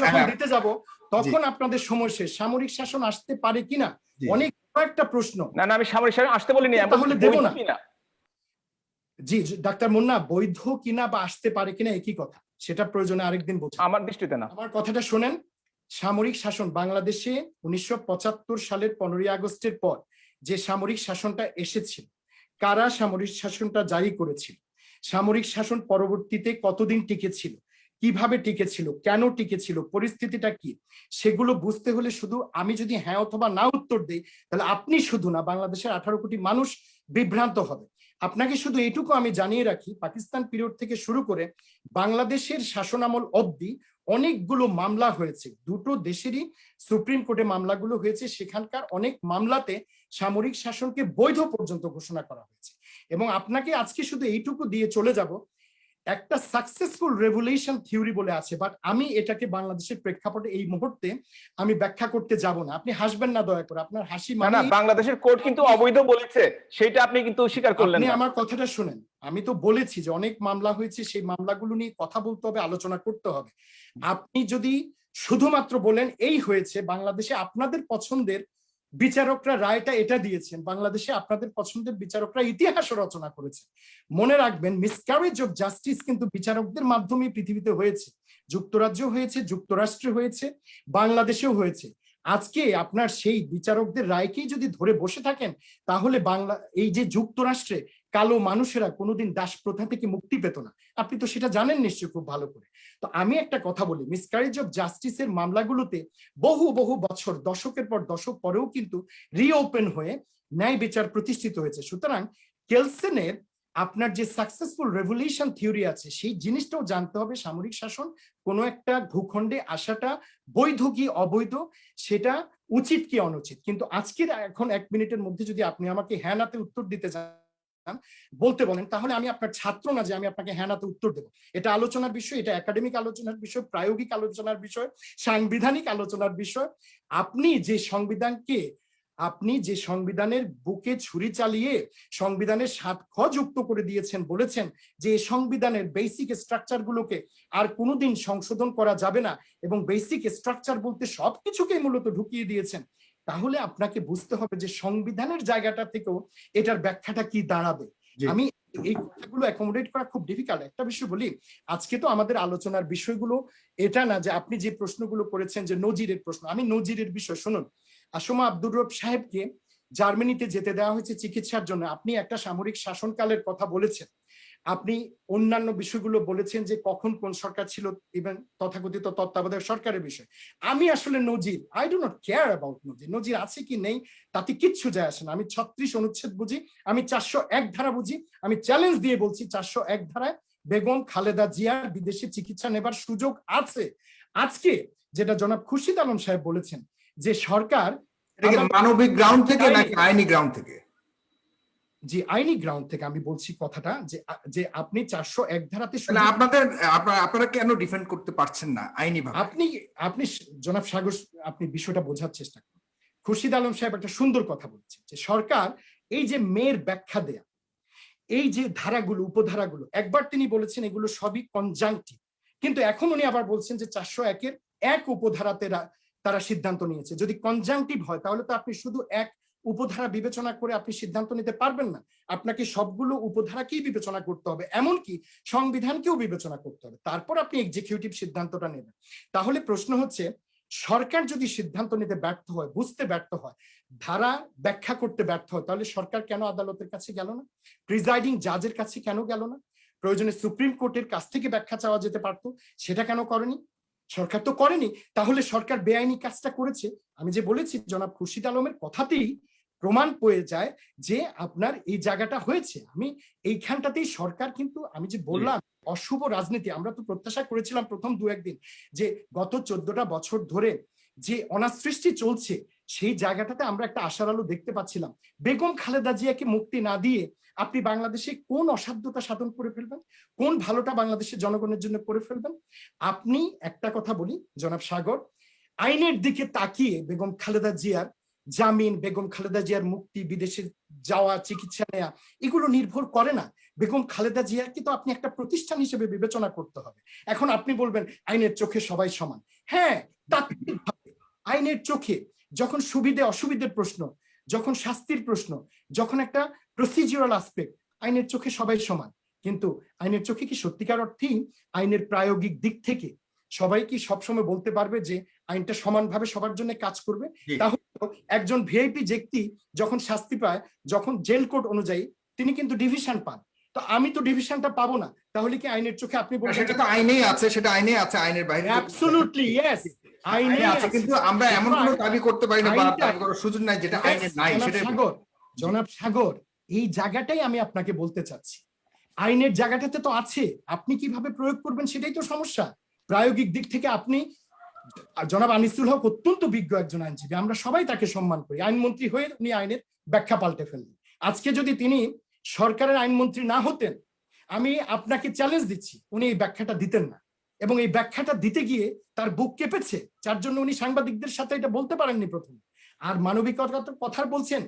E: যখন দিতে যাব তখন আপনাদের সময় শেষ। সামরিক শাসন আসতে পারে কিনা অনেক একটা প্রশ্ন।
C: না আমি সামরিক শাসন আসতে বলিনি,
E: তাহলে দেব না। জি ডাক্তার মুন্না, বৈধ কিনা বা আসতে পারে কিনা একই কথা, সেটা প্রয়োজনে আরেকদিন বলছি।
C: আমার দৃষ্টিতে না।
E: আমার কথাটা শোনেন, সামরিক শাসন বাংলাদেশে 1975 সালের 15ই আগস্টের পর যে সামরিক শাসনটা এসেছিল, কারা সামরিক শাসনটা জারি করেছিল, সামরিক শাসন পরবর্তীতে কতদিন টিকেছিল, কিভাবে টিকেছিল, কেন টিকেছিল, পরিস্থিতিটা কি, সেগুলো বুঝতে হলে শুধু আমি যদি হ্যাঁ অথবা না উত্তর দিই তাহলে আপনি শুধু না, বাংলাদেশের 18 কোটি মানুষ বিভ্রান্ত হবে। আপনাকে শুধু এইটুকু আমি জানিয়ে রাখি, পাকিস্তান পিরিয়ড থেকে শুরু করে বাংলাদেশের শাসনামল অবধি অনেকগুলো মামলা হয়েছে, দুটো দেশেরই সুপ্রিম কোর্টে মামলাগুলো হয়েছে, সেখানকার অনেক মামলাতে সামরিক শাসনকে বৈধ পর্যন্ত ঘোষণা করা হয়েছে। এবং আপনাকে আজকে শুধু এইটুকু দিয়ে চলে যাব, একটা সাকসেসফুল রেভলিউশন থিওরি বলে আছে, বাট আমি এটাকে বাংলাদেশের প্রেক্ষাপটে এই মুহূর্তে আমি ব্যাখ্যা করতে যাব না। আপনি হাসবেন না দয়া করে, আপনার হাসি
C: না
E: মানে
C: বাংলাদেশের কোর্ট কিন্তু অবৈধ বলেছে, সেটা আপনি কিন্তু স্বীকার করলেন
E: আপনি
C: না।
E: আমার কথাটা শুনেন, আমি তো বলেছি যে অনেক মামলা হয়েছে, সেই মামলাগুলো নিয়ে কথা বলতে হবে, আলোচনা করতে হবে। আপনি যদি শুধুমাত্র বলেন এই হয়েছে, বাংলাদেশে আপনাদের পছন্দের বিচারকরা রায়টা এটা দিয়েছেন, বাংলাদেশে আপনাদের পছন্দের বিচারকরা ইতিহাস রচনা করেছে। মনে রাখবেন, মিসক্যারেজ অফ জাস্টিস কিন্তু বিচারকদের মাধ্যমে পৃথিবীতে হয়েছে, যুক্তরাজ্য হয়েছে, যুক্তরাষ্ট্রে হয়েছে, বাংলাদেশেও হয়েছে। আজকে আপনার সেই বিচারকদের রায়কেই যদি ধরে বসে থাকেন, তাহলে এই যে যুক্তরাষ্ট্রে কালো মানুষেরা কোনোদিন দাস প্রথা থেকে মুক্তি পেত না, আপনি তো সেটা জানেন নিশ্চয়ই খুব ভালো করে। তো আমি একটা কথা বলি, মিসক্যারেজ অফ জাস্টিসের মামলাগুলোতে বহু বহু বছর, দশকের পর দশক পরেও কিন্তু রিওপেন হয়ে ন্যায় বিচার প্রতিষ্ঠিত হয়েছে। সুতরাং কেলসেনের আপনার যে সাকসেসফুল রেভলিউশন থিওরি আছে, সেই জিনিসটাও জানতে হবে, সামরিক শাসন কোনো একটা ভূখণ্ডে আসাটা বৈধ কি অবৈধ, সেটা উচিত কি অনুচিত। কিন্তু আজকের এখন 1 মিনিটের মধ্যে যদি আপনি আমাকে হ্যাঁ নাতে উত্তর দিতে চান, বলতে বলেন, তাহলে আমি আপনার ছাত্র না যে আমি আপনাকে হ্যাঁ নাতে উত্তর দেবো। এটা আলোচনার বিষয়, এটা একাডেমিক আলোচনার বিষয়, প্রায়োগিক আলোচনার বিষয়, সাংবিধানিক আলোচনার বিষয়। আপনি যে সংবিধানের বুকে ছুরি চালিয়ে সংবিধানের 7 খ যুক্ত করে দিয়েছেন, বলেছেন যে এই সংবিধানের বেসিক স্ট্রাকচার গুলোকে আর কোনোদিন সংশোধন করা যাবে না, এবং বেসিক স্ট্রাকচার বলতে সবকিছুকে মূলত ঢুকিয়ে দিয়েছেন, তাহলে আপনাকে বুঝতে হবে যে সংবিধানের জায়গাটা থেকেও এটার ব্যাখ্যাটা কি দাঁড়াবে। আমি এই কথাগুলো অ্যাকোমোডেট করা খুব ডিফিকাল্ট। একটা বিষয় বলি, আজকে তো আমাদের আলোচনার বিষয়গুলো এটা না যে আপনি যে প্রশ্নগুলো করেছেন যে নজিরের প্রশ্ন, আমি নজিরের বিষয় শুনুন। আসমা আব্দুর রব সাহেবকে জার্মানিতে যেতে দেওয়া হয়েছে চিকিৎসার জন্য, আপনি একটা সামরিক শাসনকালের কথা বলেছেন, আপনি অন্যান্য বিষয়গুলো বলেছেন যে কখন কোন সরকার ছিল, ইভেন তথাকথিত তত্ত্বাবধায়ক সরকারের বিষয়। আমি আসলে নজির, I do not care about নজির, নজির আছে কি নেই তাতে কিচ্ছু যায় আসে না। আমি 36 অনুচ্ছেদ বুঝি, আমি 401 ধারা বুঝি। আমি চ্যালেঞ্জ দিয়ে বলছি, 401 ধারায় বেগম খালেদা জিয়ার বিদেশে চিকিৎসা নেবার সুযোগ আছে। আজকে যেটা জনাব খুরশিদ আলম সাহেব বলেছেন যে সরকার
F: মানবিক গ্রাউন্ড থেকে নাকি আইনি গ্রাউন্ড থেকে?
E: জি, আইনি গ্রাউন্ড থেকে আমি বলছি কথাটা, যে আপনি 401 ধারাতে
F: আপনারা কেন ডিফেন্ড করতে পারছেন না আইনি ভাবে?
E: আপনি জনাব সাগর, আপনি বিষয়টা বোঝার চেষ্টা করুন। খুরশিদ আলম সাহেব একটা সুন্দর কথা বলছেন যে সরকার এই যে মেয়ের ব্যাখ্যা দেয়া, এই যে ধারাগুলো, উপধারাগুলো, একবার তিনি বলেছেন এগুলো সবই কনজাংটিভ, কিন্তু এখন উনি আবার বলছেন যে 401-এর 1 উপধারাতে তারা সিদ্ধান্ত নিয়েছে। যদি কনজাংটিভ হয় তাহলে তো আপনি শুধু 1 উপধারা বিবেচনা করে আপনি সিদ্ধান্ত নিতে পারবেন না, আপনাকে সবগুলো উপধারাকেই বিবেচনা করতে হবে, এমনকি সংবিধানকেও বিবেচনা করতে হবে, তারপর আপনি এক্সিকিউটিভ সিদ্ধান্তটা নেবেন। তাহলে প্রশ্ন হচ্ছে, সরকার যদি সিদ্ধান্ত নিতে ব্যর্থ হয়, বুঝতে ব্যর্থ হয়, ধারা ব্যাখ্যা করতে ব্যর্থ হয়, তাহলে সরকার কেন আদালতের কাছে গেল না? প্রিজাইডিং জাজের কাছে কেন গেল না? প্রয়োজনে সুপ্রিম কোর্টের কাছ থেকে ব্যাখ্যা চাওয়া যেতে পারতো, সেটা কেন করেনি? সরকার তো করেনি। তাহলে সরকার বেআইনি কাজটা করেছে। আমি যে বলেছি, জনাব খুরশিদ আলমের কথাতেই প্রমাণ পেয়ে যায় যে আপনার এই জায়গাটা হয়েছে। আমি এইখানটাতেই সরকার কিন্তু, আমি যে বললাম অশুভ রাজনীতি, আমরা তো প্রত্যাশা করেছিলাম প্রথম 2-1 দিন যে গত 14টা বছর ধরে যে অনাসৃষ্টি চলছে, সেই জায়গাটাতে আমরা একটা আশার আলো দেখতে পাচ্ছিলাম। বেগম খালেদা জিয়াকে মুক্তি না দিয়ে আপনি বাংলাদেশে কোন অসাধ্যতা সাধন করে ফেলবেন, কোন ভালোটা বাংলাদেশের জনগণের জন্য করে ফেলবেন? আপনি একটা কথা বলি জনাব সাগর, আইনের দিকে তাকিয়ে বেগম খালেদা জিয়ার জামিন, বেগম খালেদা জিয়ার মুক্তি, বিদেশে যাওয়া, চিকিৎসা নেওয়া, এগুলো নির্ভর করে না। বেগম খালেদা জিয়াকে তো আপনি একটা প্রতিষ্ঠান হিসেবে বিবেচনা করতে হবে। এখন আপনি বলবেন আইনের চোখে সবাই সমান, হ্যাঁ, তাত্ত্বিকভাবে আইনের চোখে যখন সুবিধে অসুবিধের প্রশ্ন, যখন শাস্তির প্রশ্ন, যখন একটা প্রসিডিউরাল আসপেক্ট, আইনের চোখে সবাই সমান। কিন্তু আইনের চোখে কি সত্যিকার অর্থেই আইনের প্রায়োগিক দিক থেকে সবাই কি সবসময় বলতে পারবে যে আইনটা সমানভাবে সবার জন্য কাজ করবে? তাহলে একজন ভিআইপি ব্যক্তি যখন শাস্তি পায়, যখন জেল কোড অনুযায়ী, তিনি কিন্তু ডিভিশন পান, তো আমি তো ডিভিশনটা পাবো না, তাহলে কি আইনের চোখে আপনি বলবেন
F: সেটা তো আইনেই আছে, সেটা আইনেই আছে, আইনের বাইরে?
E: অ্যাবসলিউটলি ইয়েস, আইনে আছে,
F: কিন্তু আমরা এমন কোনো দাবি করতে পারি না বা দাবি করার সুযোগ নাই যেটা আইনে নাই। সেটা
E: জনাব সাগর, এই জায়গাটাই আমি আপনাকে বলতে চাচ্ছি। আইনের জায়গাটাতে তো আছে, আপনি কিভাবে প্রয়োগ করবেন সেটাই তো সমস্যা। প্রায়োগিক দিক থেকে আপনি, জনাব আনিসুল হক অত্যন্ত বিজ্ঞ একজন আইনজীবী, আমরা সবাই তাকে সম্মান করি, আইনমন্ত্রী হয়ে উনি আইনের ব্যাখ্যা পাল্টে ফেললেন। আজকে যদি তিনি সরকারের আইনমন্ত্রী না হতেন, আমি আপনাকে চ্যালেঞ্জ দিচ্ছি উনি এই ব্যাখ্যাটা দিতেন না, এবং এই ব্যাখ্যাটা দিতে গিয়ে তার বুক কেঁপেছে, যার জন্য উনি সাংবাদিকদের সাথে এটা বলতে পারেননি প্রথমে। আর মানবিকতার কথা বলছেন,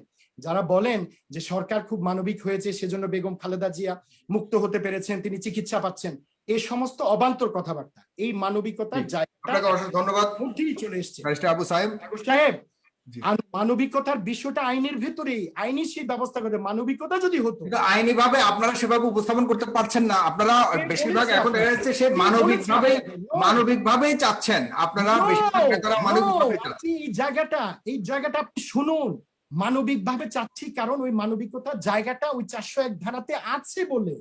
E: যারা বলেন যে সরকার খুব মানবিক হয়েছে সেজন্য বেগম খালেদা জিয়া মুক্ত হতে পেরেছেন, তিনি চিকিৎসা পাচ্ছেন, এই সমস্ত অবান্তর কথাবার্তা। এই মানবিকতার
F: আপনাকে অসংখ্য ধন্যবাদ
E: মধ্যেই চলে এসছে
F: ব্যারিস্টার আবু সাহেব।
E: সাহেব।
F: জি।
E: আর মানবিকতার বিষয়টা আইনের ভেতরেই, আইনি সেই ব্যবস্থা করে। মানবিকতা যদি হতো,
F: কিন্তু আইনি ভাবে আপনারা সেভাবে উপস্থাপন করতে পারছেন না। আপনারা বেশিরভাগ এখন দেখা যাচ্ছে সে মানবিক ভাবেই চাচ্ছেন, আপনারা বেশিরভাগ নেতারা মানবিক ভাবে চাচ্ছেন।
E: এই জায়গাটা আপনি শুনুন, মানবিক ভাবে চাচ্ছি কারণ ওই মানবিকতার জায়গাটা ওই 401 ধারাতে আছে বলে।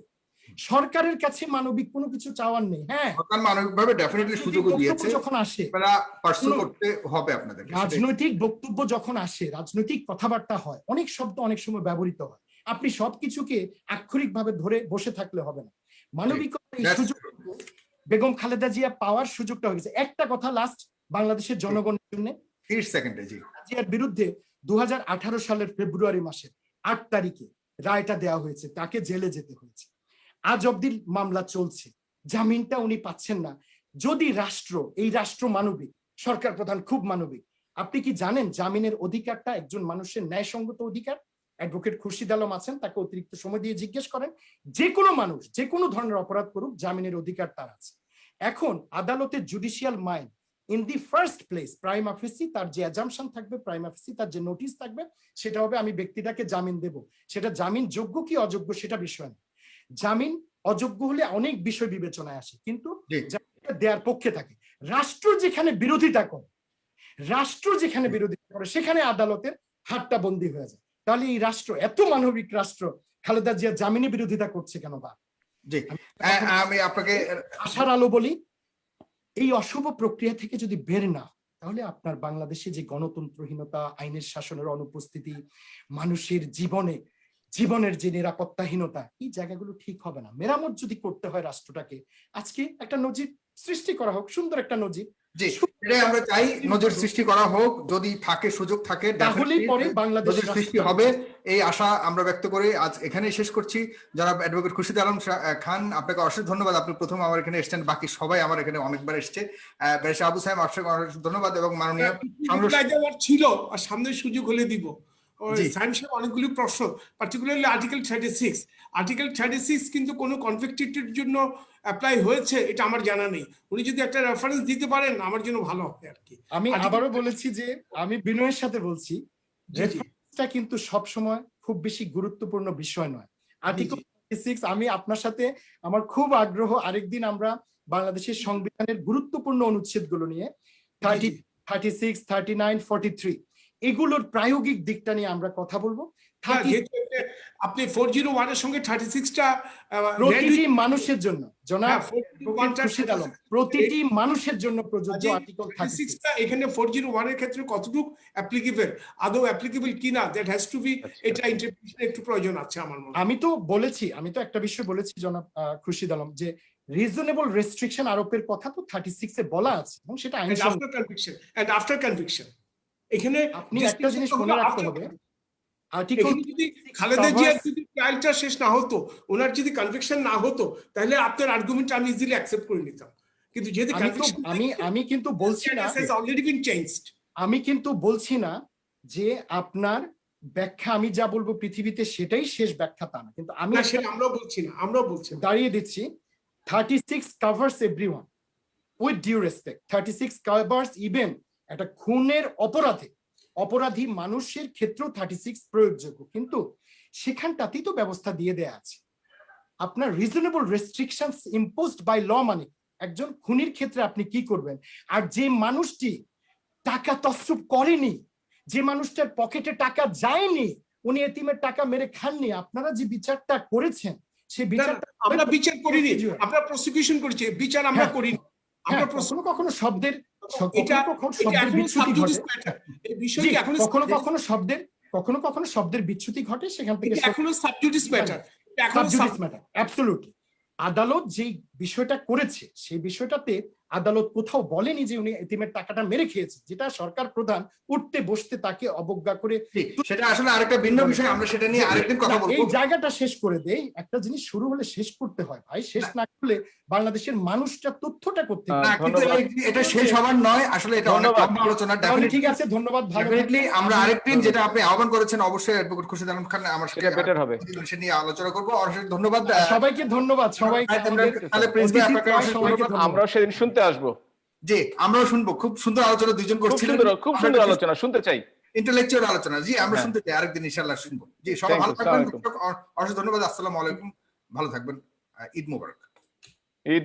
E: সরকারের কাছে মানবিক কোনো কিছু চাওয়ার নেই। হ্যাঁ,
F: সরকার মানবিক ভাবে ডেফিনেটলি সুযোগও দিয়েছে,
E: যখন আসে
F: আপনারা পার্সু করতে হবে আপনাদের।
E: রাজনৈতিক বক্তব্য যখন আসে, রাজনৈতিক কথাবার্তা হয়, অনেক শব্দ অনেক সময় ব্যবহৃত হয়, আপনি সবকিছুকে আক্ষরিক ভাবে ধরে বসে থাকলে হবে না। মানবিকতার এই সুযোগ বেগম খালেদা জিয়া পাওয়ার সুযোগটা হয়ে গেছে। একটা কথা লাস্ট, বাংলাদেশের জনগণের জন্য
F: 30 সেকেন্ডে। জি।
E: জিয়ার বিরুদ্ধে 2018 সালের ফেব্রুয়ারি মাসের 8 তারিখে রায়টা দেওয়া হয়েছে, তাকে জেলে যেতে হয়েছে। আজ অব্দি মামলা চলছে, জামিনটা উনি পাচ্ছেন না। যদি এই রাষ্ট্র মানবিক, সরকার প্রধান খুব মানবিক, আপনি কি জানেন জামিনের অধিকারটা একজন মানুষের ন্যায়সঙ্গত অধিকার? অ্যাডভোকেট খুরশিদ আলম আছেন, তাকে অতিরিক্ত সময় দিয়ে জিজ্ঞেস করেন। যে কোনো মানুষ যে কোনো ধরনের অপরাধ করুক, জামিনের অধিকার তার আছে। এখন আদালতের judicial mind in the first place prima ফেসি তার যে অ্যাজাম্পশন থাকবে, প্রাইমা ফেসি তার যে নোটিশ থাকবে, সেটা হবে আমি ব্যক্তিটাকে জামিন দেব। সেটা জামিন যোগ্য কি অযোগ্য সেটা বিষয় না। জামিন অযোগ্য হলে অনেক বিষয় বিবেচনায় আসে, কিন্তু দেওয়ার পক্ষে থাকে। রাষ্ট্র যেখানে বিরোধিতা করে সেখানে আদালতের হাতটা বন্দী হয়ে যায়। তাহলে এই রাষ্ট্র, এত মানবিক রাষ্ট্র, খালেদা জিয়া জামিনে বিরোধিতা করছে কেন?
F: জি, আমি আপনাকে
E: আশার আলো বলি, এই অশুভ প্রক্রিয়া থেকে যদি বের না, তাহলে আপনার বাংলাদেশে যে গণতন্ত্রহীনতা, আইনের শাসনের অনুপস্থিতি, মানুষের জীবনের যে নিরাপত্তাহীনতা, এই জায়গাগুলো ঠিক হবে না। মেরামত যদি করতে হয় রাষ্ট্রটাকে, আজকে একটা নজির সৃষ্টি করা হোক, সুন্দর একটা নজির।
F: জি, এটাই আমরা চাই, নজর সৃষ্টি করা হোক, যদি থাকে সুযোগ থাকে
E: তাহলেই পরে বাংলাদেশ
F: সৃষ্টি হবে, এই আশা আমরা ব্যক্ত করে আজ এখানেই শেষ করছি। জনাব অ্যাডভোকেট খুরশিদ আলম খান, আপনাকে অসংখ্য ধন্যবাদ। আপনি প্রথম আমার এখানে এসেছেন, বাকি সবাই আমার এখানে অনেকবার এসছে। ব্যারিস্টার আবু সাহেব, আপনাকে অসংখ্য ধন্যবাদ। এবং মাননীয়
D: ছিল আর সামনে সুযোগ হলে দিব। অনেকগুলি প্রশ্ন, পার্টিকুলারলি আর্টিকেল 36 কিন্তু কোনো কনভিক্টেডের জন্য অ্যাপ্লাই হয়েছে এটা আমার জানা নেই। উনি যদি একটা রেফারেন্স দিতে পারেন আমার জন্য ভালো হবে আর কি।
E: আমি আবারও বলেছি যে, আমি বিনয়ের সাথে বলছি, রেফারেন্সটা কিন্তু সব সময় খুব বেশি গুরুত্বপূর্ণ বিষয় নয়। আর্টিকেল 36, আমি আপনার সাথে আমার খুব আগ্রহ, আরেকদিন আমরা বাংলাদেশের সংবিধানের গুরুত্বপূর্ণ অনুচ্ছেদগুলো নিয়ে 36, 39, 43 এগুলোর প্রায়োগিক দিকটা নিয়ে আমরা কথা বলবো।
D: আপনি 401 এর সঙ্গে 36টা
E: প্রতিটি মানুষের জন্য, জনাব খুরশিদ আলম, প্রতিটি মানুষের জন্য প্রযোজ্য আর্টিকেল 36টা।
D: এখানে 401 এর ক্ষেত্রে কতটুকু অ্যাপ্লিকেবল, আদৌ অ্যাপ্লিকেবল কিনা, দ্যাট হ্যাজ টু বি, এটা ইন্টারপ্রিটেশন একটু প্রয়োজন আছে আমার মনে হয়।
E: আমি তো একটা বিষয় বলেছি জনাব খুরশিদ আলম, যে রিজনেবল রেস্ট্রিকশন আরোপের কথা তো 36 এ বলা আছে, এবং সেটা
D: আফটার কনভিকশন। এখানে
E: আপনি একটা জিনিস মনে রাখতে হবে,
D: খালেদা জিয়ার যদি ট্রায়ালটা শেষ না হতো, ওনার যদি কনভিকশন না হতো, তাহলে আপনার আর্গুমেন্ট আমি ইজিলি অ্যাকসেপ্ট করে নিতাম। কিন্তু যেহেতু
E: আমি কিন্তু বলছি না,
D: অলরেডি বিন চেঞ্জড,
E: আমি কিন্তু বলছি না যে আপনার ব্যাখ্যা আমি যা বলবো পৃথিবীতে সেটাই শেষ ব্যাখ্যা, তা না। কিন্তু আমি
D: আমরাও বলছি
E: দাঁড়িয়ে দিচ্ছি, 36 covers everyone with due respect. 36 covers even একটা খুনের অপরাধী মানুষের ক্ষেত্রেও 36 প্রয়োগযোগ্য, কিন্তু সেখানটাতেই তো ব্যবস্থা দিয়ে দেয়া আছে। আপনার reasonable restrictions imposed by law মানে একজন খুনির ক্ষেত্রে আপনি কি করবেন? আর যে মানুষটি টাকা তসরুপ করেনি, যে মানুষটার পকেটে টাকা যায়নি, উনি এতিমের টাকা মেরে খাননি, আপনারা যে বিচারটা করেছেন সেই বিচারটা
D: আমরা বিচার করিনি, আমরা প্রসিকিউশন করেছি, বিচার আমরা করিনি। আমরা
E: কখনো শব্দের বিচ্যুতি ঘটে, কখনো শব্দের কখনো কখনো শব্দের বিচ্যুতি ঘটে, সেখান থেকে
D: এখনো সাবজুডিস ম্যাটার, এখনো
E: অ্যাবসলিউটলি। আদালত যেই বিষয়টা করেছে সেই বিষয়টাতে আদালত কোথাও বলেনি যে উনি এতিমের টাকাটা মেরে খেয়েছে, যেটা সরকার প্রধান উঠতে বসতে তাকে অবজ্ঞা করে।
F: সেটা আসলে আরেকটা ভিন্ন বিষয়, আমরা সেটা নিয়ে আরেকদিন কথা বলবো।
E: এই জায়গাটা শেষ করে দেই, একটা জিনিস শুরু হলে শেষ করতে হয় ভাই, শেষ না করলে বাংলাদেশের মানুষটা তথ্যটা করতে
F: না, কিন্তু এটা শেষ হবার নয়, আসলে এটা অনেক লম্বা আলোচনা।
E: ঠিক আছে, ধন্যবাদ।
F: ডেফিনেটলি আমরা আরেকদিন, যেটা আপনি আহ্বান করেছেন, অবশ্যই অ্যাডভোকেট খুরশিদ আলম খান আমার সাথে
C: বেটার হবে,
F: সে নিয়ে আলোচনা করবো। অনেক ধন্যবাদ
E: সবাইকে, ধন্যবাদ সবাইকে।
F: তাহলে প্রিন্স ভাই আপনাকে অনেক ধন্যবাদ।
C: আমরা সেদিন শুনতে আসবো।
F: জি, আমরাও শুনবো। খুব সুন্দর আলোচনা দুইজন করছিলেন,
C: খুব সুন্দর আলোচনা, শুনতে চাই,
F: ইন্টেলেকচুয়াল আলোচনা। জি, আমরা শুনতে চাই, আরেকদিন ইনশাআল্লাহ শুনবো। জি, সবাই ভালো থাকবেন, অসংখ্য ধন্যবাদ। আসসালামু আলাইকুম, ভালো থাকবেন, ঈদ মোবারক।